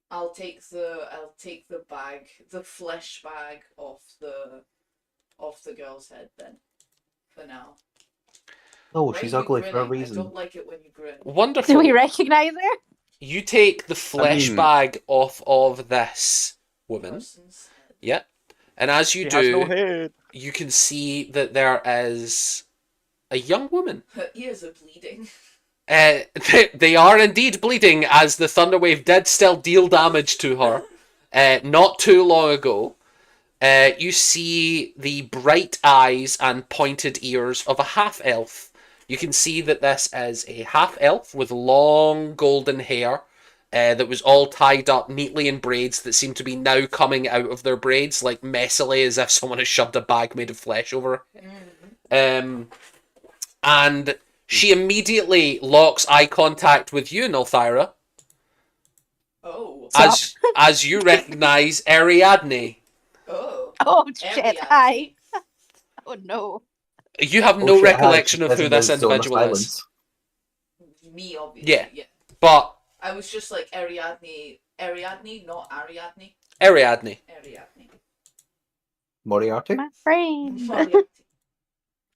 I'll take the bag, the flesh bag off the girl's head then. For now. Oh, Why she's are you ugly for a grinning? reason. I don't like it when you grin. Wonderful. Do we recognize her? You take the flesh mean- bag off of this woman. Person's head. Yep. And as you She do, has no head. you can see that there is a young woman. Her ears are bleeding. They are indeed bleeding, as the Thunderwave did still deal damage to her not too long ago. You see the bright eyes and pointed ears of a half-elf. You can see that this is a half-elf with long golden hair that was all tied up neatly in braids that seem to be now coming out of their braids, like messily, as if someone has shoved a bag made of flesh over her. And she immediately locks eye contact with you, Nilthyra, Oh. as you recognise Ariadne. Oh. Oh shit! Ariadne. Hi. Oh no. You have Oh, no shit, hi, recollection she of is who in the this zone of individual is. silence. Me, obviously. Yeah. But I was just like Ariadne, not Ariadne. Ariadne. Ariadne. Moriarty? My friend. Moriarty.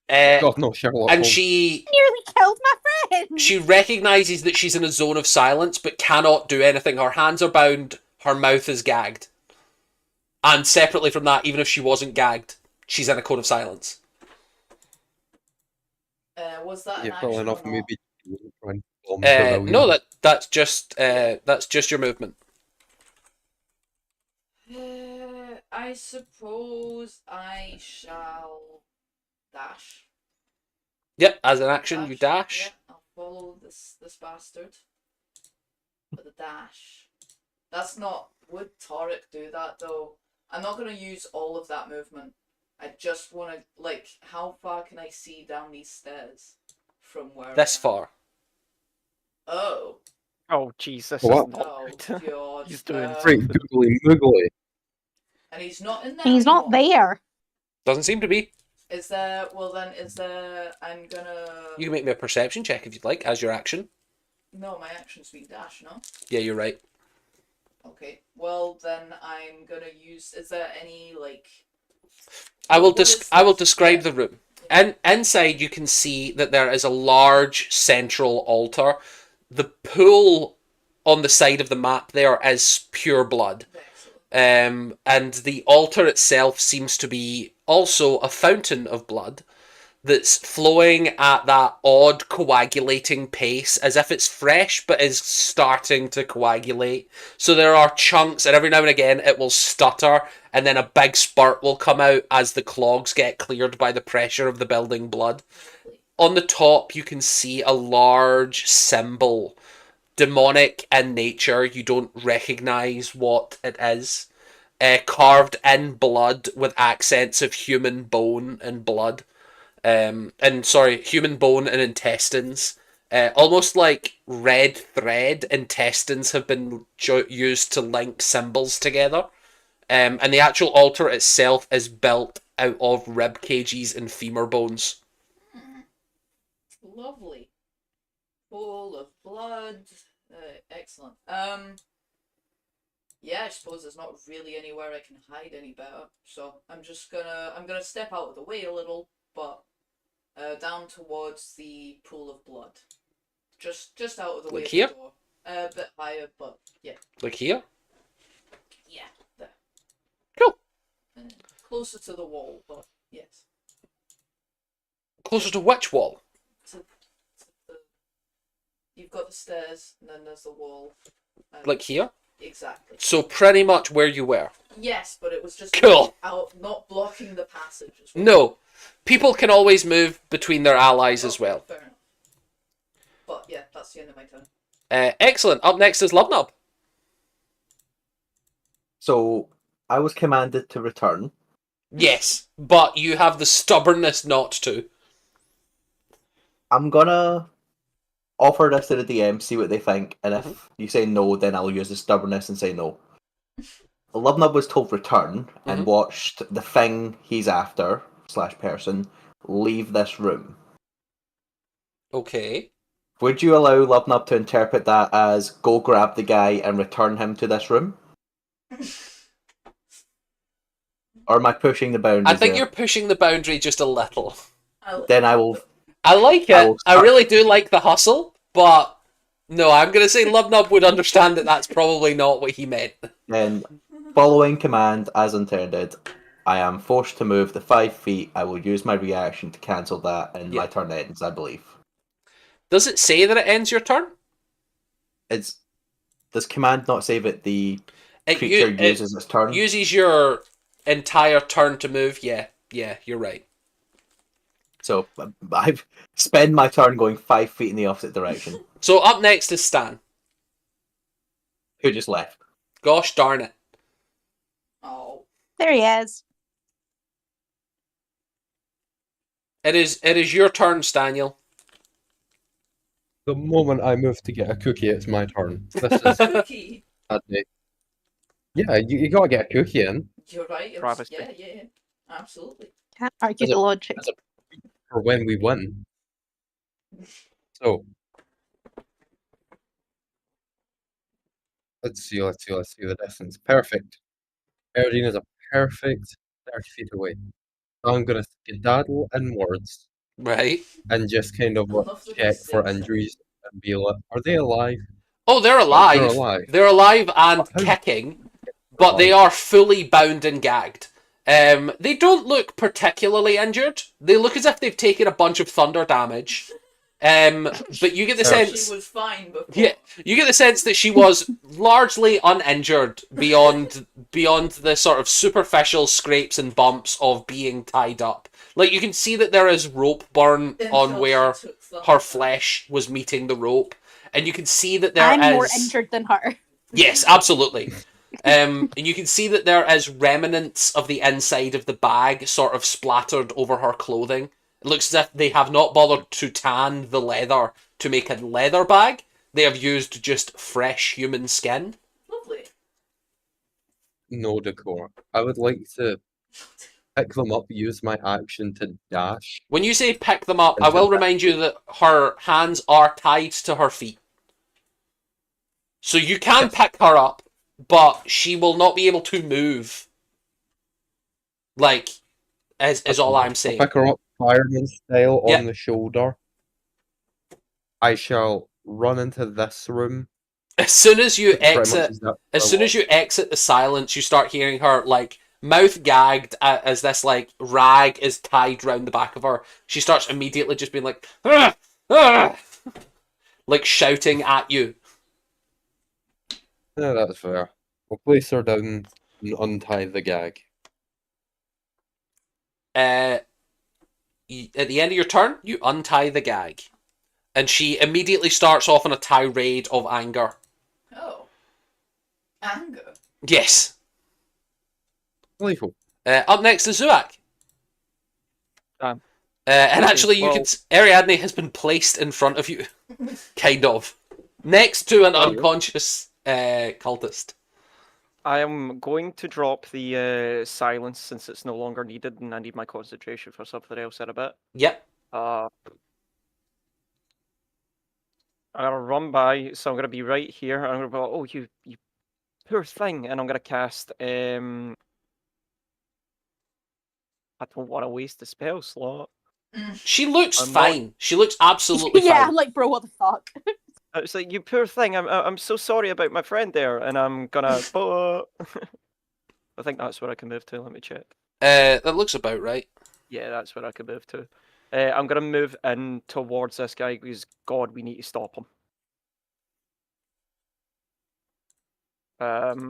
God, no, Sherlock And Holmes. she Nearly killed my friend. she recognises that she's in a zone of silence, but cannot do anything. Her hands are bound. Her mouth is gagged. And separately from that, even if she wasn't gagged, she's in a code of silence. Was that an Yeah, action well or enough, not? maybe try and bomb the No, that's just your movement. I suppose I shall dash. Yep, as an action, you dash. Yeah, I'll follow this bastard with a dash. That's not. Would Torek do that though? I'm not gonna use all of that movement. I just want to like. How far can I see down these stairs from where? This I am? far. Oh. Oh Jesus! What? Oh God. He's doing Great googly moogly. And he's not in there. He's not anymore. there. Doesn't seem to be. Is there? Well then, is there? I'm gonna. You can make me a perception check if you'd like, as your action. No, my action's been dash. No. Yeah, you're right. Okay. Well then, I'm gonna use. Is there any like? I will What is I will this? describe Yeah. the room. And inside you can see that there is a large central altar. The pool on the side of the map there is pure blood. Excellent. And the altar itself seems to be also a fountain of blood that's flowing at that odd coagulating pace, as if it's fresh but is starting to coagulate. So there are chunks, and every now and again it will stutter, and then a big spurt will come out as the clogs get cleared by the pressure of the building blood. On the top you can see a large symbol, demonic in nature. You don't recognise what it is. Carved in blood with accents of human bone and blood. Human bone and intestines. Almost like red thread, intestines have been used to link symbols together. And the actual altar itself is built out of rib cages and femur bones. Lovely. Full of blood. Excellent. Yeah, I suppose there's not really anywhere I can hide any better. So I'm gonna step out of the way a little, but down towards the pool of blood. Just out of the way Like of here? the door. A bit higher, but yeah. Like here? Yeah, there. Cool. Closer to the wall, but yes. Closer to which wall? You've got the stairs, and then there's the wall. Like here? Exactly. So pretty much where you were. Yes, but it was just Cool. out, not blocking the passage as well. No. People can always move between their allies as Okay, well. fair enough. But yeah, that's the end of my turn. Excellent. Up next is Lubnub. So I was commanded to return. Yes, but you have the stubbornness not to. I'm gonna offer this to the DM, see what they think, and if you say no, then I'll use the stubbornness and say no. Lubnub was told return and watched the thing he's after / person leave this room. Okay. Would you allow Lubnub to interpret that as go grab the guy and return him to this room? Or am I pushing the boundaries? I think there? you're pushing the boundary just a little. Then I will. I like it. I really do like the hustle, but no, I'm going to say Lubnub would understand that that's probably not what he meant. Then, following command as intended, I am forced to move the 5 feet. I will use my reaction to cancel that, and my turn ends, I believe. Does it say that it ends your turn? Does command not say that the creature uses its turn? Uses your entire turn to move. Yeah, you're right. So I've spent my turn going 5 feet in the opposite direction. So up next is Stan. Who just left? Gosh darn it. Oh. There he is. It is your turn, Staniel. The moment I move to get a cookie, it's my turn. This is Cookie. Yeah, you gotta get a cookie in. You're right. Yeah. Absolutely. Can't argue the logic. For when we win. So let's see the distance. Perfect. Erdine is a perfect 30 feet away. I'm gonna skedaddle inwards. Right. And just kind of check for injuries and be like, are they alive? Oh, they're alive. They're alive. They're alive and kicking, but they are fully bound and gagged. They don't look particularly injured. They look as if they've taken a bunch of thunder damage. But you get the sense she was fine before. Yeah, you get the sense that she was largely uninjured beyond the sort of superficial scrapes and bumps of being tied up. Like, you can see that there is rope burn on where her flesh was meeting the rope, and you can see that there I'm is more injured than her. Yes, absolutely. And you can see that there is remnants of the inside of the bag sort of splattered over her clothing. It looks as if they have not bothered to tan the leather to make a leather bag. They have used just fresh human skin. Lovely. No decor. I would like to pick them up, use my action to dash. When you say pick them up, I will remind you that her hands are tied to her feet. So you can pick her up, but she will not be able to move. Like, is all I'm saying. I'll pick her up fireman style on the shoulder. I shall run into this room. As soon as you exit the silence, you start hearing her, like, mouth gagged as this, like, rag is tied round the back of her. She starts immediately just being like, ah! Ah! Like, shouting at you. Yeah, that's fair. We'll place her down and untie the gag. At the end of your turn, you untie the gag. And she immediately starts off on a tirade of anger. Oh. Anger? Yes. Delightful. Up next is Zuak. And actually, you can... Ariadne has been placed in front of you. Kind of. Next to an unconscious cultist. I am going to drop the silence since it's no longer needed and I need my concentration for something else in a bit. Yep. I'm going to run by, so I'm going to be right here. I'm going to be like, oh, you poor thing. And I'm going to cast... I don't want to waste a spell slot. She looks fine. She looks absolutely fine. Yeah, I'm like, bro, what the fuck? It's like, you poor thing. I'm so sorry about my friend there. And I'm going to... I think that's where I can move to. Let me check. That looks about right. Yeah, that's where I can move to. I'm going to move in towards this guy because, God, we need to stop him.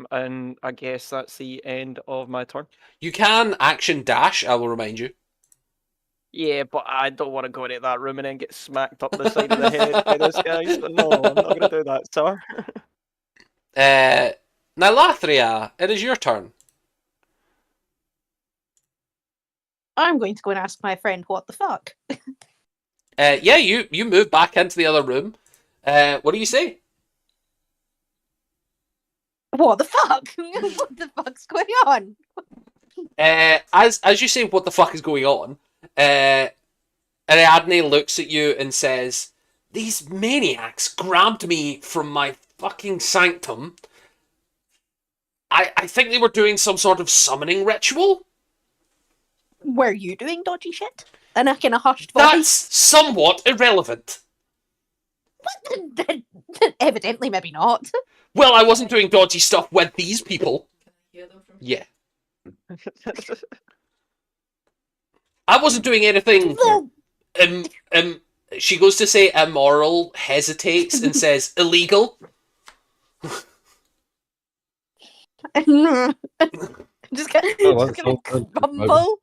And I guess that's the end of my turn. You can action dash, I will remind you. Yeah, but I don't want to go into that room and then get smacked up the side of the head by this guy. So no, I'm not going to do that, sir. Nylathria, it is your turn. I'm going to go and ask my friend what the fuck. Yeah, you move back into the other room. What do you say? What the fuck? What the fuck's going on? As you say, what the fuck is going on? Ariadne looks at you and says, "These maniacs grabbed me from my fucking sanctum. I think they were doing some sort of summoning ritual." Were you doing dodgy shit? In a kind of hushed That's voice? somewhat irrelevant. Evidently, maybe not. Well, I wasn't doing dodgy stuff with these people. Can I hear them from Yeah. I wasn't doing anything. She goes to say immoral, hesitates, and says illegal. I'm just gonna, Oh, just that's gonna so good. crumble,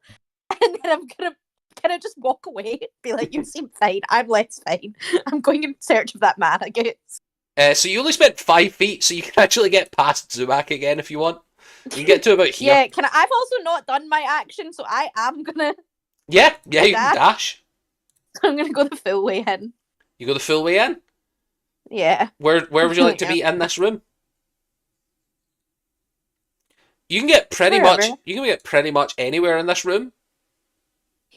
and then I'm gonna kind of just walk away. Be like, "You seem fine. I'm less fine. I'm going in search of that man, I guess." So you only spent 5 feet, so you can actually get past Zuak again if you want. You can get to about here. Yeah, I've also not done my action, so I am gonna. Yeah, you can dash. I'm gonna go the full way in. You go the full way in? Yeah. Where would you like to be in this room? You can get pretty much anywhere in this room.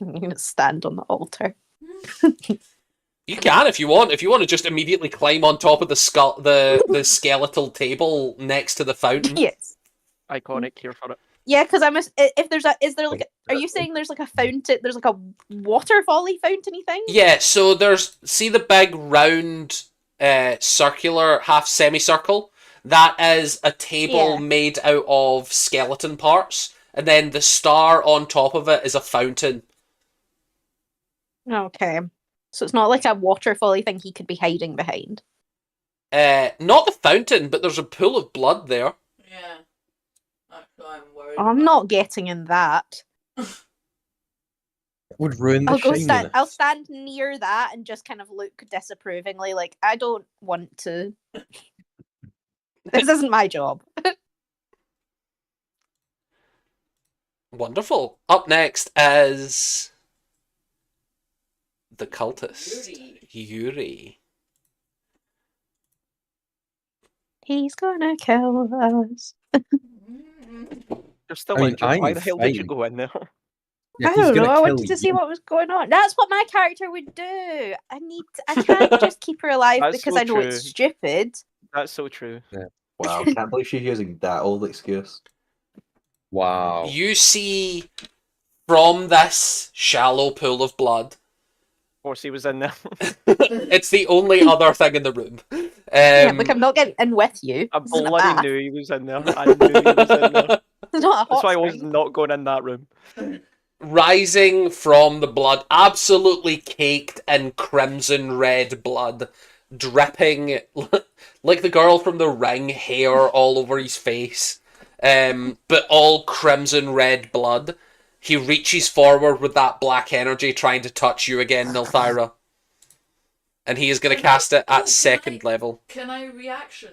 I'm gonna stand on the altar. You can if you want. If you want to just immediately climb on top of the the skeletal table next to the fountain. Yes. Iconic here for it. Yeah, because is there like are you saying there's like a fountain, there's like a waterfally fountainy thing? Yeah, so see the big round circular half semicircle? That is a table made out of skeleton parts, and then the star on top of it is a fountain. Okay. So it's not like a waterfally thing he could be hiding behind. Not the fountain, but there's a pool of blood there. Yeah. Actually, I'm worried. I'm not getting in that. Would ruin the shininess. I'll stand near that and just kind of look disapprovingly, like I don't want to. This isn't my job. Wonderful. Up next is the cultist, Yuri. He's gonna kill us. You're still I mean, injured. Why I'm the hell did you fine. go in there? Yeah, I he's don't know. gonna I kill wanted to see you. what was going on. That's what my character would do. I can't just keep her alive That's because so I know it's true. stupid. That's so true. Wow, can't believe she's using that old excuse. Wow. You see from this shallow pool of blood. Of course, he was in there. It's the only other thing in the room. Yeah, like I'm not getting in with you. I This isn't a bloody bath. knew he was in there. I knew he was in there. It's not a hot That's why I was spring. not going in that room. Rising from the blood, absolutely caked in crimson red blood, dripping like the girl from The Ring, hair all over his face, but all crimson red blood. He reaches forward with that black energy, trying to touch you again, Nilthyra. And he is going to cast it at second level. Can I reaction?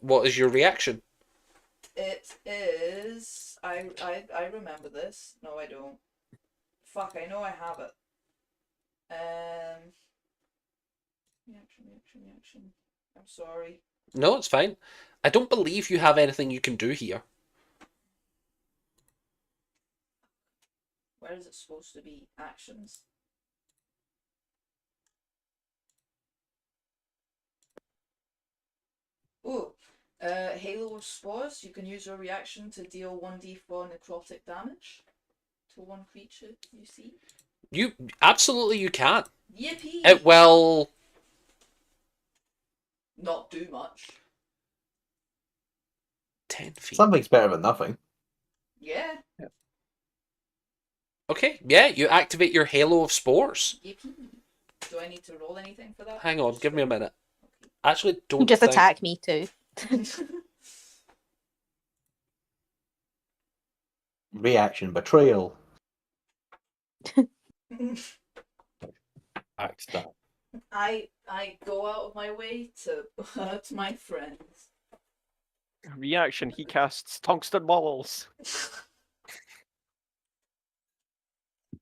What is your reaction? It is. I remember this. No, I don't. Fuck, I know I have it. Reaction. I'm sorry. No, it's fine. I don't believe you have anything you can do here. Where is it supposed to be? Actions. Ooh. Halo of Spores. You can use your reaction to deal 1d4 necrotic damage to one creature you see. You absolutely you can. Yippee! It will not do much. 10 feet. Something's better than nothing. Yeah. Okay, yeah, you activate your Halo of Spores. Yippee. Do I need to roll anything for that? Hang on, give me a minute. Actually, don't You just think... attack me too. Reaction, betrayal. Axe that. I go out of my way to hurt my friends. Reaction, he casts tungsten balls.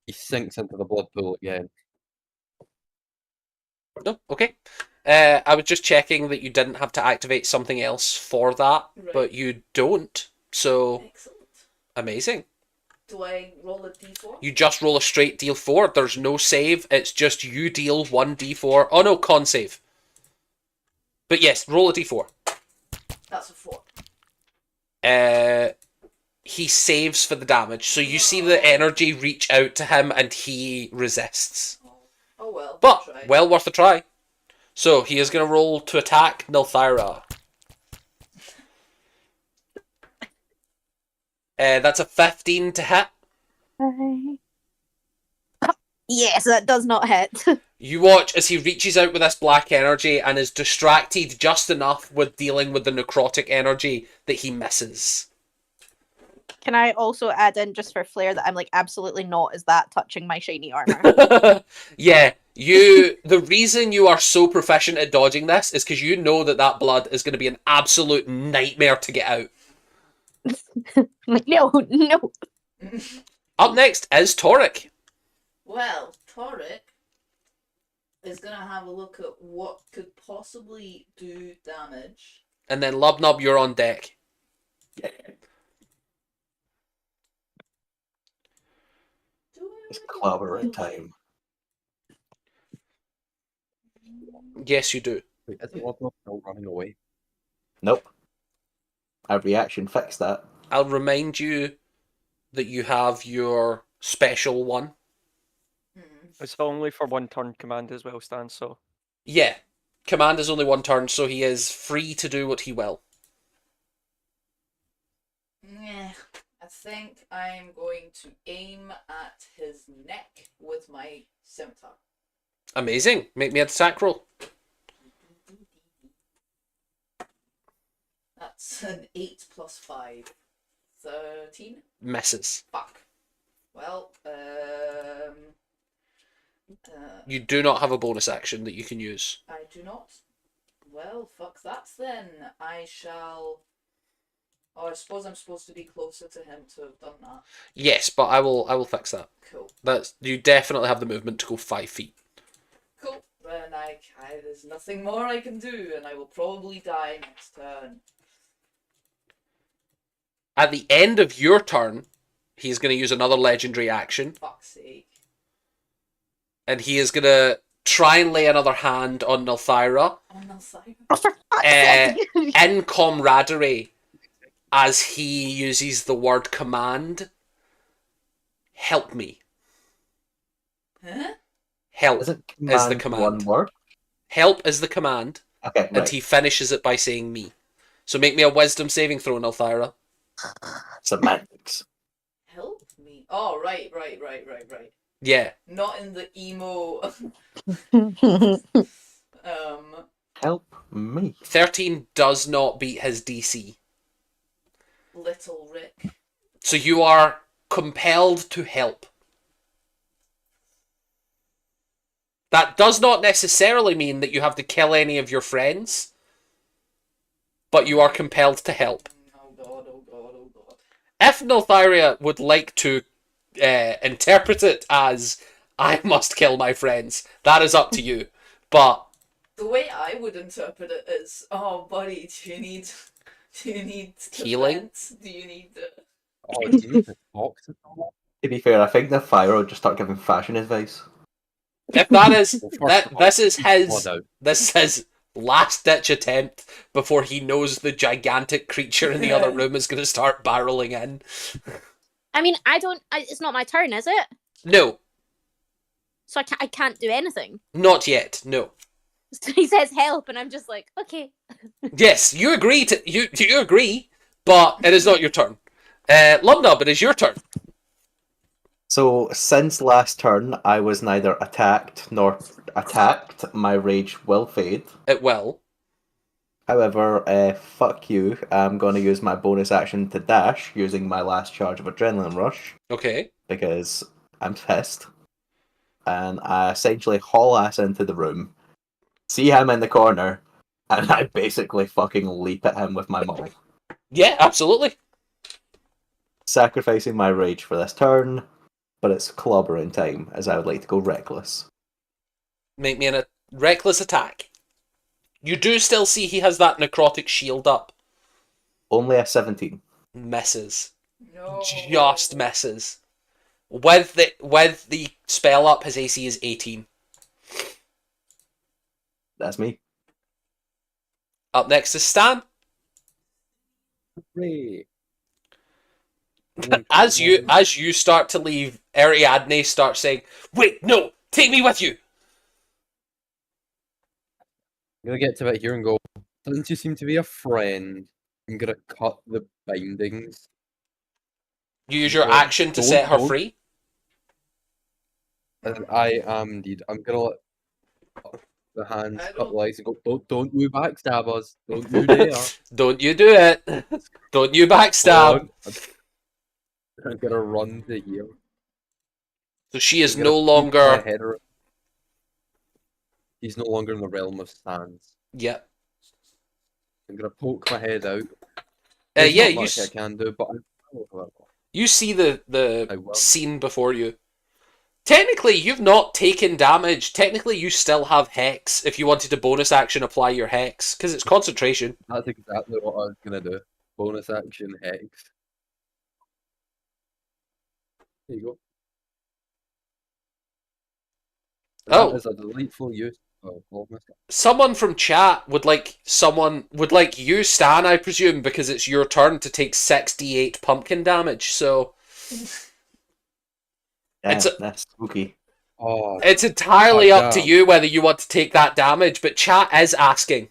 He sinks into the blood pool again. No, okay. I was just checking that you didn't have to activate something else for that, Right. but you don't. So Excellent. amazing. Do I roll a d4? You just roll a straight d4. There's no save. It's just you deal 1d4. Oh no, con save. But yes, roll a d4. That's a 4. He saves for the damage. So you see the energy reach out to him and he resists. Oh well. But, try. well worth a try. So he is going to roll to attack Nilthyra. That's a 15 to hit. Yes, that does not hit. You watch as he reaches out with this black energy and is distracted just enough with dealing with the necrotic energy that he misses. Can I also add in, just for flair, that I'm like, absolutely not is that touching my shiny armor? Yeah, the reason you are so proficient at dodging this is because you know that blood is going to be an absolute nightmare to get out. Like, no. Up next is Toric. Well, Toric is going to have a look at what could possibly do damage. And then Lubnub, you're on deck. It's clobbering time. Yes, you do. Wait, isn't Lubnub still running away? Nope. A reaction fixed that. I'll remind you that you have your special one. It's only for one turn command as well, Stan, so... Yeah. Command is only one turn, so he is free to do what he will. I think I'm going to aim at his neck with my scimitar. Amazing. Make me an attack roll. That's an 8 plus 5. 13? Misses. Fuck. Well, You do not have a bonus action that you can use. I do not. Well, fuck that then. I shall... Oh, I suppose I'm supposed to be closer to him to have done that. Yes, but I will fix that. Cool. You definitely have the movement to go 5 feet. Cool. Then there's nothing more I can do, and I will probably die next turn. At the end of your turn, he's going to use another legendary action. Fuck's sake. And he is going to try and lay another hand on Nilthyra. On Nilthyra? Oh, for fuck's sake. In camaraderie, as he uses the word command. Help me. Huh? Help Isn't is the command. one word? Help is the command. Okay, And right. he finishes it by saying me. So make me a wisdom saving throw, Nilthyra. Semantics. Help me? Oh, right. Yeah. Not in the emo... Help me. 13 does not beat his DC. Little Rick. So you are compelled to help. That does not necessarily mean that you have to kill any of your friends, but you are compelled to help. Oh god. If Nilthyra would like to interpret it as, I must kill my friends, that is up to you. But The way I would interpret it is, oh buddy, do you need Healing? vent? Do you need Oh, do you need to talk to someone? To be fair, I think the fire will just start giving fashion advice. if that is Well, first of all, this is blood his out. this is his last ditch attempt before he knows the gigantic creature in the other room is going to start barreling in. I mean, it's not my turn, is it? No, So I can't do anything. not yet. No. So he says help, and I'm just like, okay. Yes, you agree you agree, but it is not your turn. Lumnub, it is your turn. So, since last turn, I was neither attacked nor attacked. My rage will fade. It will. However, fuck you. I'm going to use my bonus action to dash using my last charge of Adrenaline Rush Okay. because I'm pissed. And I essentially haul ass into the room, see him in the corner, and I basically fucking leap at him with my maul. Yeah, absolutely. Sacrificing my rage for this turn, but it's clobbering time, as I would like to go reckless. Make me a reckless attack. You do still see he has that necrotic shield up. Only a 17. Misses. No. Just misses. With the spell up, his AC is 18. That's me. Up next is Stan. Hooray. As you start to leave, Ariadne starts saying, "Wait, no, take me with you." I'm gonna get to it here and go, doesn't she seem to be a friend? I'm gonna cut the bindings. You use your Don't- action to don't- set her don't. free. And I am indeed. I'm gonna let the hands I cut don't- the legs and go, don't you backstab us. Don't you dare. Don't you do it. Don't you backstab. I'm gonna run to here. So she is I'm gonna no poke my longer... head ar- He's no longer in the realm of stands. Yep. I'm gonna poke my head out. Yeah, There's not you much I can do, but you see I the will. scene before you. Technically, you've not taken damage. Technically, you still have Hex if you wanted to bonus action apply your Hex, because it's concentration. That's exactly what I was gonna do. Bonus action hex. There you go. Oh. That is a delightful use of my stuff. Someone from chat would like you, Stan, I presume, because it's your turn to take 68 pumpkin damage. So Yeah, It's a- that's spooky. Oh, it's entirely up to damn. you whether you want to take that damage. But chat is asking.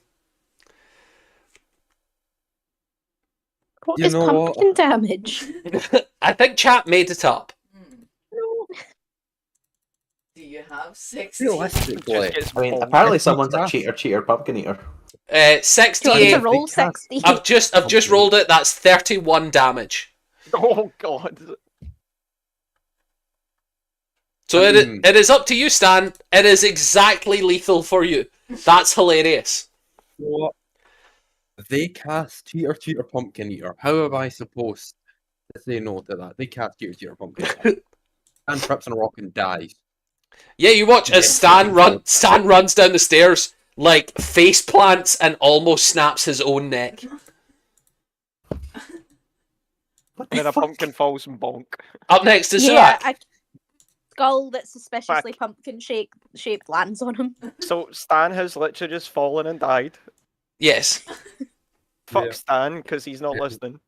What You is know what? pumpkin damage? I think chat made it up. Hmm. No. Do you have 60? Realistically, Just gets I mean, bonked. apparently If someone's a you cheater, pumpkin eater. Do you want me 68. to roll They cast- 60? I've just Pumpkin. rolled it. That's 31 damage. Oh god. So I it mean- is up to you, Stan. It is exactly lethal for you. That's hilarious. what? They cast cheater, pumpkin eater. How am I supposed to say no to that? They cast cheater, pumpkin eater. And trips on a rock and dies. Yeah, you watch as Stan runs down the stairs, like face plants and almost snaps his own neck. What And then the a fuck? pumpkin falls and bonk. Up next is Yeah, Zuak. a skull that's suspiciously pumpkin shaped lands on him. So Stan has literally just fallen and died. Yes. Fuck Yeah. Stan, because he's not Yeah. listening.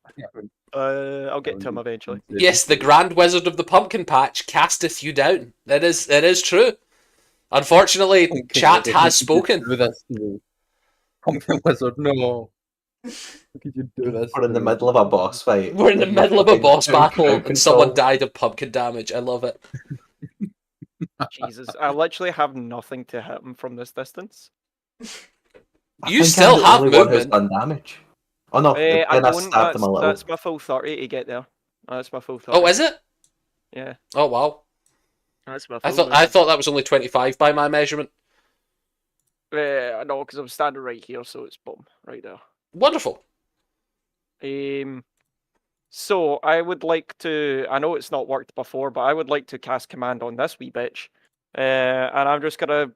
I'll get to him eventually. Yes, the Grand Wizard of the Pumpkin Patch casteth you down. It is true. Unfortunately, Pumpkin chat Wizard, has how could you spoken. do this to me? Pumpkin Wizard, no. How could you do this? We're in to the me? middle of a boss fight. We're in the middle of a Fucking boss crowd battle and someone control. died of pumpkin damage. I love it. Jesus, I literally have nothing to hit him from this distance. I You think still I'm the have only one who's movement. done damage. Oh no, I then I don't. stabbed him a little. That's my full 30 to get there. That's my full 30. Oh, is it? Yeah, Oh wow. that's my I full thought that was only 25 by my measurement. I know, because I'm standing right here, so it's boom, right there. Wonderful. So I would like to. I know it's not worked before, but I would like to cast command on this wee bitch, and I'm just gonna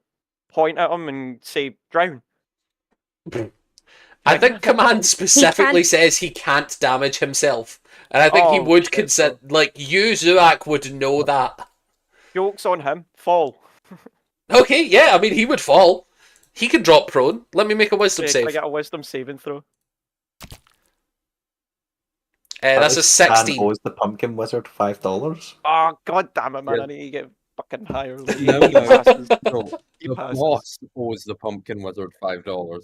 point at him and say drown. I think command specifically can't- says he can't damage himself. And I think he Oh, would shit, consider, like, you, Zuak, would know that. Joke's on him. Fall. Okay, yeah, I mean, he would fall. He could drop prone. Let me make a wisdom Can I save. get a wisdom saving throw? That's a Stan 16. owes the pumpkin wizard $5. Oh god damn it, man! Yeah. I need to get fucking higher. No, He no, passes. no. He The passes. boss owes the Pumpkin Wizard $5.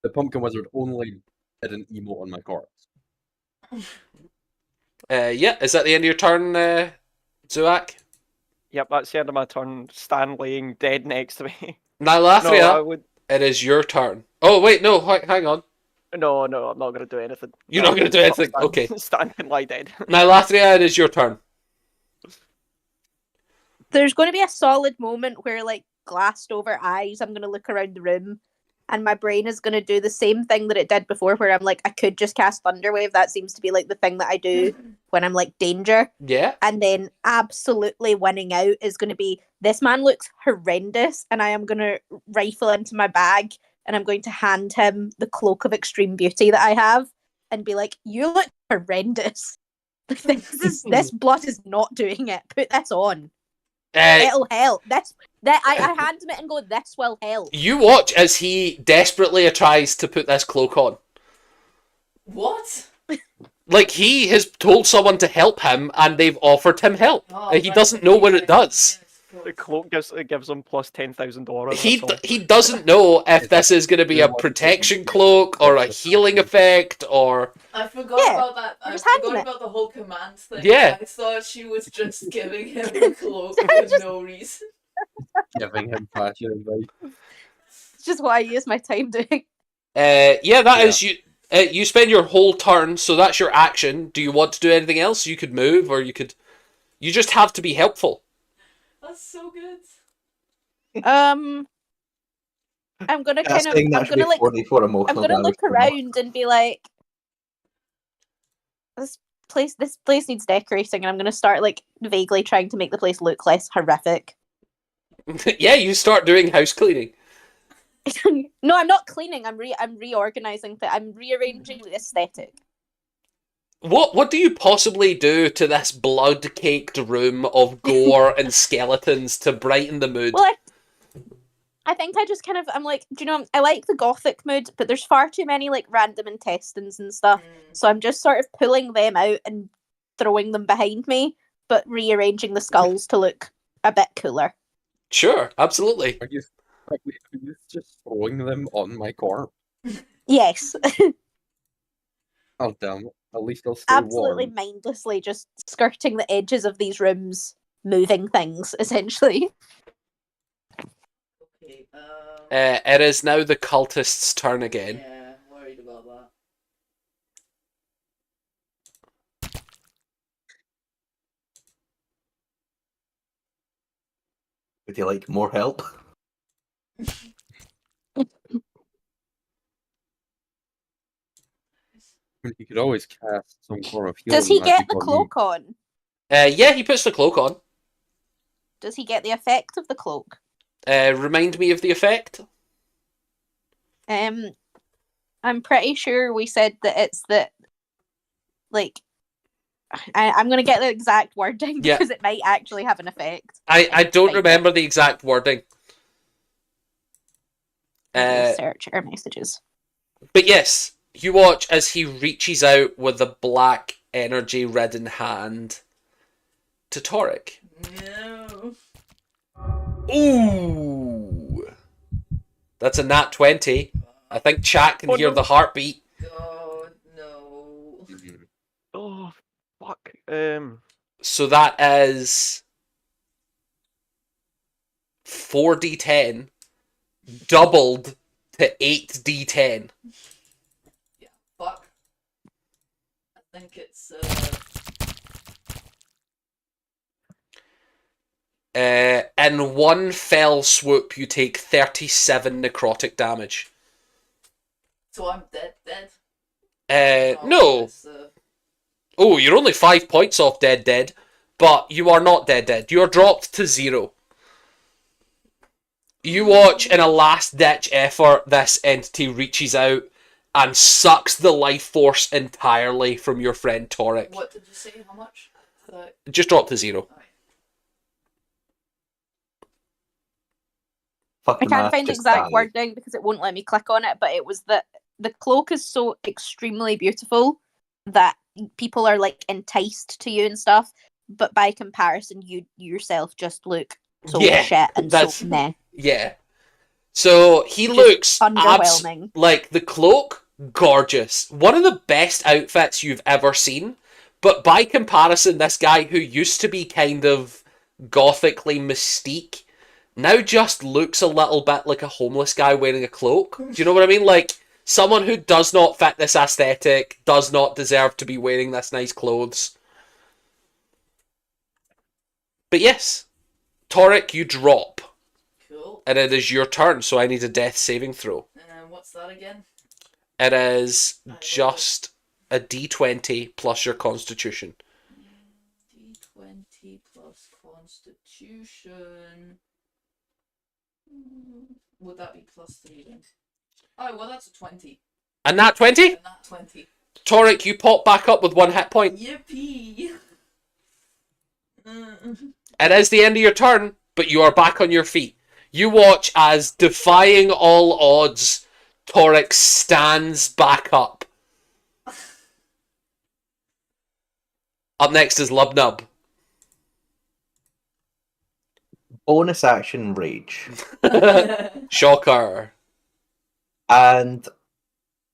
The Pumpkin Wizard only did an emote on my corpse. Yeah, is that the end of your turn, Zuak? Yep, that's the end of my turn. Stan laying dead next to me. Now, No, I Lathria, would. it is your turn. Oh, wait, no, hang on. No, I'm not gonna do anything. You're not gonna do Fuck anything? Stan. Okay. Stan can lie dead. Now, Lathria, it is your turn. There's going to be a solid moment where, like, glassed over eyes, I'm going to look around the room and my brain is going to do the same thing that it did before, where I'm like, I could just cast Thunderwave. That seems to be like the thing that I do when I'm like danger. Yeah. And then absolutely winning out is going to be, this man looks horrendous, and I am going to rifle into my bag, and I'm going to hand him the cloak of extreme beauty that I have, and be like, you look horrendous. This blood is not doing it. Put this on. It'll help. I hand him it and go, this will help. You watch as he desperately tries to put this cloak on. What? Like, he has told someone to help him, and they've offered him help. He doesn't know what it does. The cloak gives him plus 10,000 aura. He doesn't know if this is going to be a protection cloak or a healing effect or... I forgot about that. I forgot about the whole command thing. Yeah. I thought she was just giving him a cloak for no reason. Giving him fashion advice. It's just what I use my time doing. That is you. You spend your whole turn, so that's your action. Do you want to do anything else? You could move, or you could... You just have to be helpful. That's so good. I'm gonna look around and be like, this place needs decorating, and I'm gonna start like vaguely trying to make the place look less horrific. Yeah, you start doing house cleaning. No, I'm not cleaning. I'm reorganizing. I'm rearranging the aesthetic. What do you possibly do to this blood-caked room of gore and skeletons to brighten the mood? Well, I think I just kind of, I'm like, do you know, I like the gothic mood, but there's far too many like random intestines and stuff. So I'm just sort of pulling them out and throwing them behind me, but rearranging the skulls to look a bit cooler. Sure, absolutely. Are you just throwing them on my corpse? Yes. Oh damn! At least I'll stay Absolutely warm. mindlessly just skirting the edges of these rooms, moving things, essentially. Okay, it is now the cultist's turn again. yeah, I'm worried about that. Would you like more help? You could always cast some form of healing. Does he get magic the on me. cloak on? Yeah, he puts the cloak on. Does he get the effect of the cloak? Remind me of the effect. I'm pretty sure we said that it's that, like, I'm going to get the exact wording because it might actually have an effect. I don't remember the exact wording. Search our messages. But yes, you watch as he reaches out with a black energy-ridden hand to Toric. No. Ooh! That's a nat 20. I think chat can hear the heartbeat. Oh, no. Oh, fuck. So that is 4d10 doubled to 8d10. Yeah, fuck. I think it's, in one fell swoop, you take 37 necrotic damage. So I'm dead? No. Oh, you're only 5 points off dead, but you are not dead. You are dropped to 0. You watch in a last-ditch effort, this entity reaches out and sucks the life force entirely from your friend Toric. What did you say? How much? Just drop to 0. I can't find the exact wording because it won't let me click on it, but it was that the cloak is so extremely beautiful that people are like enticed to you and stuff, but by comparison, you yourself just look so shit and so meh. Yeah. So he Just looks underwhelming. Like the cloak, gorgeous. One of the best outfits you've ever seen. But by comparison, this guy who used to be kind of gothically mystique now just looks a little bit like a homeless guy wearing a cloak. Do you know what I mean? Like, someone who does not fit this aesthetic does not deserve to be wearing this nice clothes. But yes, Toric, you drop. Cool. And it is your turn, so I need a death saving throw. What's that again? It is just a d20 plus your constitution. D20 plus constitution. Would that be +3 then? Oh, well, that's a 20. And that 20? And that 20. Torek, you pop back up with 1 hit point. Yippee! It is the end of your turn, but you are back on your feet. You watch as, defying all odds, Torek stands back up. Up next is Lubnub. Bonus action rage. Shocker. And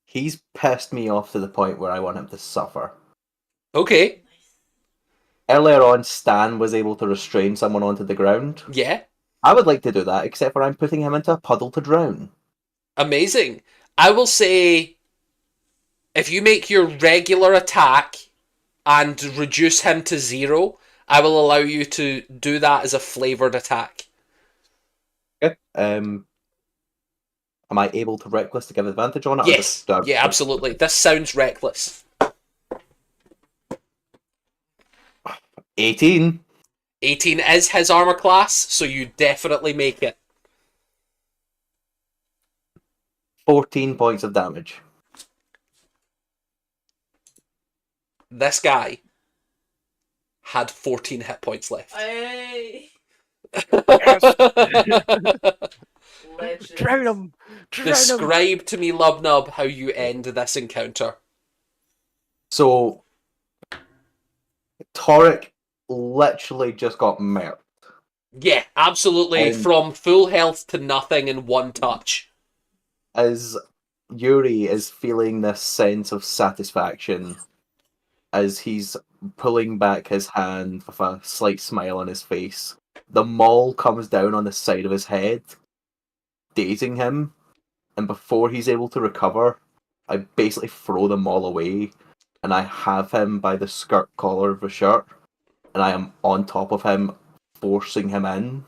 he's pissed me off to the point where I want him to suffer. Okay. Earlier on, Stan was able to restrain someone onto the ground. Yeah. I would like to do that, except for I'm putting him into a puddle to drown. Amazing. I will say, if you make your regular attack and reduce him to 0, I will allow you to do that as a flavoured attack. Okay. Am I able to reckless to give advantage on it? Yes. Yeah, absolutely. This sounds reckless. 18. 18 is his armor class, so you definitely make it. 14 points of damage. This guy had 14 hit points left. Hey! Legend. Drown him! Drown him! Describe to me, Lubnub, how you end this encounter. So, Torek literally just got murked. Yeah, absolutely. And- From full health to nothing in one touch. As Yuri is feeling this sense of satisfaction as he's pulling back his hand with a slight smile on his face, the maul comes down on the side of his head, dazing him, and before he's able to recover, I basically throw the maul away, and I have him by the skirt collar of his shirt, and I am on top of him, forcing him in.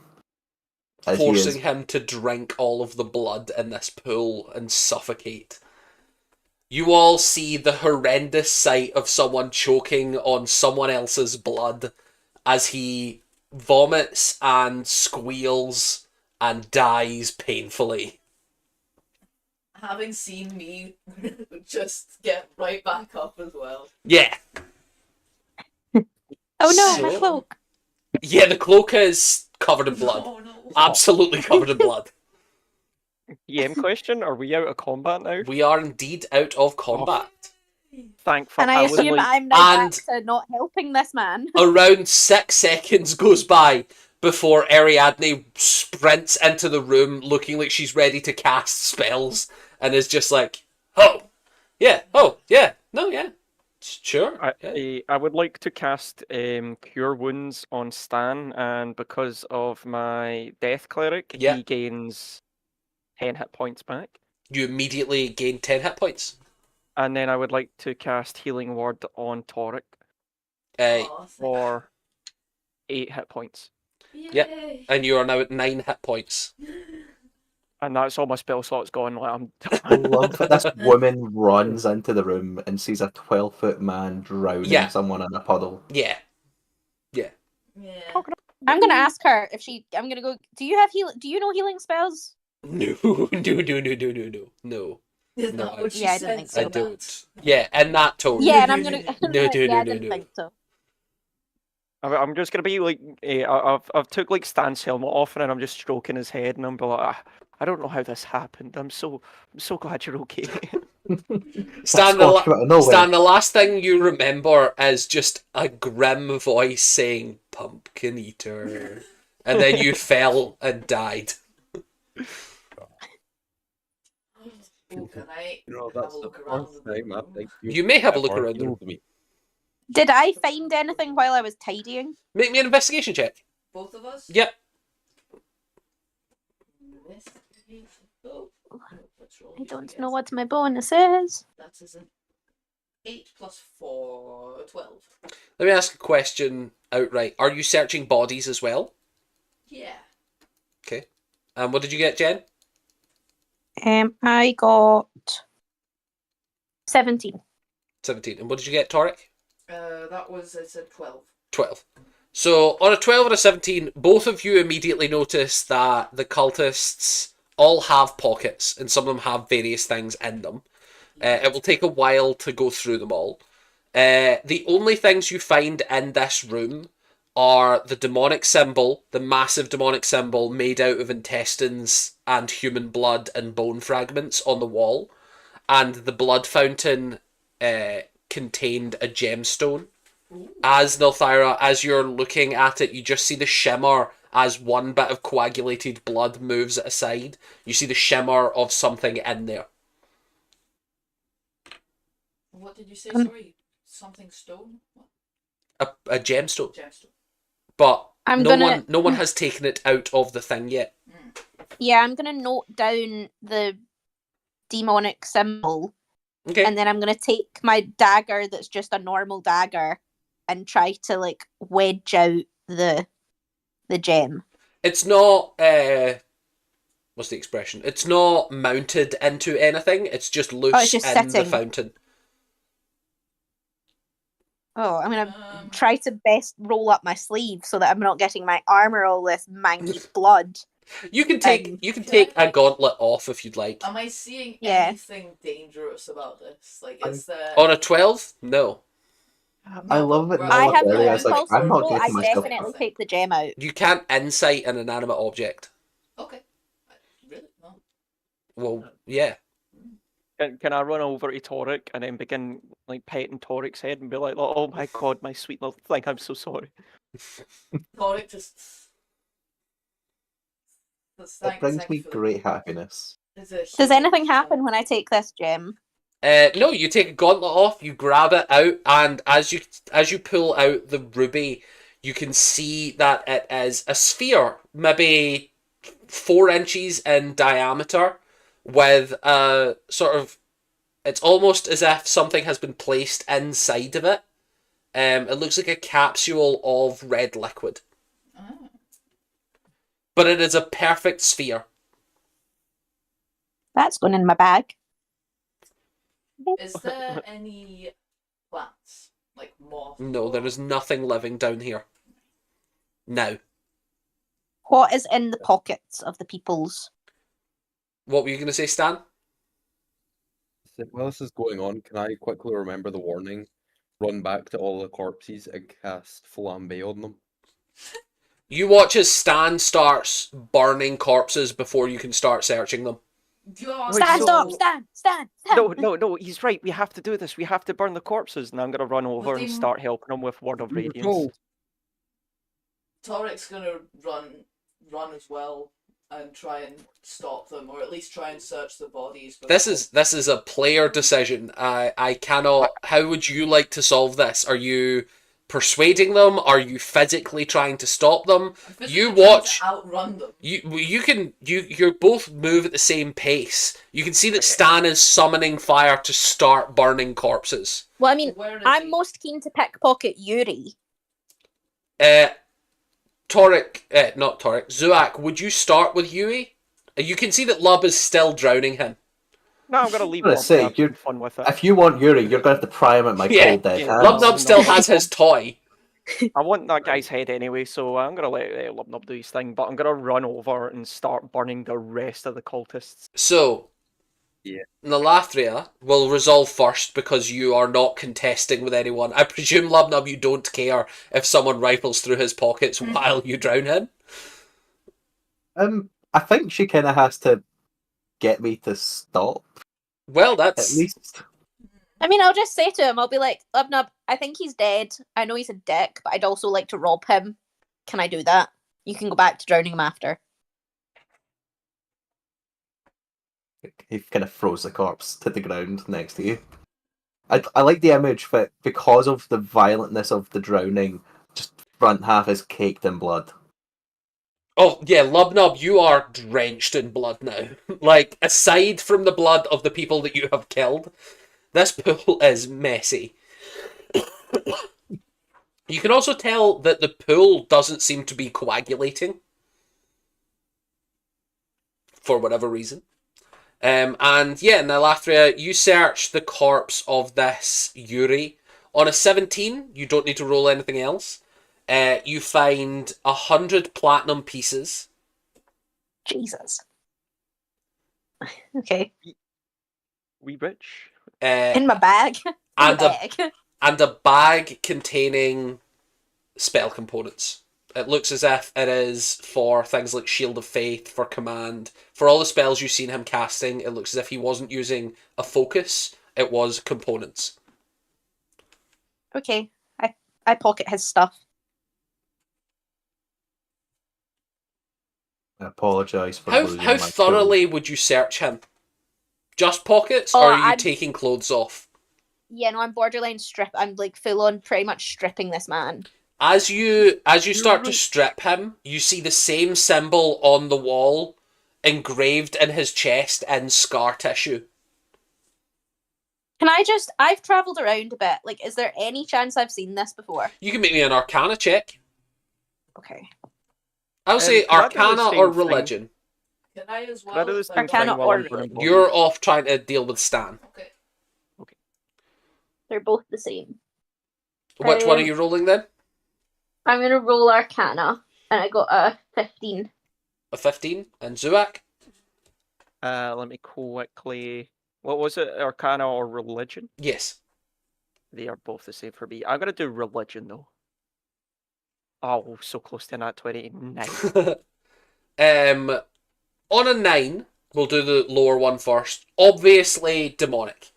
As he Forcing is him to drink all of the blood in this pool and suffocate. You all see the horrendous sight of someone choking on someone else's blood as he vomits and squeals and dies painfully. Having seen me just get right back up as well. Yeah. Oh no, my So- cloak. Yeah, the cloak is covered in blood. Oh no. Absolutely covered in blood. EM question, are we out of combat now? We are indeed out of combat. Thank fuck. And I was assume like, I'm now And- back to not helping this man. Around 6 seconds goes by before Ariadne sprints into the room looking like she's ready to cast spells and is just like, oh, yeah, no, yeah, sure. Yeah. I would like to cast Cure Wounds on Stan, and because of my Death Cleric, Yeah. he gains 10 hit points back. You immediately gain 10 hit points. And then I would like to cast Healing Word on Torek Oh, for 8 hit points. Yep. yay. And you are now at 9 hit points. And that's all my spell slots gone. Like, I'm I love that this woman runs into the room and sees a 12-foot man drowning Yeah. someone in a puddle. Yeah. Yeah. I'm gonna ask her if she. I'm gonna go. Do you have Do you know healing spells? No. No. Is No, that what she yeah, I said? don't think I so. don't. Yeah, in that tone. Yeah, and I'm gonna. No, yeah, I no, didn't no. think so. I'm just gonna be like, I've took like Stan's helmet off, and then I'm just stroking his head, and I'm like, I don't know how this happened. I'm so glad you're okay. Stan, Squatch come out of nowhere. Stan, the last thing you remember is just a grim voice saying, "Pumpkin eater." And then you fell and died. Oh, can I You know, have that's a the look around first the time I room? think You may have a look ever around the room. healed me. Did I find anything while I was tidying? Make me an investigation check. Both of us? Yep. Investigation. Oh, let's roll I here, don't guess. know what my bonus is. That is an 8 plus 4, 12. Let me ask a question outright. Are you searching bodies as well? Yeah. Okay. And what did you get, Jen? I got 17. 17. And what did you get, Torek? That was, I said 12. 12. So on a 12 and a 17, both of you immediately notice that the cultists all have pockets, and some of them have various things in them. It will take a while to go through them all. The only things you find in this room are the demonic symbol, the massive demonic symbol made out of intestines and human blood and bone fragments on the wall, and the blood fountain contained a gemstone. As Nilthyra, as you're looking at it, you just see the shimmer as one bit of coagulated blood moves aside. You see the shimmer of something in there. What did you say? Sorry, something stone. What? A gemstone. Gemstone. But I'm no one has taken it out of the thing yet. Yeah, I'm gonna note down the demonic symbol, Okay. and then I'm gonna take my dagger that's just a normal dagger and try to like wedge out the gem. It's not what's the expression? It's not mounted into anything. It's just loose it's just in the sitting. fountain. Oh, I'm gonna try to best roll up my sleeve so that I'm not getting my armor all this manky blood. You can take a gauntlet off if you'd like. Am I seeing Yeah. anything dangerous about this? Like, is there On a 12? No. I love it. I have no I was like, impulse I'm not control. I getting myself. definitely take the gem out. You can't insight an inanimate object. Okay. Really? No. Well, yeah. Can I run over to Torek and then begin like petting Torek's head and be like, "Oh my god, my sweet little thing, I'm so sorry." Torek just. It brings me great happiness. Does anything happen when I take this gem? No, you take a gauntlet off, you grab it out, and as you pull out the ruby, you can see that it is a sphere, maybe 4 inches in diameter, with a sort of, it's almost as if something has been placed inside of it. It looks like a capsule of red liquid. Oh. But it is a perfect sphere. That's going in my bag. Is there any plants? Like moss? No, there is nothing living down here. Now. What is in the pockets of the peoples? What were you going to say, Stan? While this is going on, can I quickly remember the warning? Run back to all the corpses and cast flambe on them. You watch as Stan starts burning corpses before you can start searching them. Stan! No, he's right. We have to do this. We have to burn the corpses. And I'm going to run over and start helping him with Word of Radiance. Torek's gonna run as well and try and stop them, or at least try and search the bodies. This is a player decision. I cannot. How would you like to solve this? Are you persuading them? Are you physically trying to stop them? You watch. Outrun them. You both move at the same pace. You can see that Stan is summoning fire to start burning corpses. Well, I mean, I'm most keen to pickpocket Yuri. Not Torek. Zuak, would you start with Yui? You can see that Lub is still drowning him. No, I'm gonna leave. You're fun with it. If you want Yuri, you're going to have to pry him at my cold dead hands. Lubnub still has his toy. I want that guy's head anyway, so I'm gonna let Lubnub do his thing. But I'm gonna run over and start burning the rest of the cultists. So, Nalathria will resolve first because you are not contesting with anyone. I presume, Lubnub, you don't care if someone rifles through his pockets while you drown him? I think she kind of has to get me to stop. Well, that's... At least. I mean, I'll just say to him, I'll be like, Lubnub, I think he's dead. I know he's a dick, but I'd also like to rob him. Can I do that? You can go back to drowning him after. He kind of throws the corpse to the ground next to you. I like the image that because of the violentness of the drowning, just front half is caked in blood. Oh, yeah, Lubnub, you are drenched in blood now. Like, aside from the blood of the people that you have killed, this pool is messy. You can also tell that the pool doesn't seem to be coagulating. For whatever reason. And yeah, Nilathria, you search the corpse of this Yuri. On a 17, you don't need to roll anything else. You find 100 platinum pieces. Jesus. Okay. We rich. In my bag. In And the bag. and a bag containing spell components. It looks as if it is for things like Shield of Faith, for command. For all the spells you've seen him casting, it looks as if he wasn't using a focus. It was components. Okay. I pocket his stuff. I apologise for How losing how my thoroughly would you search him? Just pockets, or are you taking clothes off? Yeah, no, I'm borderline strip. I'm like full on pretty much stripping this man. As you start to strip him, you see the same symbol on the wall engraved in his chest in scar tissue. Can I just... I've travelled around a bit. Like, is there any chance I've seen this before? You can make me an Arcana check. Okay. I would say Can I do the Arcana same or thing? Religion. Can I as well? Can I do the same Arcana thing while or I'm burning bodies? You're off trying to deal with Stan. Okay. They're both the same. Which one are you rolling then? I'm going to roll Arcana, and I got a 15. A 15. And Zuak? Let me quickly... What was it? Arcana or Religion? Yes. They are both the same for me. I'm going to do Religion, though. Oh, so close to that 29. On a 9, we'll do the lower one first. Obviously demonic.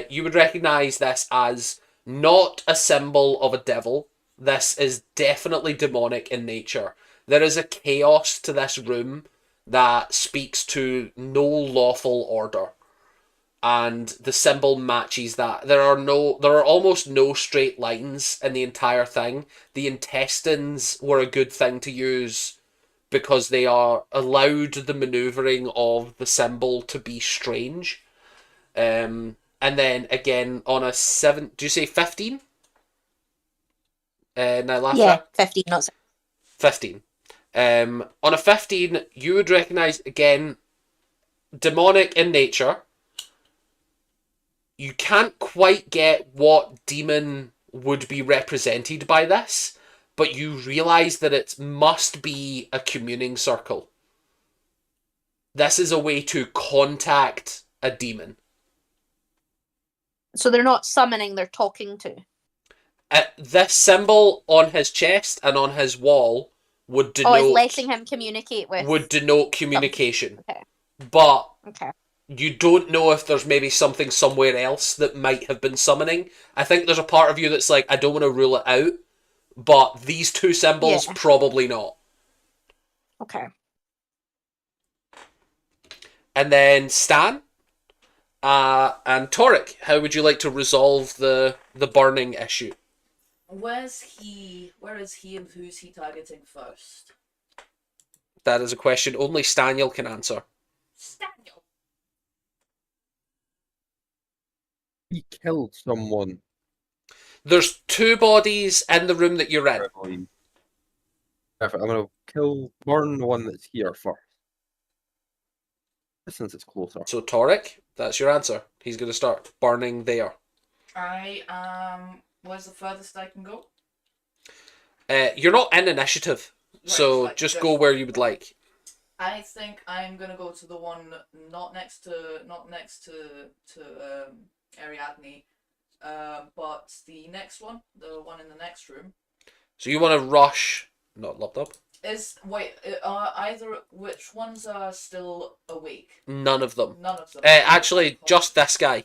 You would recognise this as not a symbol of a devil. This is definitely demonic in nature. There is a chaos to this room that speaks to no lawful order. And the symbol matches that. There are almost no straight lines in the entire thing. The intestines were a good thing to use because they are allowed the maneuvering of the symbol to be strange. And then again on a 7, do you say 15? Nilathra? Yeah, 15, not 7. 15. On a 15, you would recognise, again, demonic in nature. You can't quite get what demon would be represented by this, but you realise that it must be a communing circle. This is a way to contact a demon. So they're not summoning, they're talking to. This symbol on his chest and on his wall would denote... Oh, it's letting him communicate with... Would denote communication. Okay. But... Okay. You don't know if there's maybe something somewhere else that might have been summoning. I think there's a part of you that's like, I don't want to rule it out, but these two symbols, probably not. Okay. And then Stan and Toric, how would you like to resolve the burning issue? Where is he and who's he targeting first? That is a question only Staniel can answer. Staniel. He killed someone. There's 2 bodies in the room that you're in. Perfect. I'm gonna burn the one that's here first. Since it's closer. So Toric, that's your answer. He's going to start burning there. Where's the furthest I can go? You're not in initiative, so Right, just go where you would like. I think I'm gonna go to the one not next to Ariadne, but the next one, the one in the next room. So you want to rush, not locked up. Which ones are still awake? None of them. None of them. Actually, just this guy.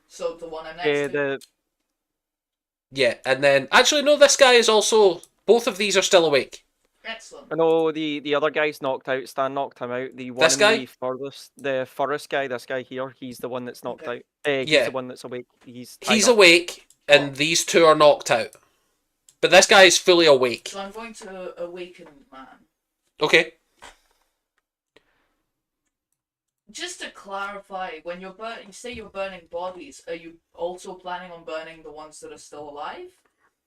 So the one I'm next to. Yeah, and then actually no, this guy is also. Both of these are still awake. Excellent. No, the other guy's knocked out. Stan knocked him out. The one This guy? the furthest guy, this guy here, he's the one that's knocked out. He's Yeah. the one that's awake. He's awake, and these 2 are knocked out. But this guy is fully awake. So I'm going to awaken man. Okay. Just to clarify, when you say you're burning bodies, are you also planning on burning the ones that are still alive?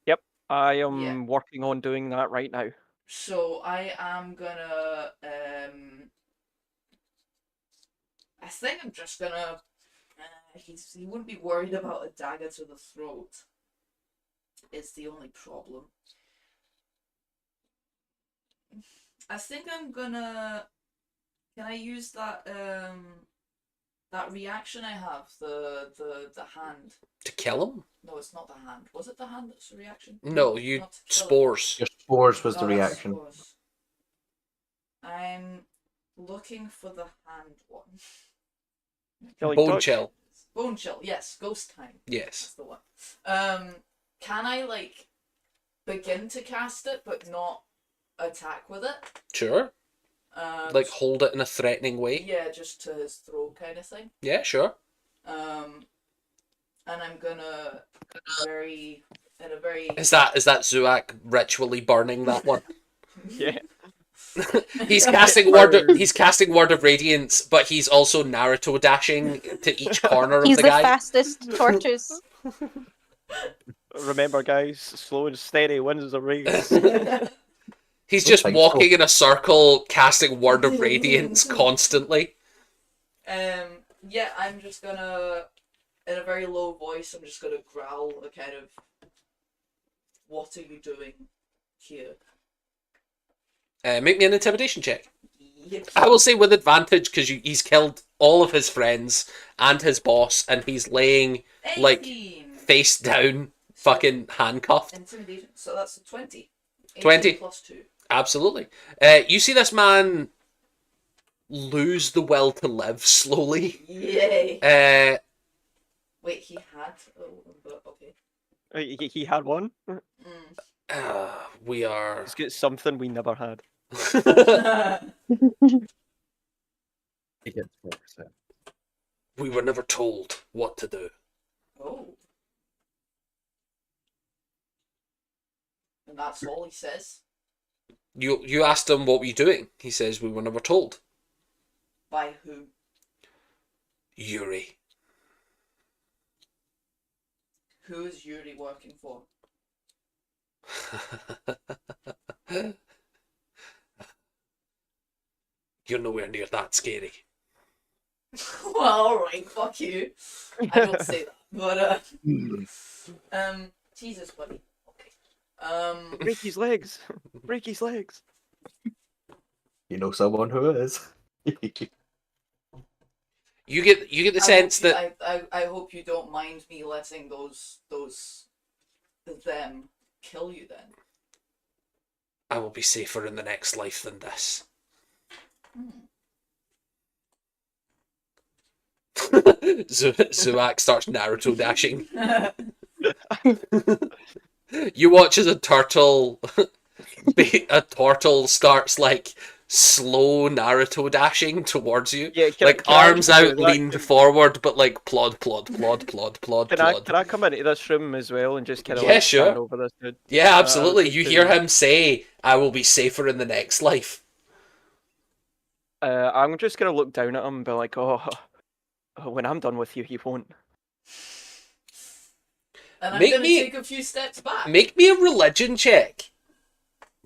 Yep, I am working on doing that right now. So I am gonna I think I'm just gonna. He wouldn't be worried about a dagger to the throat. It's the only problem. I think I'm gonna. Can I use that that reaction I have? The hand. To kill him? No, it's not the hand. Was it the hand that's the reaction? No, you Not to kill him. spores. Your spores was the Oh, that's reaction. spores. I'm looking for the hand one. Killing Bone touch. chill. Bone chill, yes. Ghost time. Yes. That's the one. Can I like begin to cast it but not attack with it? Sure. Like hold it in a threatening way. Yeah, just to his throat kind of thing. Yeah, sure. And I'm gonna very. Is that Zuak ritually burning that one? Yeah. He's casting word of radiance, but he's also Naruto dashing to each corner of He's the the guy. fastest torches. Remember, guys, slow and steady wins the race. He's just Thanks. walking in a circle, casting word of radiance constantly. Yeah, I'm just gonna, in a very low voice, I'm just gonna growl a kind of, what are you doing here? Make me an intimidation check. Yep. I will say with advantage because he's killed all of his friends and his boss, and he's laying 18. like face down, fucking handcuffed. Intimidation. So that's a 20. 20. Plus 2. Absolutely. You see this man lose the will to live slowly. Yay. Wait, he had. Oh, but okay. He had one. We are. He's got something we never had. He gets 4%. We were never told what to do. Oh. And that's all he says. You asked him what were you doing. He says we were never told. By who? Yuri. Who is Yuri working for? You're nowhere near that scary. Well, alright, fuck you. I don't say that. But, Jesus, buddy. Okay. Break his legs. Break his legs. You know someone who is. You get the sense that I hope you don't mind me letting them kill you then. I will be safer in the next life than this. Zuak starts Naruto dashing. You watch as a turtle starts like slow Naruto dashing towards you. Yeah, like can I arms just do out, that? leaned forward, but like plod. Can I come into this room as well and just kind of Yeah, like stand sure. over this dude? Yeah, absolutely. just You to- hear him say, "I will be safer in the next life." I'm just gonna look down at him and be like, "Oh, when I'm done with you, he won't." And I'm Make gonna me- take a few steps back. Make me a religion check.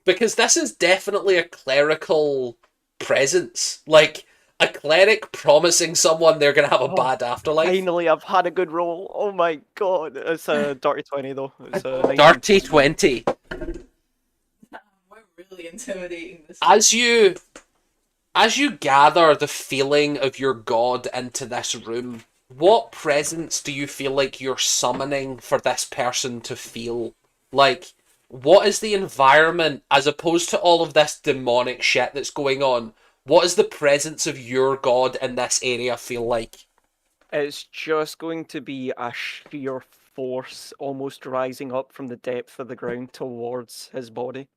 Because this is definitely a clerical presence. Like, a cleric promising someone they're going to have a bad afterlife. Finally, I've had a good roll. Oh my god, it's a dirty 20 though. It's a 19. Dirty 20. We're really intimidating this. As you gather the feeling of your god into this room, what presence do you feel like you're summoning for this person to feel? Like, what is the environment, as opposed to all of this demonic shit that's going on, what does the presence of your god in this area feel like? It's just going to be a sheer force almost rising up from the depth of the ground towards his body.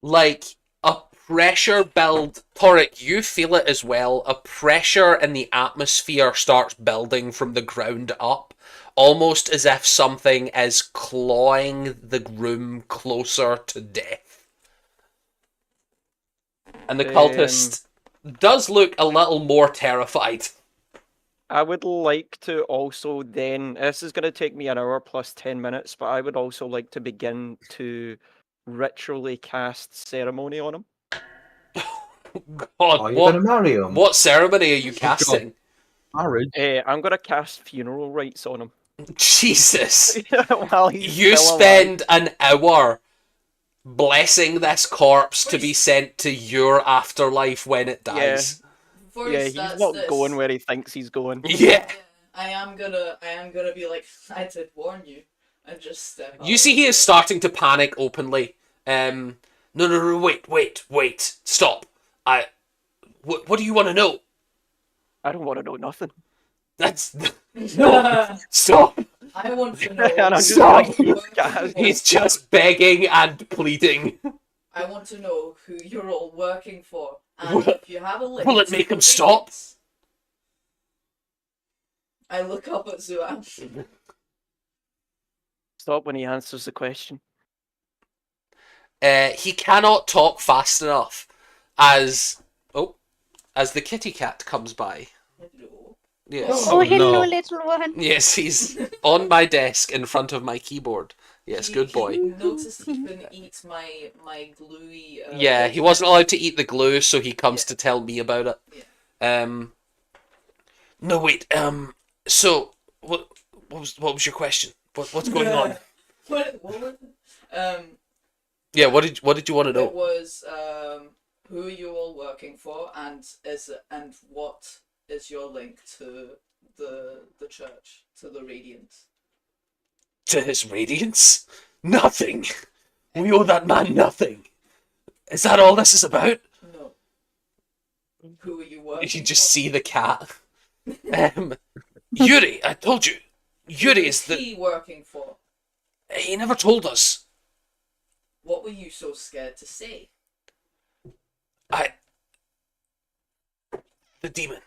Like, a pressure build. Torek, you feel it as well. A pressure in the atmosphere starts building from the ground up, almost as if something is clawing the room closer to death. And the cultist does look a little more terrified. I would like to also then, this is going to take me an hour plus 10 minutes, but I would also like to begin to ritually cast ceremony on him. God, Are you going to marry him? what ceremony are you casting? marriage. I'm gonna cast funeral rites on him. Jesus. While he's You still spend an hour blessing this corpse to be sent to your afterlife when it dies. Before Yeah, he he's starts not this, going where he thinks he's going. Yeah. I am gonna be like, I did warn you, and just step out. You see he is starting to panic openly. No, wait, stop. What do you want to know? I don't want to know nothing. That's... No, stop. I want to know. And I'm just Stop. like, these guys. He's just begging and pleading. I want to know who you're all working for, and Will- if you have a list. will it make him stop? I look up at Zuan. Stop when he answers the question. He cannot talk fast enough as the kitty cat comes by. Hello. Yes. Oh, Oh, hello, no. little one. Yes, he's on my desk in front of my keyboard. Yes, good boy. He noticed he couldn't eat my gluey. Yeah, he wasn't allowed to eat the glue, so he comes to tell me about it. Yeah. No, wait. So what was your question? What's going on? What was it? Yeah, what did you want to It know? was who are you all working for, and what is your link to the church, to the Radiance? To his radiance? Nothing. We owe that man nothing. Is that all this is about? No. Who are you working You just for? see the cat. Yuri, I told you. Yuri Who is the. he working for? He never told us. What were you so scared to say? The demon.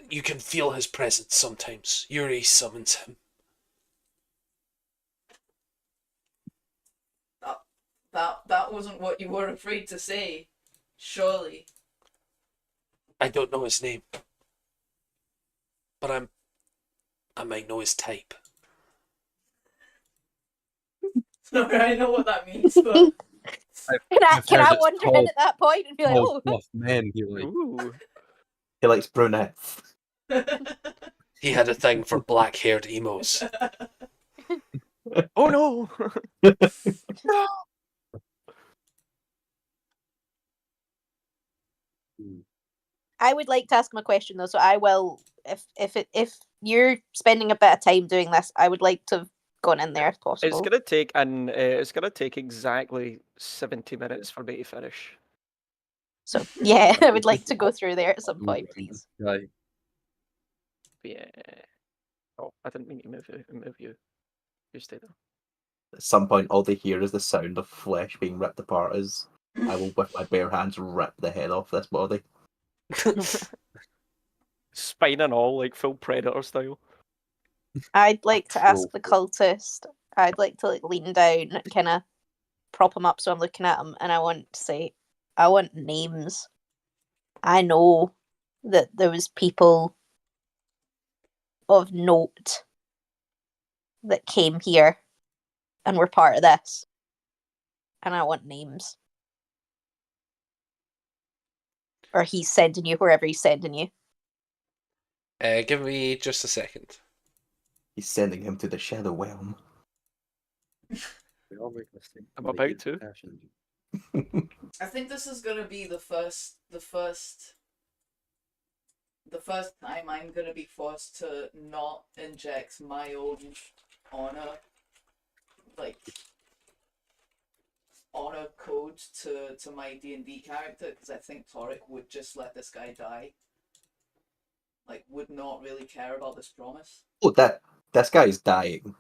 You can feel his presence sometimes. Yuri summons him. That wasn't what you were afraid to say. Surely. I don't know his name. But I might know his type. Sorry, I know what that means, but Can I heard it's wander in called at that point and be like, Oh, oh, buff men, he like. Ooh. He likes brunettes. He had a thing for black-haired emos. Oh no! I would like to ask him a question though, so I will. If you're spending a bit of time doing this, I would like to have gone in there if possible. It's gonna take exactly 70 minutes for me to finish. So yeah, I would like to go through there at some point, please. Right. Yeah. Oh, I didn't mean to move you. You stay there. At some point, all they hear is the sound of flesh being ripped apart as I will, with my bare hands, rip the head off this body. Spine and all, like full Predator style. I'd like to ask the Troll. cultist. I'd like to lean down and kind of prop him up so I'm looking at him, and I want to say, I want names. I know that there was people of note that came here and were part of this, and I want names. Or he's sending you wherever he's sending you. Give me just a second. He's sending him to the Shadow Realm. We all make mistakes. I'm They about get to. passion. I think this is gonna be the first time I'm gonna be forced to not inject my own honor code to my D&D character, because I think Torek would just let this guy die. Like, would not really care about this promise. Oh, this guy's dying.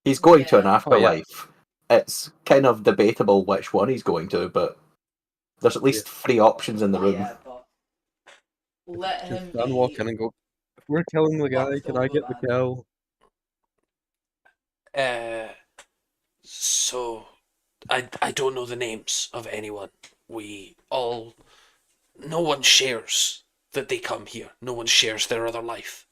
He's going to an Yeah. afterlife. It's kind of debatable which one he's going to, but there's at least 3 options in the room. Yeah, but let him Just be. walk in and go, if we're killing the guy, Fucked can I get the over, kill? So I don't know the names of anyone. No one shares that they come here. No one shares their other life.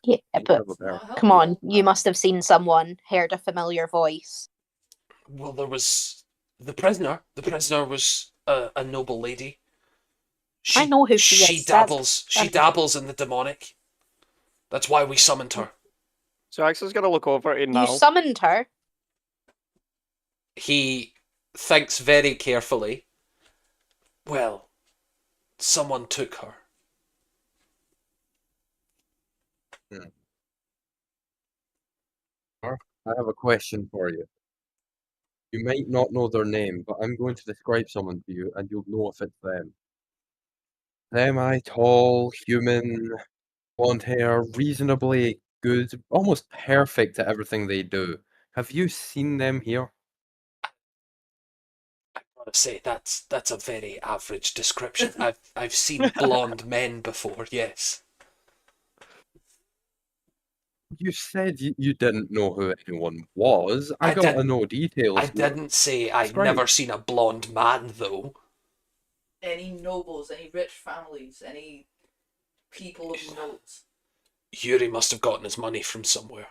Yeah, You but have a bear. Not come on, helpful. you must have seen someone, heard a familiar voice. Well, there was the prisoner. The prisoner was a noble lady. I know who she She is. She dabbles in the demonic. That's why we summoned her. So Axel's gonna look over to You Nal. summoned her. He thinks very carefully. Well, someone took her. I have a question for you. You might not know their name, but I'm going to describe someone to you, and you'll know if it's them. Semi-tall, human, blonde hair, reasonably good, almost perfect at everything they do. Have you seen them here? I gotta say that's a very average description. I've seen blonde men before. Yes. You said you didn't know who anyone was. I got to didn't- know details. I didn't say I'd Describe. never seen a blonde man though. Any nobles, any rich families, any people of note? Yuri must have gotten his money from somewhere.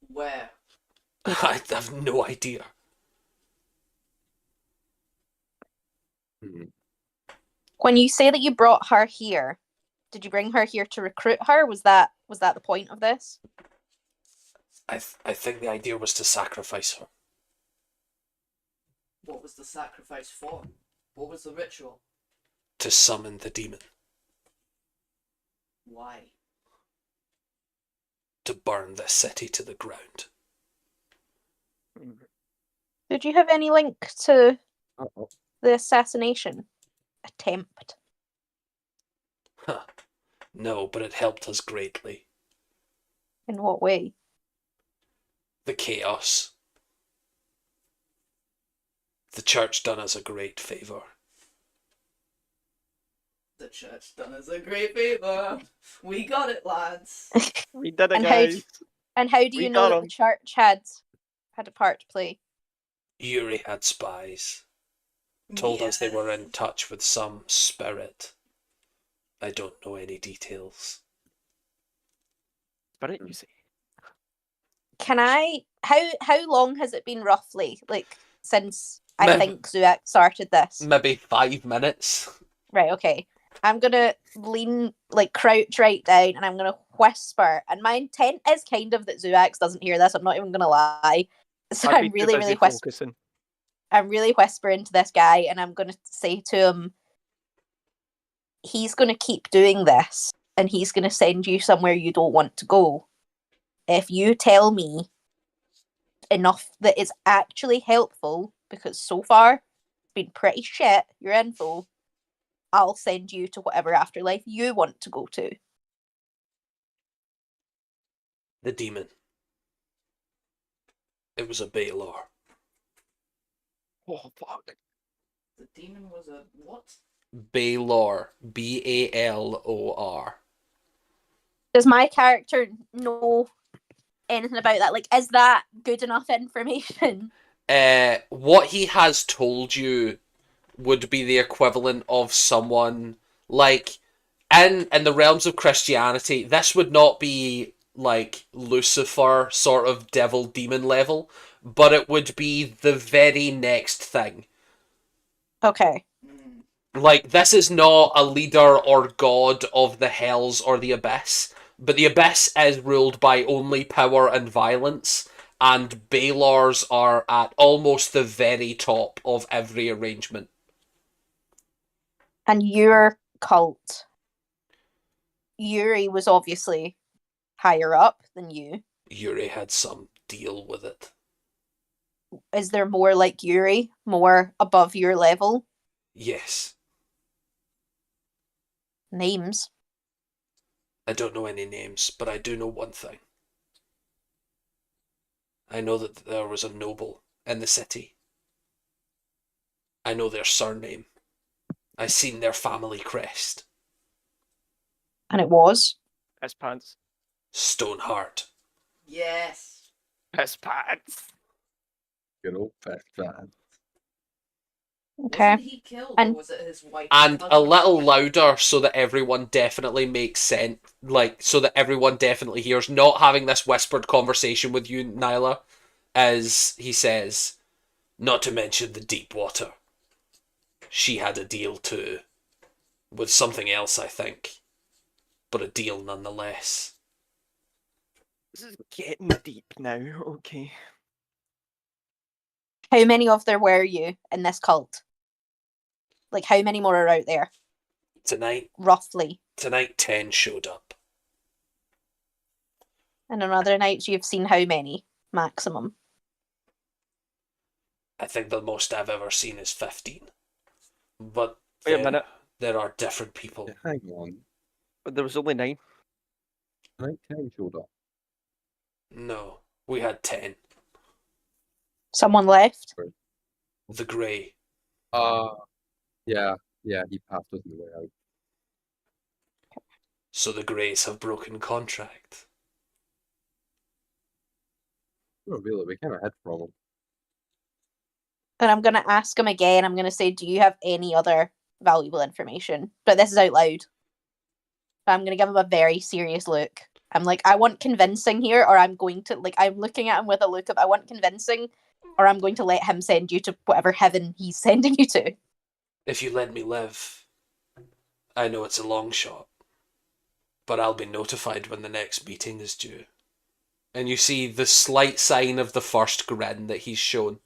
Where? I have no idea. Hmm. When you say that you brought her here, did you bring her here to recruit her? Was that the point of this? I think the idea was to sacrifice her. What was the sacrifice for? What was the ritual? To summon the demon. Why? To burn this city to the ground. Did you have any link to Uh-oh. the assassination attempt? Huh. No, but it helped us greatly. In what way? The chaos. The church done us a great favour. The church done us a great favour. We got it, lads. We did it, And guys. how do We you know got that 'em. the church had a part to play? Yuri had spies. Told us they were in touch with some spirit. I don't know any details. Spirit, you say? Can I? How long has it been roughly? Like since I Maybe- think Zuak started this. Maybe 5 minutes. Right. Okay. I'm gonna crouch right down, and I'm gonna whisper. And my intent is kind of that Zuax doesn't hear this. I'm not even gonna lie. So I'd be I'm too really, busy really focusing. I'm really whispering to this guy, and I'm gonna say to him, he's gonna keep doing this, and he's gonna send you somewhere you don't want to go. If you tell me enough that is actually helpful, because so far it's been pretty shit, your info, I'll send you to whatever afterlife you want to go to. The demon. It was a Baelor. Oh, fuck. The demon was a what? Baelor. Balor. Does my character know anything about that? Like, is that good enough information? What he has told you would be the equivalent of someone like in the realms of Christianity. This would not be like Lucifer sort of devil demon level, but it would be the very next thing. Okay. Like, this is not a leader or god of the hells or the abyss, but the abyss is ruled by only power and violence, and Baelors are at almost the very top of every arrangement. And your cult, Yuri was obviously higher up than you. Yuri had some deal with it. Is there more like Yuri, more above your level? Yes. Names? I don't know any names, but I do know one thing. I know that there was a noble in the city. I know their surname. I seen their family crest. And it was? Piss pants. Stoneheart. Yes. Piss pants. Good old fat. Okay. Wasn't he killed, And- or was it his wife? And a little louder so that everyone definitely makes sense. Like, so that everyone definitely hears. Not having this whispered conversation with you, Nyla, as he says, not to mention the deep water. She had a deal too with something else, I think. But a deal nonetheless. This is getting deep now. Okay. How many of there were you in this cult? Like, how many more are out there? Tonight, Roughly. 10 showed up. And on other nights, you've seen how many? Maximum. I think the most I've ever seen is 15. But Wait a minute. there are different people. Yeah, hang on. But there was only 9. Tonight 10 showed up. No, we had 10. Someone left? The Grey. Yeah, he passed us on the way out. So the Greys have broken contract. Oh, really? We kind of hid from him. And I'm going to ask him again. I'm going to say, do you have any other valuable information? But this is out loud. I'm going to give him a very serious look. I'm like, I want convincing here, or I'm going to, like, I'm looking at him with a look of, I want convincing, or I'm going to let him send you to whatever heaven he's sending you to. If you let me live, I know it's a long shot, but I'll be notified when the next meeting is due. And you see the slight sign of the first grin that he's shown.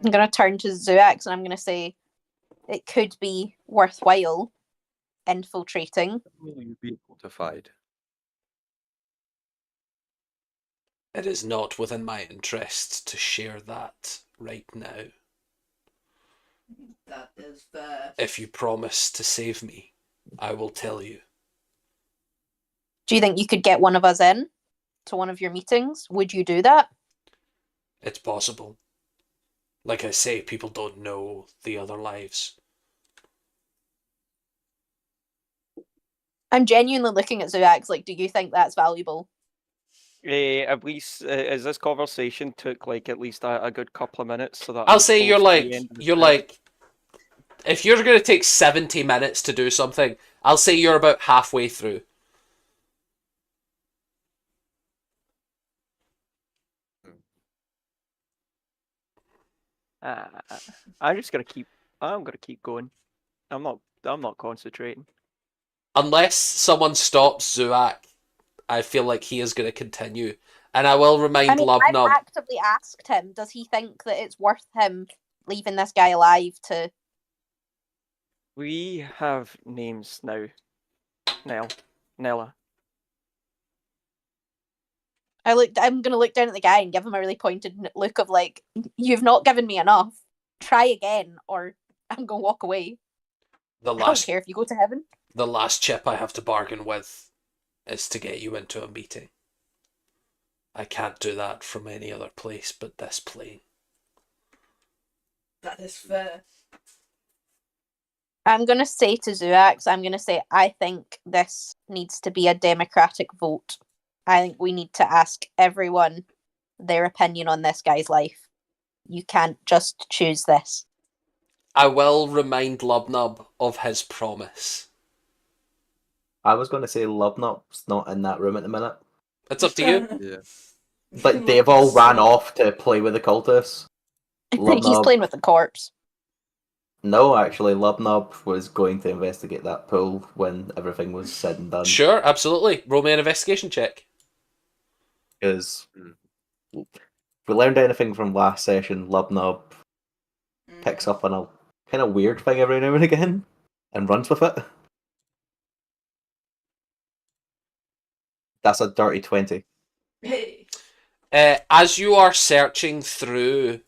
I'm going to turn to Zuax and I'm going to say, it could be worthwhile infiltrating. Will you be notified? It is not within my interest to share that right now. That is fair. If you promise to save me, I will tell you. Do you think you could get one of us in to one of your meetings? Would you do that? It's possible. Like I say, people don't know the other lives. I'm genuinely looking at Zuax like, do you think that's valuable? At least, as this conversation took like at least a good couple of minutes, so that I'll I'm say close to the end of the trip. if you're going to take 70 minutes to do something, I'll say you're about halfway through. I'm just gonna keep. I'm gonna keep going. I'm not concentrating. Unless someone stops Zuak, I feel like he is going to continue. And I will remind I mean, I've Lubnub. actively asked him, does he think that it's worth him leaving this guy alive to... We have names now. Nella. I'm going to look down at the guy and give him a really pointed look of like, you've not given me enough. Try again, or I'm going to walk away. I don't care if you go to heaven. The last chip I have to bargain with is to get you into a meeting. I can't do that from any other place but this plane. That is fair. I'm going to say to Zuax, I think this needs to be a democratic vote. I think we need to ask everyone their opinion on this guy's life. You can't just choose this. I will remind Lubnub of his promise. I was going to say Lubnup's not in that room at the minute. It's up to you. Yeah. But they've all ran off to play with the cultists. I think he's playing with the corpse. No, actually, Lubnub was going to investigate that pool when everything was said and done. Sure, absolutely. Roll me an investigation check. Because if we learned anything from last session, Lubnub picks up on a kind of weird thing every now and again and runs with it. That's a dirty 20. Hey. As you are searching through,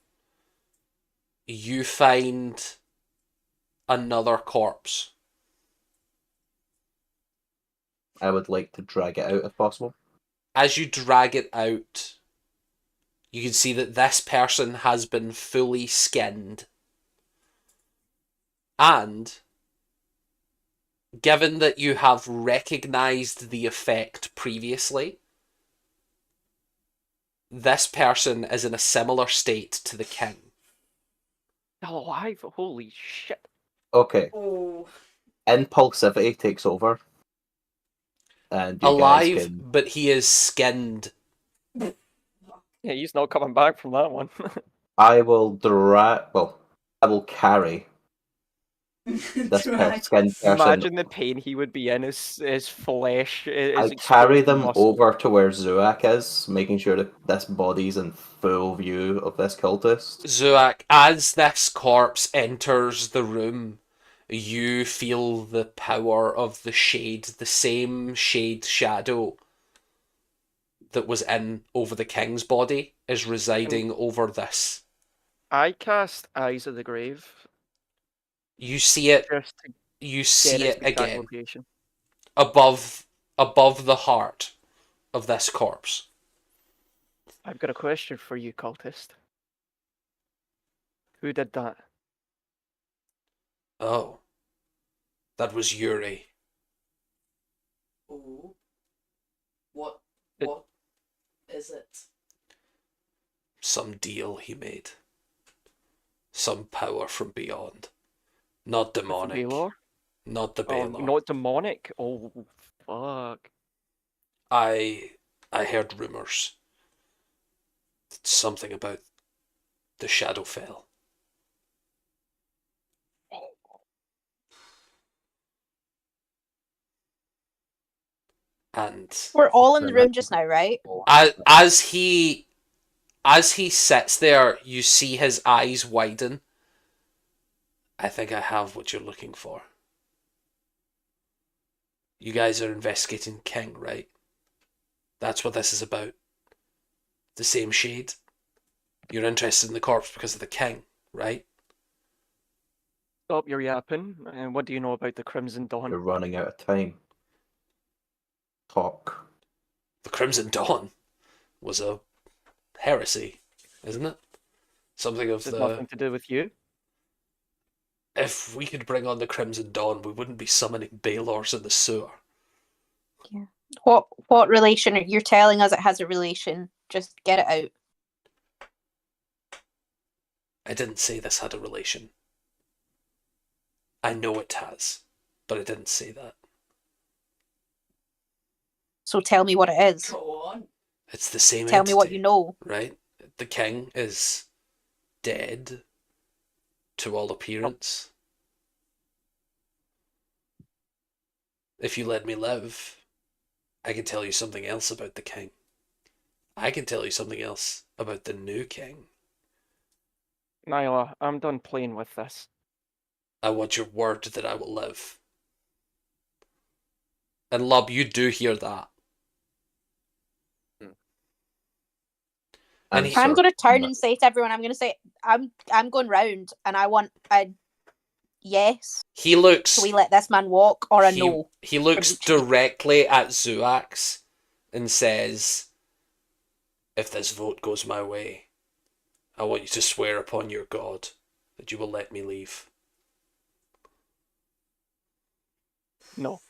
you find another corpse. I would like to drag it out if possible. As you drag it out, you can see that this person has been fully skinned. And given that you have recognized the effect previously, this person is in a similar state to the king. Alive? Holy shit. Okay. Oh. Impulsivity takes over. And you Alive, guys can... but he is skinned. Yeah, he's not coming back from that one. I will I will carry this Drag. skinned person. Imagine the pain he would be in. His flesh I is carry exposed them muscle. over to where Zuak is, making sure that this body's in full view of this cultist. Zuak, as this corpse enters the room, you feel the power of the shade, the same shade shadow that was in over the king's body is residing over this. I cast Eyes of the Grave. You see it. Just to You get see its it exact again location. above the heart of this corpse. I've got a question for you, cultist. Who did that? Oh, that was Yuri. Oh. What is it? Some deal he made. Some power from beyond. Not demonic. Baylor? Not the Oh, Baylor. not demonic? Oh, fuck. I heard rumours. Something about the Shadowfell. And We're all in the room just now, right? as he sits there, you see his eyes widen. I think I have what you're looking for. You guys are investigating King, right? That's what this is about. The same shade. You're interested in the corpse because of the King, right? Stop your yapping. And what do you know about the Crimson You're Dawn? running out of time. Talk. The Crimson Dawn was a heresy, isn't it? Something of This has the... nothing to do with you. If we could bring on the Crimson Dawn, we wouldn't be summoning Baylors in the sewer. Yeah. What relation? You're telling us it has a relation. Just get it out. I didn't say this had a relation. I know it has, but I didn't say that. So tell me what it is. Go on. It's the same Tell entity, me what you know. right? The King is dead, to all appearance. If you let me live, I can tell you something else about the King. I can tell you something else about the new King. Nyla, I'm done playing with this. I want your word that I will live. And Lub, you do hear that. And he, I'm going to turn and say to everyone, I'm going to say, I'm going round and I want a yes. he looks... So we let this man walk or a no. He looks directly at Zuax and says, if this vote goes my way, I want you to swear upon your God that you will let me leave. No.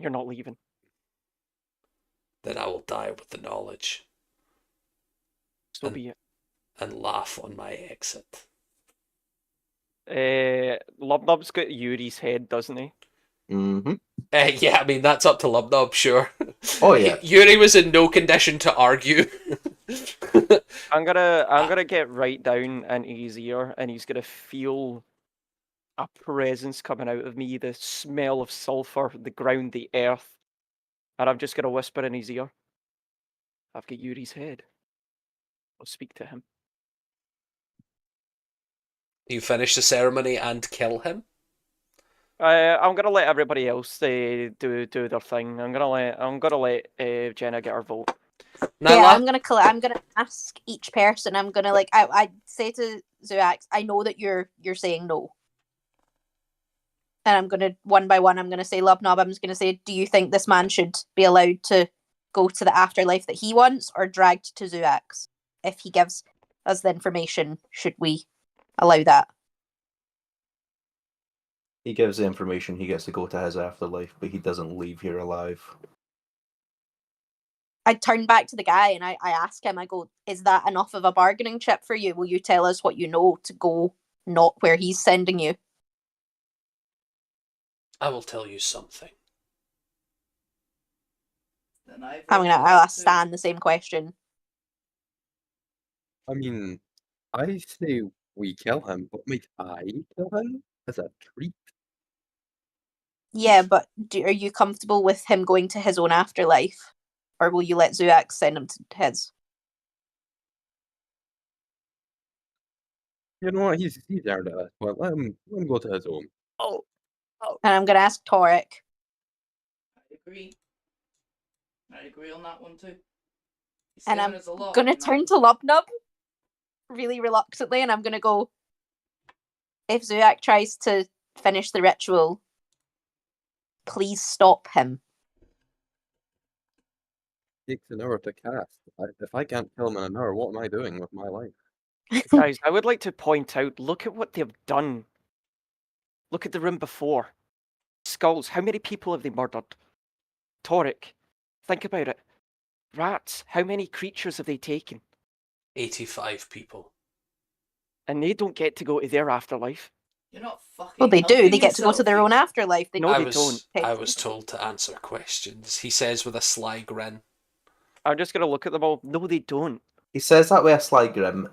You're not leaving. Then I will die with the knowledge. So be it. And laugh on my exit. Lubnub's got Yuri's head, doesn't he? Mm-hmm. Yeah, I mean, that's up to Lubnub, sure. Oh, yeah. Yuri was in no condition to argue. I'm gonna get right down into his ear, and he's gonna feel a presence coming out of me, the smell of sulfur, the ground, the earth, and I'm just gonna whisper in his ear, I've got Yuri's head. I'll speak to him. You finish the ceremony and kill him? I'm gonna let everybody else do their thing. I'm gonna let Jenna get her vote. Yeah, I'm gonna ask each person. I'm gonna I say to Zuax, I know that you're saying no. And I'm gonna one by one. I'm gonna say Lubnob. I'm just gonna say, do you think this man should be allowed to go to the afterlife that he wants, or dragged to Zuax? If he gives us the information, should we allow that? He gives the information, he gets to go to his afterlife, but he doesn't leave here alive. I turn back to the guy and I ask him, I go, is that enough of a bargaining chip for you? Will you tell us what you know to go not where he's sending you? I will tell you something. Then I'll ask Stan the same question. I mean, I say we kill him, but might I kill him as a treat? Yeah, but are you comfortable with him going to his own afterlife? Or will you let Zuak send him to his? You know what? He's earned it. But let him go to his own. Oh, And I'm going to ask Torek. I agree on that one too. He's And given I'm us a lot, going to you know? turn to Lubnub really reluctantly, and I'm going to go, if Zuak tries to finish the ritual, please stop him. Takes an hour to cast. If I can't kill him in an hour, what am I doing with my life? guys, I would like to point out, look at what they've done. Look at the room before. Skulls, how many people have they murdered? Torek, think about it. Rats, how many creatures have they taken? 85 people. And they don't get to go to their afterlife. You're not fucking Well, they do. helping They get to go to yourself, their you- own afterlife. They No, don't they was, don't. I technically. was told to answer questions, he says with a sly grin. I'm just going to look at them all. No, they don't. He says that with a sly grin.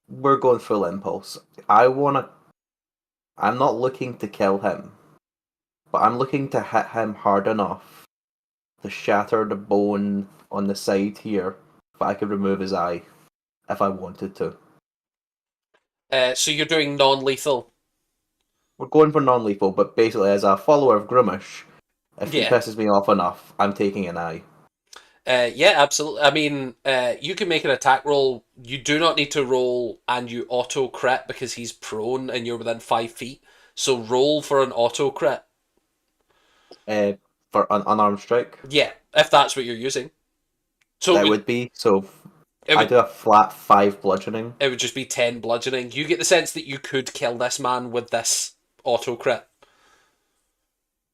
We're going full impulse. I'm not looking to kill him, but I'm looking to hit him hard enough to shatter the bone on the side here, but I could remove his eye if I wanted to. So you're doing non-lethal? We're going for non-lethal, but basically as a follower of Grimish, if he Yeah. pisses me off enough, I'm taking an eye. Yeah, absolutely. I mean, you can make an attack roll. You do not need to roll, and you auto crit because he's prone and you're within 5 feet. So roll for an auto crit. For an unarmed strike. Yeah, if that's what you're using. So That would be, so it I would, do a flat 5 bludgeoning. it would just be 10 bludgeoning. You get the sense that you could kill this man with this auto crit.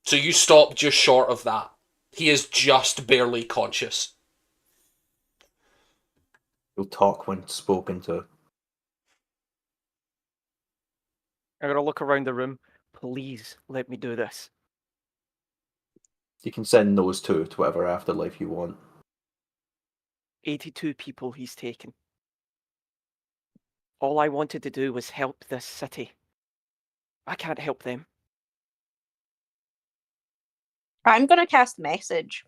So you stop just short of that. He is just barely conscious. You'll talk when spoken to. I'm going to look around the room. Please let me do this. You can send those two to whatever afterlife you want. 82 people he's taken. All I wanted to do was help this city. I can't help them. I'm going to cast message.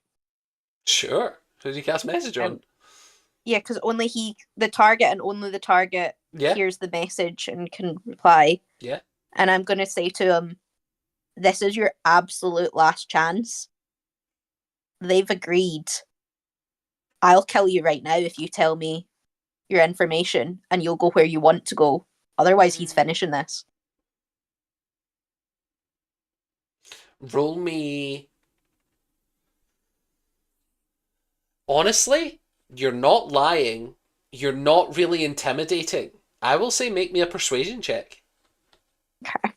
Sure. Who did you cast message on? Yeah, because only the target and only the target Yeah. hears the message and can reply. Yeah. And I'm going to say to him, this is your absolute last chance. They've agreed. I'll kill you right now if you tell me your information and you'll go where you want to go. Otherwise, he's finishing this. Roll me. Honestly, you're not lying. You're not really intimidating. I will say make me a persuasion check. Okay.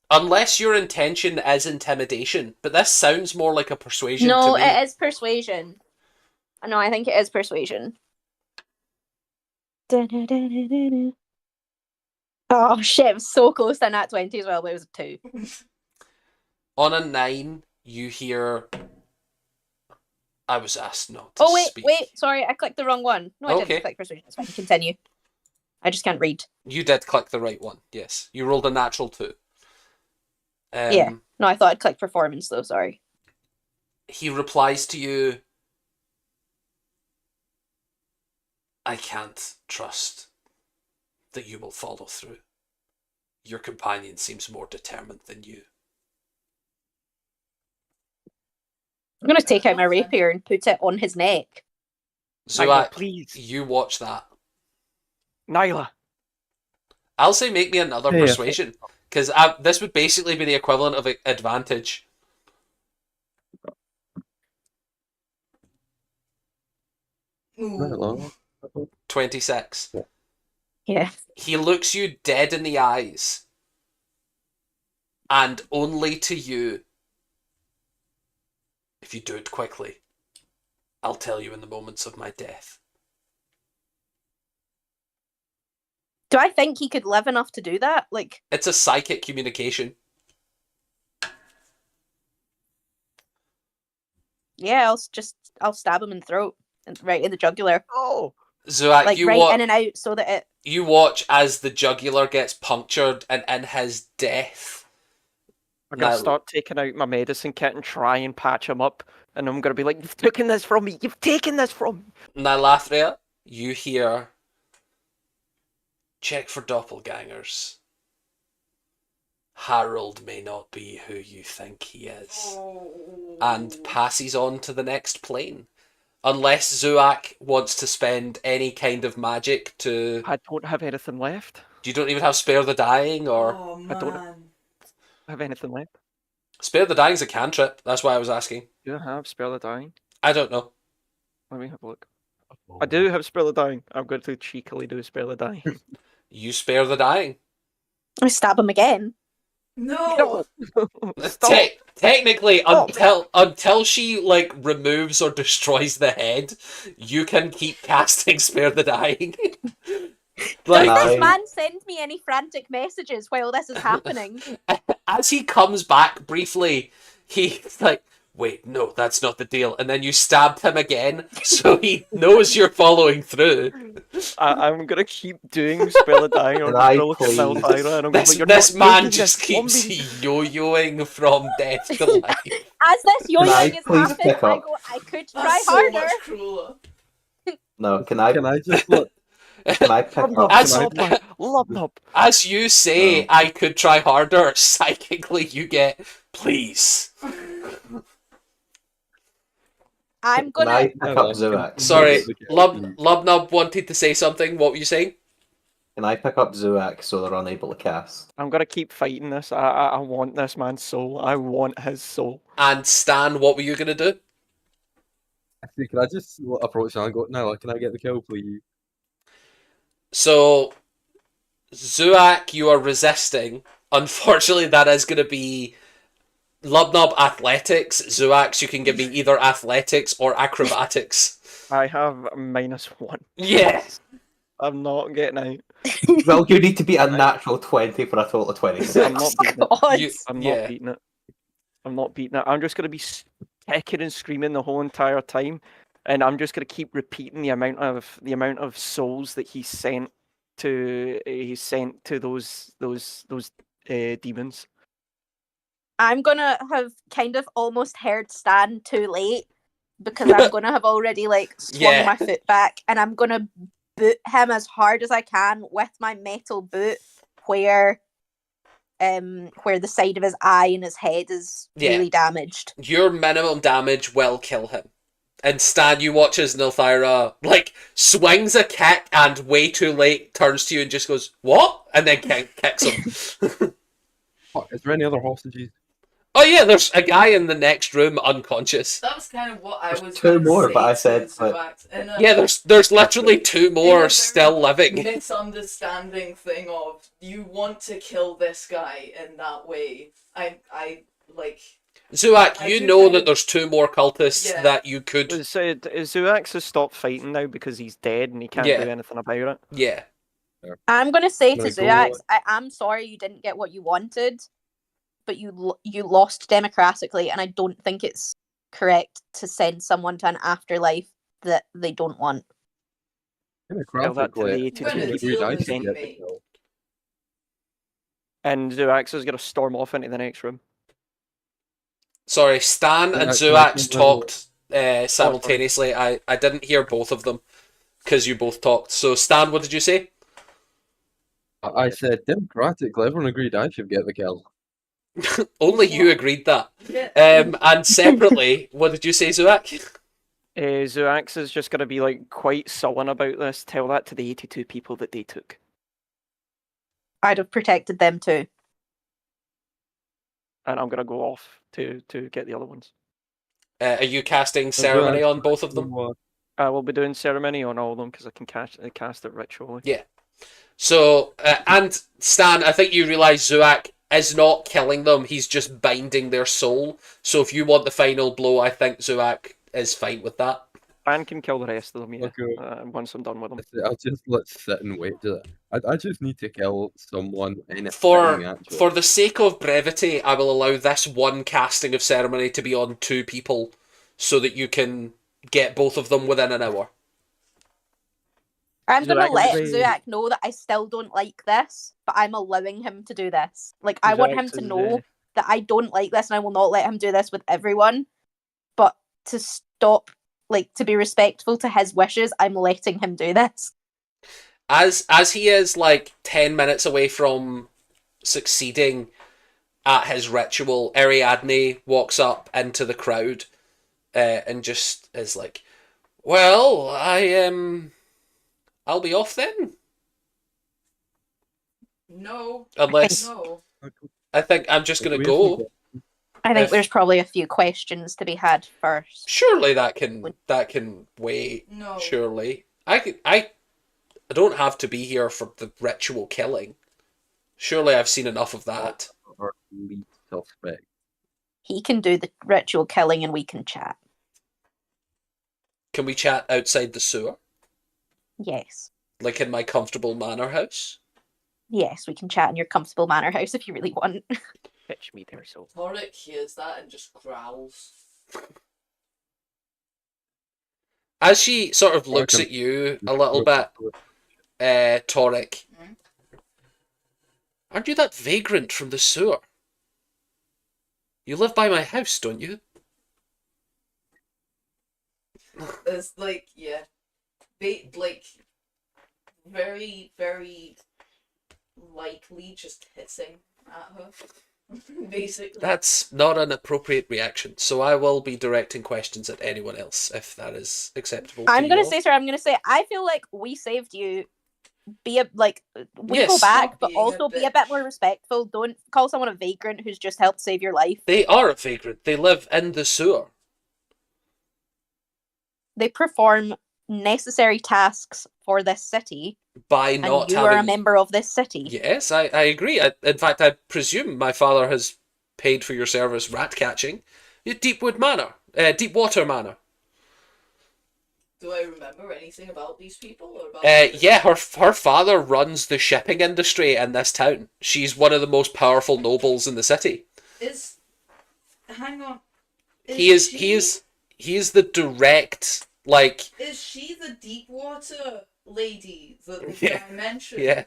Unless your intention is intimidation, but this sounds more like a persuasion No, to me. it is persuasion. No, I think it is persuasion. Oh shit, it was so close to nat 20 as well, but it was a 2. On a 9, you hear... I was asked not to speak. Wait, sorry, I clicked the wrong one. No, I Okay. didn't click persuasion. It's fine, continue. I just can't read. You did click the right one, yes. You rolled a natural 2. Yeah. No, I thought I'd click performance though, sorry. He replies to you, I can't trust that you will follow through. Your companion seems more determined than you. I'm going to take out my rapier and put it on his neck. Nyla, Zuak, please. you watch that. Nyla. I'll say make me another Yeah. persuasion, because this would basically be the equivalent of advantage. Ooh. 26. Yeah. He looks you dead in the eyes, and only to you. If you do it quickly, I'll tell you in the moments of my death. Do I think he could live enough to do that? Like, It's a psychic communication. yeah, I'll stab him in the throat. right in the jugular. Oh, Zuak, Like right in and out so that it. you watch as the jugular gets punctured, and in his death, I'm gonna Now- start taking out my medicine kit and try and patch him up, and I'm gonna be like, "You've taken this from me. You've taken this from me." Nylathria, you hear, check for doppelgangers. Harold may not be who you think he is. And passes on to the next plane. Unless Zuak wants to spend any kind of magic to... I don't have anything left. You don't even have Spare the Dying, or... Oh I don't- man. Have anything left? Spare the Dying's a cantrip, that's why I was asking. Do I have Spare the Dying? I don't know. Let me have a look. I do have Spare the Dying. I'm going to cheekily do Spare the Dying. You Spare the Dying. I stab him again. No. Stop. Technically, Stop. until she like removes or destroys the head, you can keep casting Spare the Dying. Like, Does this I- man send me any frantic messages while this is happening? as he comes back briefly, he's like, "Wait, no, that's not the deal." And then you stabbed him again, so he knows you're following through. I'm gonna keep doing Spare the Dying on Can I the look at please- Malthyra, and I'm gonna This, be like, "You're this not man taking just this from keeps me." yo-yoing from death to life. As this Can I yo-yoing is please happening, pick I up? go, I could try That's so harder. much crueler. No, can I? Can I just look? Can I pick Love up? As- Love. As you say, I could try harder, psychically you get, please. I'm Can I gonna. pick up Zuak? Sorry, Okay. Lubnub wanted to say something. What were you saying? Can I pick up Zuak so they're unable to cast? I'm gonna keep fighting this. I want this man's soul. I want his soul. And Stan, what were you going to do? Actually, can I just approach him and go, "No, can I get the kill, please?" So, Zuak, you are resisting. Unfortunately, that is going to be Lubnub athletics. Zuak, you can give me either athletics or acrobatics. I have -1. Yes. I'm not getting out. Well, you need to be a natural 20 for a total of 26. I'm not beating it. God. I'm Yeah. not beating it. I'm not beating it. I'm just gonna be kicking and screaming the whole entire time, and I'm just gonna keep repeating the amount of souls that he sent to those demons. I'm gonna have kind of almost heard Stan too late because I'm gonna have already like swung Yeah. my foot back, and I'm gonna boot him as hard as I can with my metal boot where the side of his eye and his head is Yeah. really damaged. Your minimum damage will kill him. And Stan, you watch as Nilthyra, like, swings a kick and way too late turns to you and just goes, "What?" And then kicks him. Fuck, is there any other hostages? Oh yeah, there's a guy in the next room unconscious. That was kind of what I There's was two gonna more, say but I to said, Zuak, in a- Yeah, there's literally two in a more very still living. misunderstanding thing of you want to kill this guy in that way. I like. Zuak, I you do know kind that of- there's two more cultists Yeah. that you could... Zuax has stopped fighting now because he's dead and he can't Yeah. do anything about it. Yeah. I'm gonna say to Right, go Zuax, on. I'm sorry you didn't get what you wanted, but you lost democratically, and I don't think it's correct to send someone to an afterlife that they don't want. Tell that to the Graphically, 82 When it's it's people real, I it's should get the me. kill. And Zuax is gonna storm off into the next room. Sorry, Stan and Can I Zuax come in? talked simultaneously. I didn't hear both of them because you both talked. So, Stan, what did you say? I said democratically, everyone agreed I should get the kill. Only you agreed that. Yeah. And separately, what did you say, Zuak? Zuax is just gonna be like quite sullen about this. Tell that to the 82 people that they took. I'd have protected them too. And I'm gonna go off to get the other ones. Are you casting ceremony on both of them? I will be doing ceremony on all of them because I can cast it ritually. Yeah. So, and Stan, I think you realise Zuak is not killing them, he's just binding their soul. So if you want the final blow, I think Zuak is fine with that. And can kill the rest of them, yeah. Okay. Once I'm done with them. I'll just let's sit and wait. I just need to kill someone. Anything, For actually. the sake of brevity, I will allow this one casting of ceremony to be on two people so that you can get both of them within an hour. I'm So gonna let actually- Zuak know that I still don't like this, but I'm allowing him to do this. Like, I want him to know that I don't like this, and I will not let him do this with everyone. But to stop, like, to be respectful to his wishes, I'm letting him do this. As he is like 10 minutes away from succeeding at his ritual, Ariadne walks up into the crowd and just is like, "Well, I'll be off then." No. Unless No. I think I'm just gonna go. I think If- there's probably a few questions to be had first. Surely that can wait. No. Surely I don't have to be here for the ritual killing. Surely I've seen enough of that. Our lead suspect. He can do the ritual killing, and we can chat. Can we chat outside the sewer, Yes. like in my comfortable manor house? Yes, we can chat in your comfortable manor house if you really want. Pitch me there, so. Torek hears that and just growls. As she sort of looks Welcome. at you a little bit, Torek, Hmm? aren't you that vagrant from the sewer? You live by my house, don't you? It's like, yeah. Like, very, very likely just hissing at her. Basically. That's not an appropriate reaction, so I will be directing questions at anyone else if that is acceptable. I'm to gonna you all. say, sir, I'm gonna say, I feel like we saved you. We go Yes. back, Stop but being a also be a bit bitch. more respectful. Don't call someone a vagrant who's just helped save your life. They are a vagrant. They live in the sewer. They perform necessary tasks for this city, By and not you having... are a member of this city. Yes, I agree. In fact, I presume my father has paid for your service rat catching. Deepwater Manor. Do I remember anything about these people? Or about Yeah, her father runs the shipping industry in this town. She's one of the most powerful nobles in the city. Hang on. He is the direct, like... Is she the Deepwater lady that the Yeah. guy mentioned? Yeah,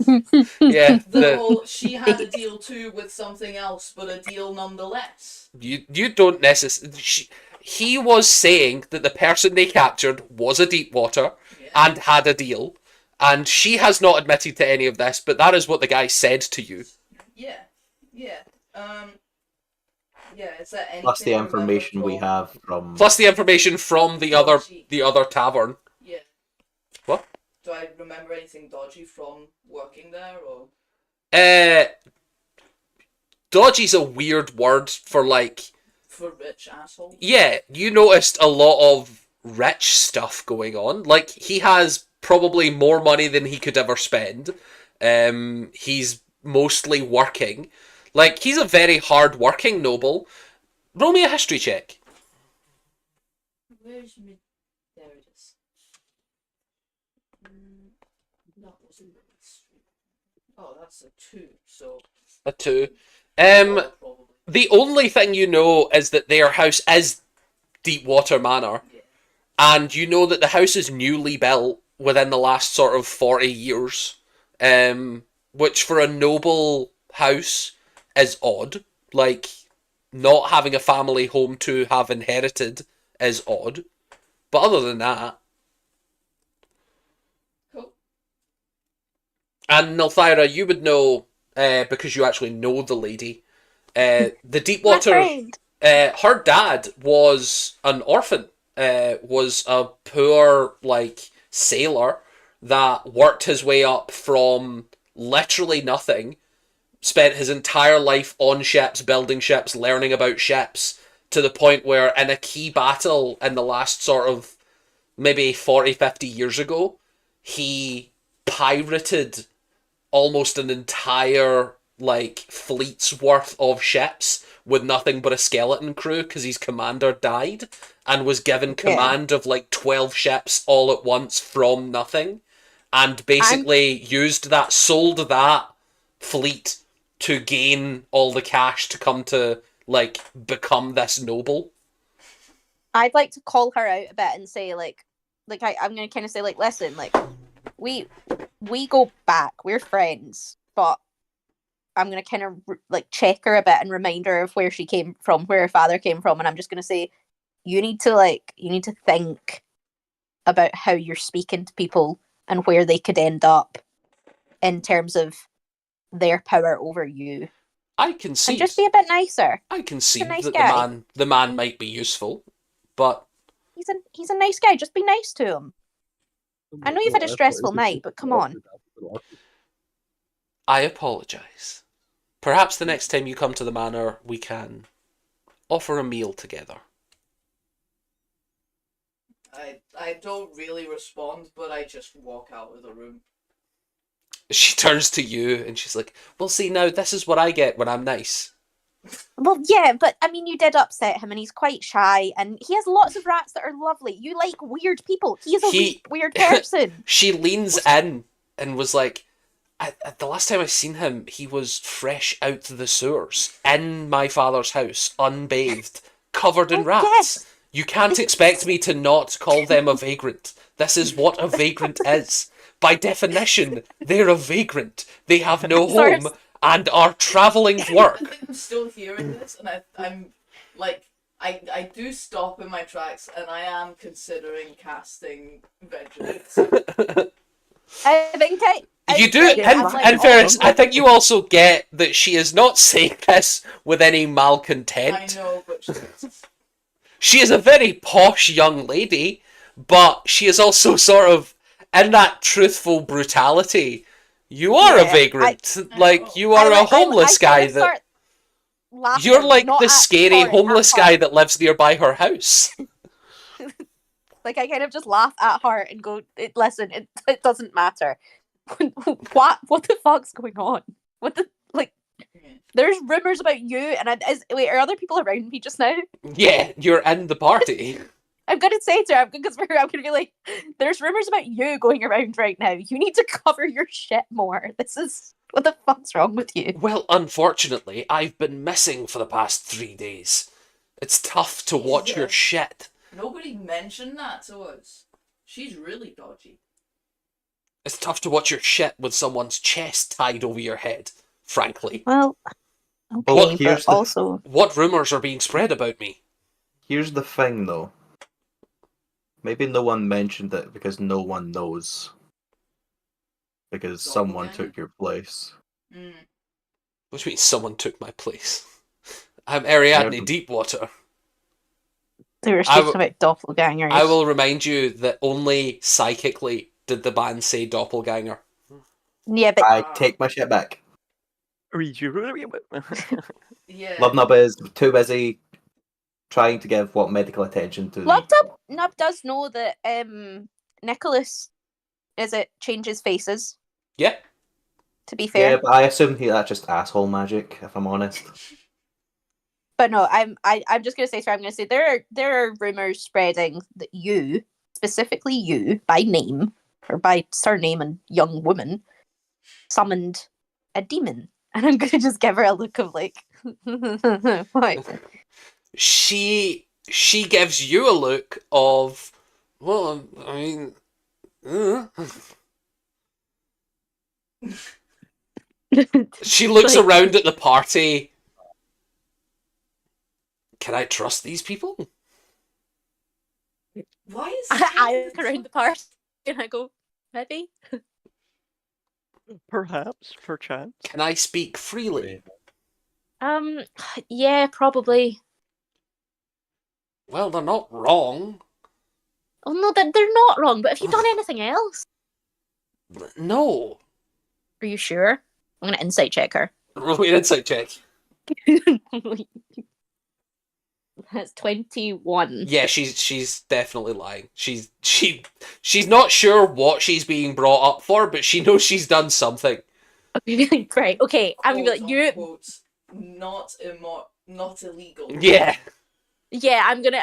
yeah. The whole, she had a deal too with something else, but a deal nonetheless. You don't necessarily... He was saying that the person they captured was a Deepwater Yeah. and had a deal, and she has not admitted to any of this, but that is what the guy said to you. Yeah. Yeah, is that anything Plus the I remember information we from- have from. Plus the information from the other tavern. Yeah. What? Do I remember anything dodgy from working there, or? Dodgy's a weird word for, like... For rich assholes? Yeah, you noticed a lot of rich stuff going on. Like, he has probably more money than he could ever spend. He's mostly working. Like, he's a very hard-working noble. Roll me a history check. Where's me? There it is. That wasn't the street. Oh, that's a 2, so. A 2. Probably. The only thing you know is that their house is Deepwater Manor. Yeah. And you know that the house is newly built within the last sort of 40 years. Which for a noble house is odd. Like, not having a family home to have inherited is odd. But other than that... Cool. And Nilthyra, you would know, because you actually know the lady. The My Deepwater... friend. Her dad was an orphan. Was a poor, like, sailor that worked his way up from literally nothing, spent his entire life on ships, building ships, learning about ships, to the point where in a key battle in the last sort of maybe 40, 50 years ago, he pirated almost an entire, like, fleet's worth of ships with nothing but a skeleton crew because his commander died and was given command of like 12 ships all at once from nothing, and basically sold that fleet to gain all the cash to come to, like, become this noble. I'd like to call her out a bit and say I'm gonna kind of say listen, we go back, we're friends, but I'm gonna kind of check her a bit and remind her of where she came from, where her father came from, and I'm just gonna say you need to think about how you're speaking to people and where they could end up in terms of their power over you. I concede. And just be a bit nicer. I concede nice that guy. the man might be useful, but he's a nice guy. Just be nice to him. I know you've had a stressful night, but come on. I apologise. Perhaps the next time you come to the manor, we can offer a meal together. I don't really respond, but I just walk out of the room. She turns to you and she's like, well, see, now this is what I get when I'm nice. Well, yeah, but I mean, you did upset him and he's quite shy and he has lots of rats that are lovely. You like weird people. He's a weird person. She leans in and was like, the last time I seen him, he was fresh out to the sewers in my father's house, unbathed, covered in rats. Yes. You can't expect me to not call them a vagrant. This is what a vagrant is. By definition, they're a vagrant. They have no home and are travelling work. I'm still hearing this, and I'm like, I do stop in my tracks, and I am considering casting vengeance. I think you do, in fairness, I think you also get that she is not saying this with any malcontent. I know, but she is a very posh young lady, but she is also sort of, in that truthful brutality, you are a vagrant. You are a homeless guy that... You're like the scary homeless guy that lives nearby her house. I kind of just laugh at her and go, listen, it doesn't matter. What the fuck's going on? There's rumours about you, and are other people around me just now? Yeah, you're in the party. I'm gonna say to her, I'm gonna be like, there's rumours about you going around right now. You need to cover your shit more. What the fuck's wrong with you? Well, unfortunately, I've been missing for the past 3 days. It's tough to watch your shit. Nobody mentioned that to us. She's really dodgy. It's tough to watch your shit with someone's chest tied over your head, frankly. Well, okay, what rumours are being spread about me? Here's the thing, though. Maybe no one mentioned it because no one knows. Because someone took your place. Which means someone took my place. I'm Ariadne Deepwater. They were speaking about doppelgangers. I will remind you that only psychically did the band say doppelganger. Yeah, but I take my shit back. Yeah. Love is too busy trying to give medical attention to. Nub does know that Nicholas changes faces. Yeah. To be fair. Yeah, but I assume that's just asshole magic, if I'm honest. But no, I'm just gonna say I'm gonna say there are rumors spreading that you, specifically you, by name or by surname and young woman, summoned a demon. And I'm gonna just give her a look of like what? She gives you a look of, well, I mean, She looks around at the party. Can I trust these people? Why is I look around the party and I go, maybe? Perhaps, perchance. Can I speak freely? Yeah, probably. Well, they're not wrong. Oh no, they're not wrong, but have you done anything else? No. Are you sure? I'm gonna insight check her. Roll me an insight check. That's 21. Yeah, she's definitely lying. She's not sure what she's being brought up for, but she knows she's done something. Okay, right. Okay, I'm gonna be like you. Quotes, not illegal. Yeah. Yeah, I'm gonna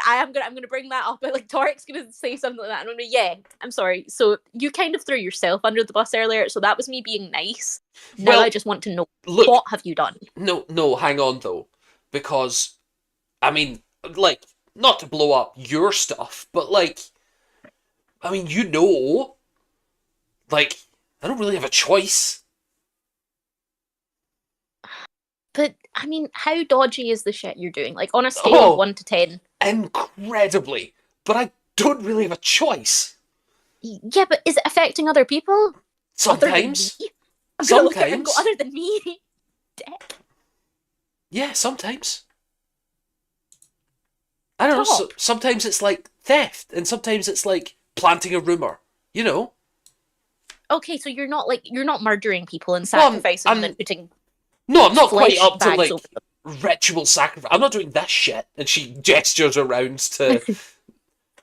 bring that up. But like Torik's gonna say something like that, and I'm gonna I'm sorry. So you kind of threw yourself under the bus earlier, so that was me being nice. Now I just want to know, look, what have you done? No, hang on though, because I mean, like, not to blow up your stuff, but like, I mean, like, I don't really have a choice. But I mean, how dodgy is the shit you're doing? Like on a scale of 1 to 10. Incredibly, but I don't really have a choice. Yeah, but is it affecting other people? Sometimes. I'm gonna look at her and go, other than me. Dick. Yeah, sometimes. I don't know. Sometimes it's like theft, and sometimes it's like planting a rumor. You know. Okay, so you're not murdering people and sacrificing them and putting. No, I'm not quite up to like ritual sacrifice. I'm not doing this shit. And she gestures around to.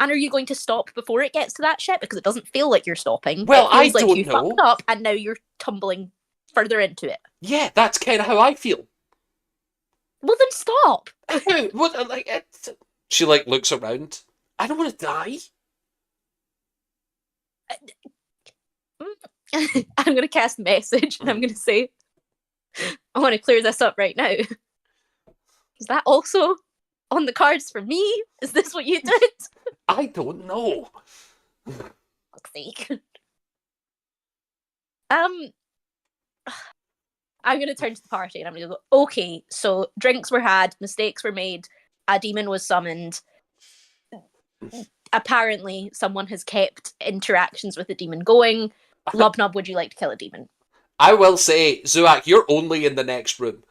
And are you going to stop before it gets to that shit? Because it doesn't feel like you're stopping. Well, it feels I like don't you know. fucked up and now you're tumbling further into it. Yeah, that's kind of how I feel. Well, then stop. What? Like, she like looks around. I don't want to die. I'm going to cast message and I'm going to say, I want to clear this up right now. Is that also on the cards for me? Is this what you did? I don't know. Fuck's sake. I'm going to turn to the party and I'm going to go, okay, so drinks were had, mistakes were made, a demon was summoned. Apparently, someone has kept interactions with the demon going. Lubnub, would you like to kill a demon? I will say, Zuak, you're only in the next room.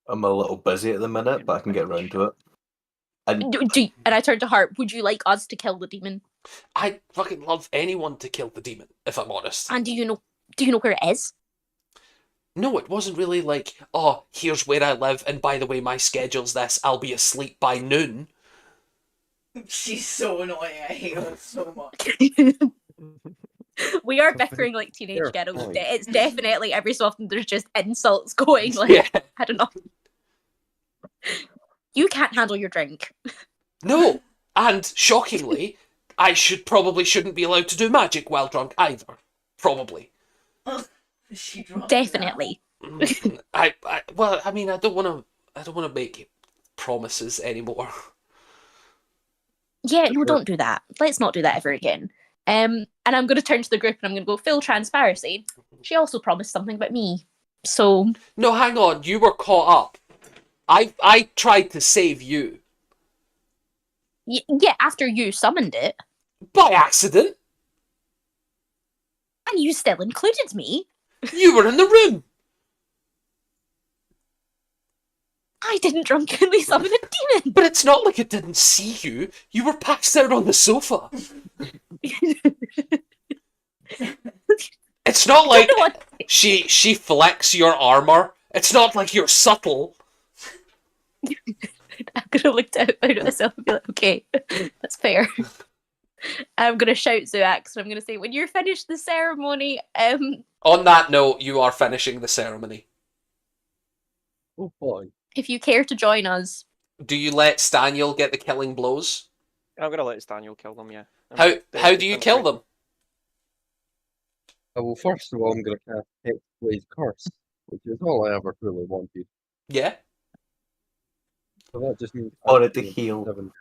I'm a little busy at the minute, but I can get around to it. And I turn to Hart. Would you like us to kill the demon? I'd fucking love anyone to kill the demon, if I'm honest. And do you know where it is? No, it wasn't really like, oh, here's where I live, and by the way, my schedule's this, I'll be asleep by noon. She's so annoying, I hate her so much. We are bickering like teenage girls. It's definitely every so often there's just insults going, like, yeah. I don't know. You can't handle your drink. No, and shockingly, I probably shouldn't be allowed to do magic while drunk either. Probably. Is she drunk? Definitely. I mean, I don't want to make promises anymore. Yeah, no, don't do that. Let's not do that ever again. And I'm going to turn to the group and I'm going to go, full transparency. She also promised something about me. So. No, hang on. You were caught up. I tried to save you. Yeah, after you summoned it. By accident. And you still included me. You were in the room. I didn't drunkenly summon a demon. But it's not like it didn't see you. You were passed out on the sofa. It's not like she flex your armor. It's not like you're subtle. I'm going to look down at myself and be like, okay, that's fair. I'm going to shout Zuax and I'm going to say, when you're finished the ceremony... On that note, you are finishing the ceremony. Oh boy. If you care to join us... Do you let Staniel get the killing blows? I'm going to let Staniel kill them, yeah. How do you kill them? Well, first of all, I'm going to cast Hexblade's Curse, which is all I ever really wanted. Yeah. So that just means... I wanted to heal.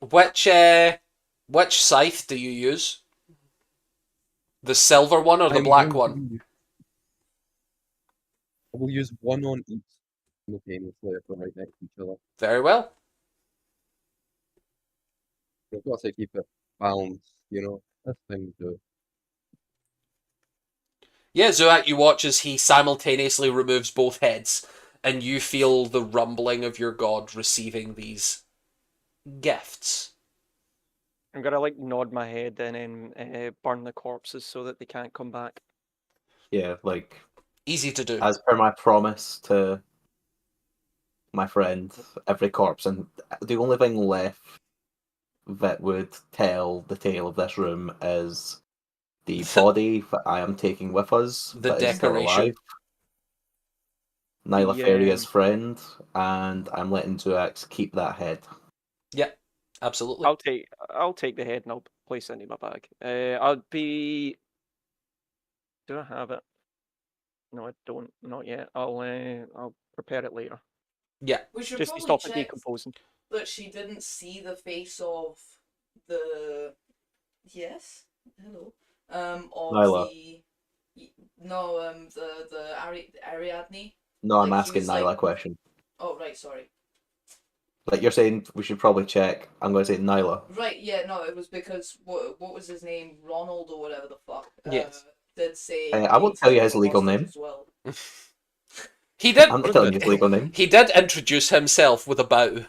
Which scythe do you use? The silver one or the black one? I will use one on each simultaneously if they're right next to each other. Very well. I've got to keep it balanced, you know. That's the thing to do. Yeah, Zuak, you watch as he simultaneously removes both heads, and you feel the rumbling of your god receiving these gifts. I'm gonna like nod my head and then burn the corpses so that they can't come back. Yeah, like easy to do. As per my promise to my friend, every corpse, and the only thing left that would tell the tale of this room is the body that I am taking with us. The decoration. Nylaferia's friend, and I'm letting Zuax keep that head. Yeah, absolutely. I'll take the head and I'll place it in my bag. I'll be. Do I have it? No, I don't. Not yet. I'll prepare it later. Yeah. We should Just to probably stop it check decomposing. that she didn't see the face of the. Yes. Hello. Of Nyla. No, the Ariadne. No, I'm Like, he asking was Nyla like- a question. Oh right, sorry. Like you're saying, we should probably check. I'm going to say Nyla. Right, yeah, no, it was because what was his name, Ronald or whatever the fuck. Yes. Did say I won't tell you his taken legal hostage name. as well. He did. I'm not telling you his legal name. He did introduce himself with a bow.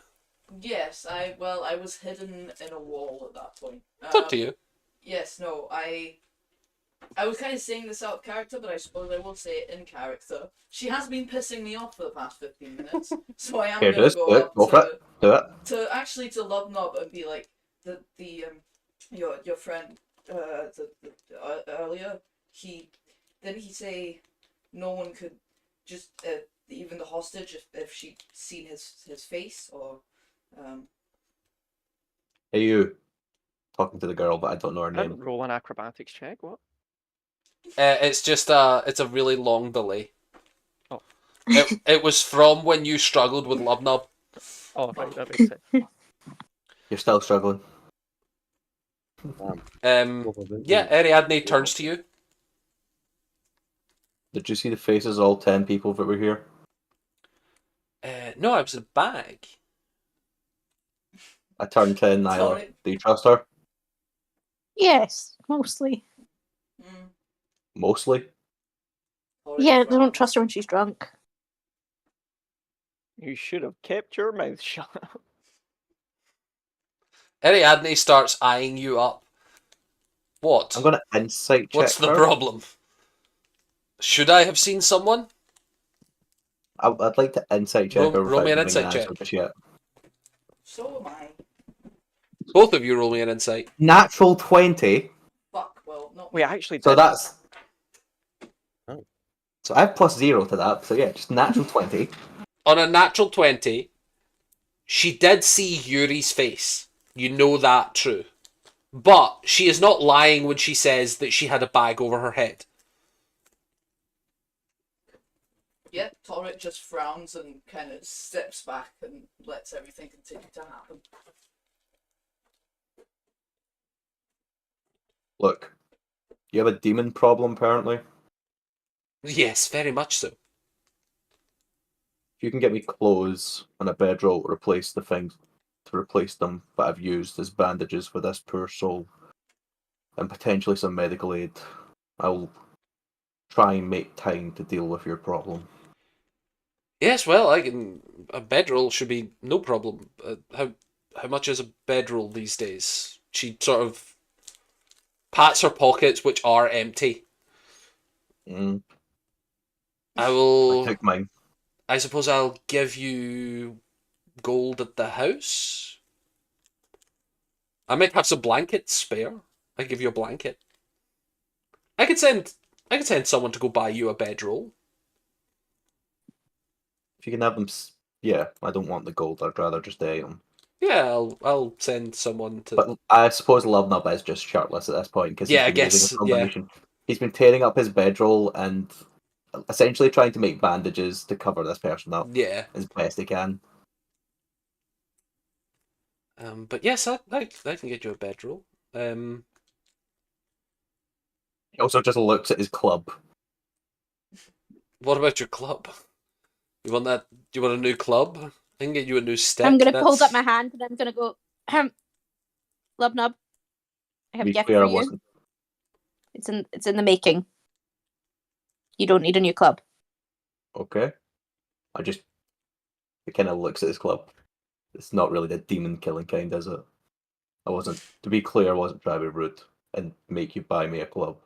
Yes, I was hidden in a wall at that point. It's up to you. Yes, no, I was kind of saying this out of character, but I suppose I will say it in character. She has been pissing me off for the past 15 minutes, so I am Here it gonna is. go Do it. up Go for it. Do it. to Lubnob and be like, your friend earlier, didn't he say no one could just even the hostage if she'd seen his face or Hey, you. Talking to the girl, but I don't know her name. Roll an acrobatics check. What? It's just it's a really long delay. Oh. It was from when you struggled with Lubnub. Oh, right, that makes sense. You're still struggling. Yeah, Ariadne turns to you. Did you see the faces of all 10 people that were here? No, it was a bag. I turned to Nyla. Sorry. Do you trust her? Yes, mostly. Mostly. Yeah, they don't trust her when she's drunk. You should have kept your mouth shut. Ariadne starts eyeing you up. What? I'm going to insight check What's the her. problem? Should I have seen someone? I'd like to insight check her Roll me without an giving insight an check. answer just yet. So am I. Both of you roll me an insight. Natural 20. Fuck. Well, not. We actually So did. that's... Oh. So I have +0 to that. So yeah, just natural 20. On a natural 20, she did see Yuri's face. You know that true. But she is not lying when she says that she had a bag over her head. Yeah, Torek just frowns and kind of steps back and lets everything continue to happen. Look, you have a demon problem apparently. Yes, very much so. If you can get me clothes and a bedroll to replace the things to replace them that I've used as bandages for this poor soul, and potentially some medical aid, I'll try and make time to deal with your problem. Yes, well, I can. A bedroll should be no problem. How much is a bedroll these days? She sort of pats her pockets, which are empty. Mm, I I will. took mine. I suppose I'll give you gold at the house. I might have some blankets spare. I give you a blanket. I could send someone to go buy you a bedroll. If you can have them, yeah. I don't want the gold. I'd rather just the item. Yeah, I'll send someone to. But I suppose Lovenub is just shirtless at this point because Yeah, I he's been using guess, a combination. He's been tearing up his bedroll and essentially trying to make bandages to cover this person up Yeah. as best he can. But yes, I can get you a bedroll. He also just looks at his club. What about your club? You want that? Do you want a new club? I can get you a new stick. I'm gonna hold up my hand and I'm gonna go, Lubnub, I have a Be gift clear, for I you. wasn't. It's in the making. You don't need a new club. Okay. He kind of looks at his club. It's not really the demon killing kind, is it? To be clear, I wasn't trying to be rude and make you buy me a club.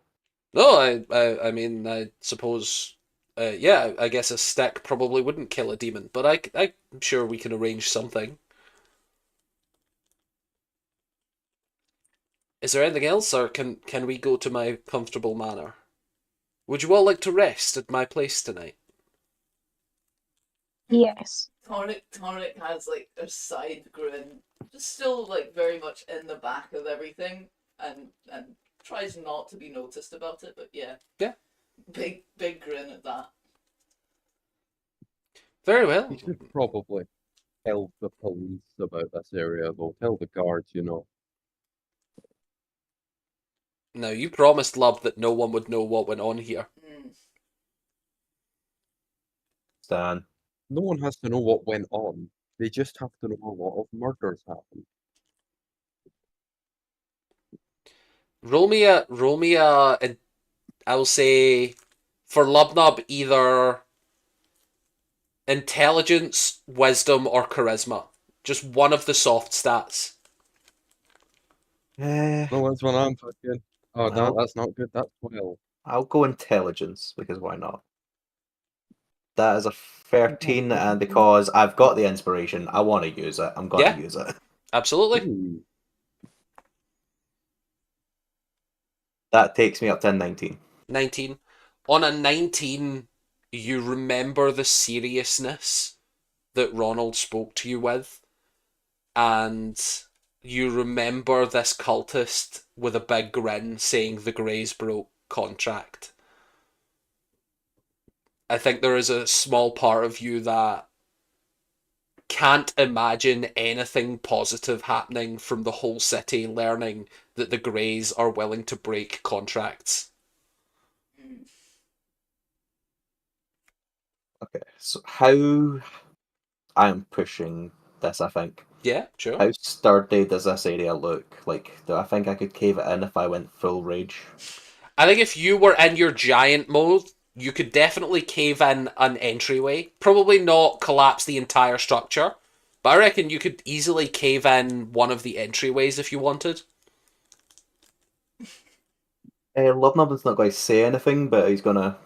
No, I mean, I suppose, yeah, I guess a stick probably wouldn't kill a demon, but I'm sure we can arrange something. Is there anything else, or can we go to my comfortable manor? Would you all like to rest at my place tonight? Yes. Torek has like a side grin, just still like very much in the back of everything, and tries not to be noticed about it, but yeah. Yeah. Big grin at that. Very well. You should probably tell the police about this area, though. Tell the guards, you know. Now, you promised, Lub, that no one would know what went on here. Stan. No one has to know what went on. They just have to know a lot of murders happened. Roll me a, and I'll say, for Lubnub, either intelligence, wisdom, or charisma. Just one of the soft stats. Eh, No, that's what I'm fucking. Oh, Well- that's not good. That's 12. I'll go intelligence, because why not? That is a 13, and because I've got the inspiration, I want to use it. I'm going to use it. Absolutely. Ooh. That takes me up to 19. 19. On a 19, you remember the seriousness that Ronald spoke to you with, and you remember this cultist with a big grin saying the Greys broke contract. I think there is a small part of you that can't imagine anything positive happening from the whole city learning that the Greys are willing to break contracts. Okay, so how I'm pushing this, I think. Yeah, sure. How sturdy does this area look? Like, do I think I could cave it in if I went full rage? I think if you were in your giant mode, you could definitely cave in an entryway. Probably not collapse the entire structure, but I reckon you could easily cave in one of the entryways if you wanted. Lubnub's not going to say anything, but he's going to,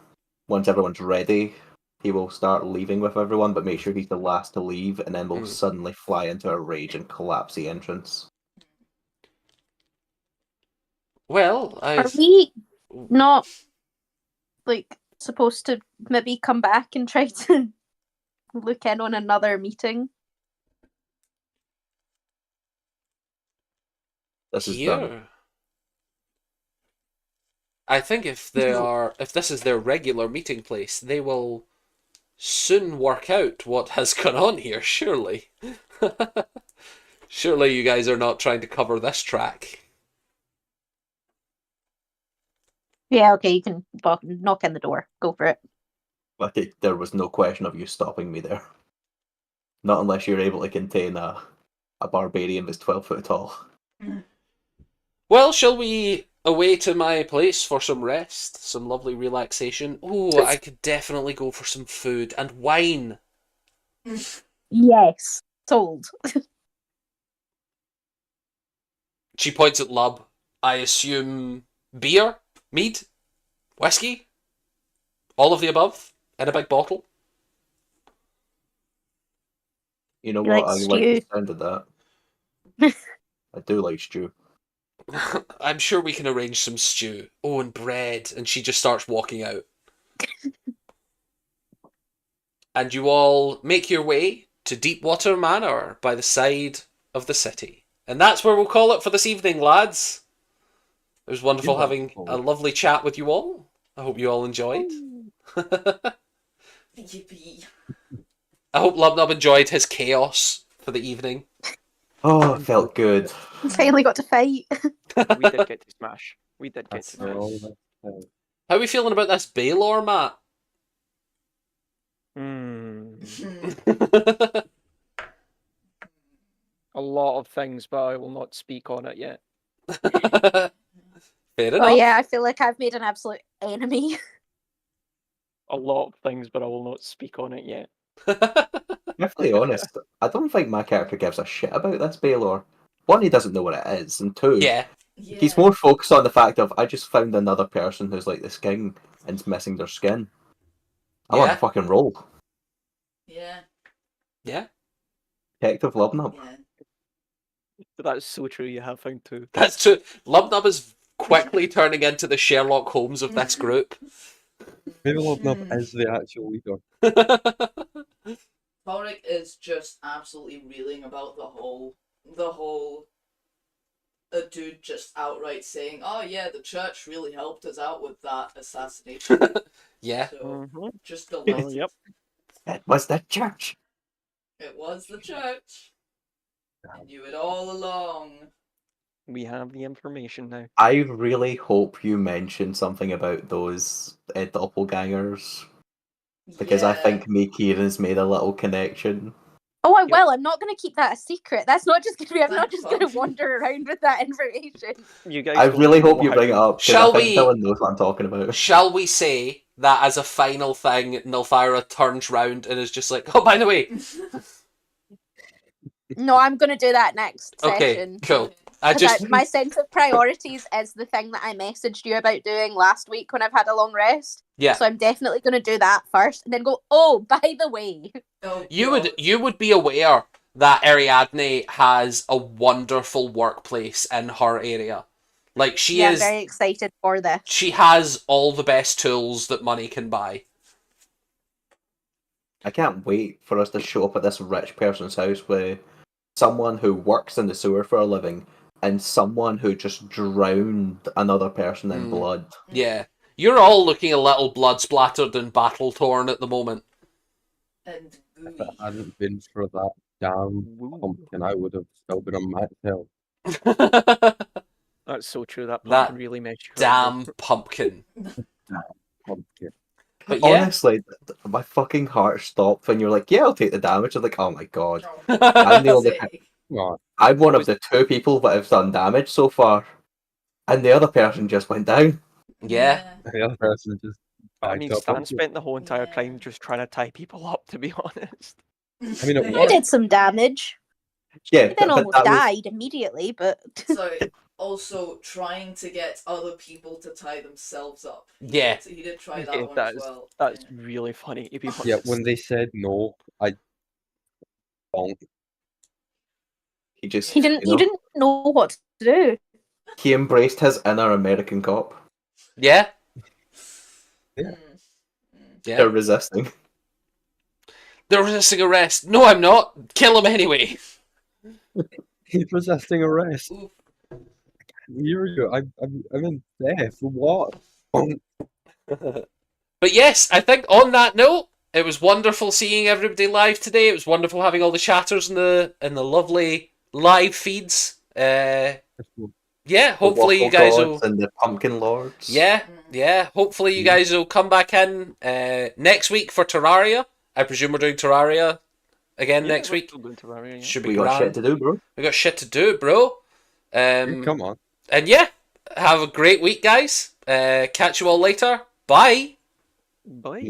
once everyone's ready, he will start leaving with everyone, but make sure he's the last to leave, and then we'll suddenly fly into a rage and collapse the entrance. Well, Are we not like supposed to maybe come back and try to look in on another meeting? This is done. here. I think if this is their regular meeting place, they will soon work out what has gone on here, surely. Surely you guys are not trying to cover this track. Yeah, okay, you can knock in the door. Go for it. Like, there was no question of you stopping me there. Not unless you're able to contain a barbarian that's 12 foot tall. Well, shall we away to my place for some rest, some lovely relaxation? Oh, I could definitely go for some food and wine. Yes, sold. She points at Lub. I assume beer, mead, whiskey, all of the above in a big bottle. You know You what? like I like stew? the sound of that. I do like stew. I'm sure we can arrange some stew. Oh, and bread. And she just starts walking out. And you all make your way to Deepwater Manor by the side of the city. And that's where we'll call it for this evening, lads. It was wonderful Yeah, having a lovely chat with you all. I hope you all enjoyed. Yippee. I hope Lubnub enjoyed his chaos for the evening. Oh, it felt good. Finally got to fight. We did get to smash. We did get to After all smash. that. How are we feeling about this Baylor, Matt? A lot of things, but I will not speak on it yet. Fair enough. Oh yeah, I feel like I've made an absolute enemy. A lot of things, but I will not speak on it yet. Definitely honest, I don't think my character gives a shit about this Baylor. One, he doesn't know what it is, and two, Yeah. he's more focused on the fact of I just found another person who's like this king and's missing their skin. I want to Yeah. fucking roll. Yeah. Yeah. Detective Lubnub. Yeah. But that's so true, you have found two. That's true. Lubnub is quickly turning into the Sherlock Holmes of this group. Maybe Lubnub is the actual leader. Torek is just absolutely reeling about the whole a dude just outright saying, "Oh yeah, the church really helped us out with that assassination." Yeah. So just Oh, delighted. yep. It was the church. It was the church. I knew it all along. We have the information now. I really hope you mention something about those doppelgangers. Because I think me, Kieran's made a little connection. Oh, I Yep. will. I'm not going to keep that a secret. That's not just going to be. I'm not Thank just going to fuck. wander around with that information. You guys I don't really know hope you how- bring it up. 'Cause Shall I think we- Dylan knows what I'm talking about. Shall we say that as a final thing, Nilfyra turns round and is just like, oh, by the way. No, I'm going to do that next Okay, session. cool. I 'Cause just my sense of priorities is the thing that I messaged you about doing last week when I've had a long rest. yeah. So I'm definitely going to do that first, and then go. Oh, by the way, Oh, You God. would be aware that Ariadne has a wonderful workplace in her area. Like she I'm is very excited for this. she has all the best tools that money can buy. I can't wait for us to show up at this rich person's house with someone who works in the sewer for a living and someone who just drowned another person in blood. Yeah. You're all looking a little blood splattered and battle torn at the moment. And If gooey. it hadn't been for that damn pumpkin, I would have still been on Matt's hill. That's so true. That That pumpkin really made you Damn pumpkin. Pumpkin. But yeah. Honestly, my fucking heart stopped when you're like, yeah, I'll take the damage. I'm like, oh my god. Oh, I'm the only say. Oh, I'm one What of the 2 people that have done damage so far. And the other person just went down. Yeah. the other person just I backed mean, up. Stan spent the whole entire Yeah. time just trying to tie people up, to be honest. I mean, it I worked. did some damage. Yeah, He then but almost that was died immediately, but So, also trying to get other people to tie themselves up. Yeah. He did try that Yeah, one as that's well. that's Yeah. really funny, to be honest. Yeah, when they said no, I bonked. he just he didn't. you know, He didn't know what to do. he embraced his inner American cop. Yeah. Yeah. Yeah. They're resisting. They're resisting arrest. No, I'm not. Kill him anyway. He's resisting arrest. Oof. Here we go. I'm in death. What? Bonk. But yes, I think on that note, it was wonderful seeing everybody live today. It was wonderful having all the chatters in the lovely live feeds. Yeah, hopefully The you guys Waffle will. Gods and the Pumpkin Lords. Yeah. Hopefully you guys will come back in next week for Terraria. I presume we're doing Terraria again Yeah, next we're week. still doing Terraria, yeah. Should be We got grand. shit to do, bro. We got shit to do, bro. Come on. And yeah, have a great week, guys. Catch you all later. Bye. Bye.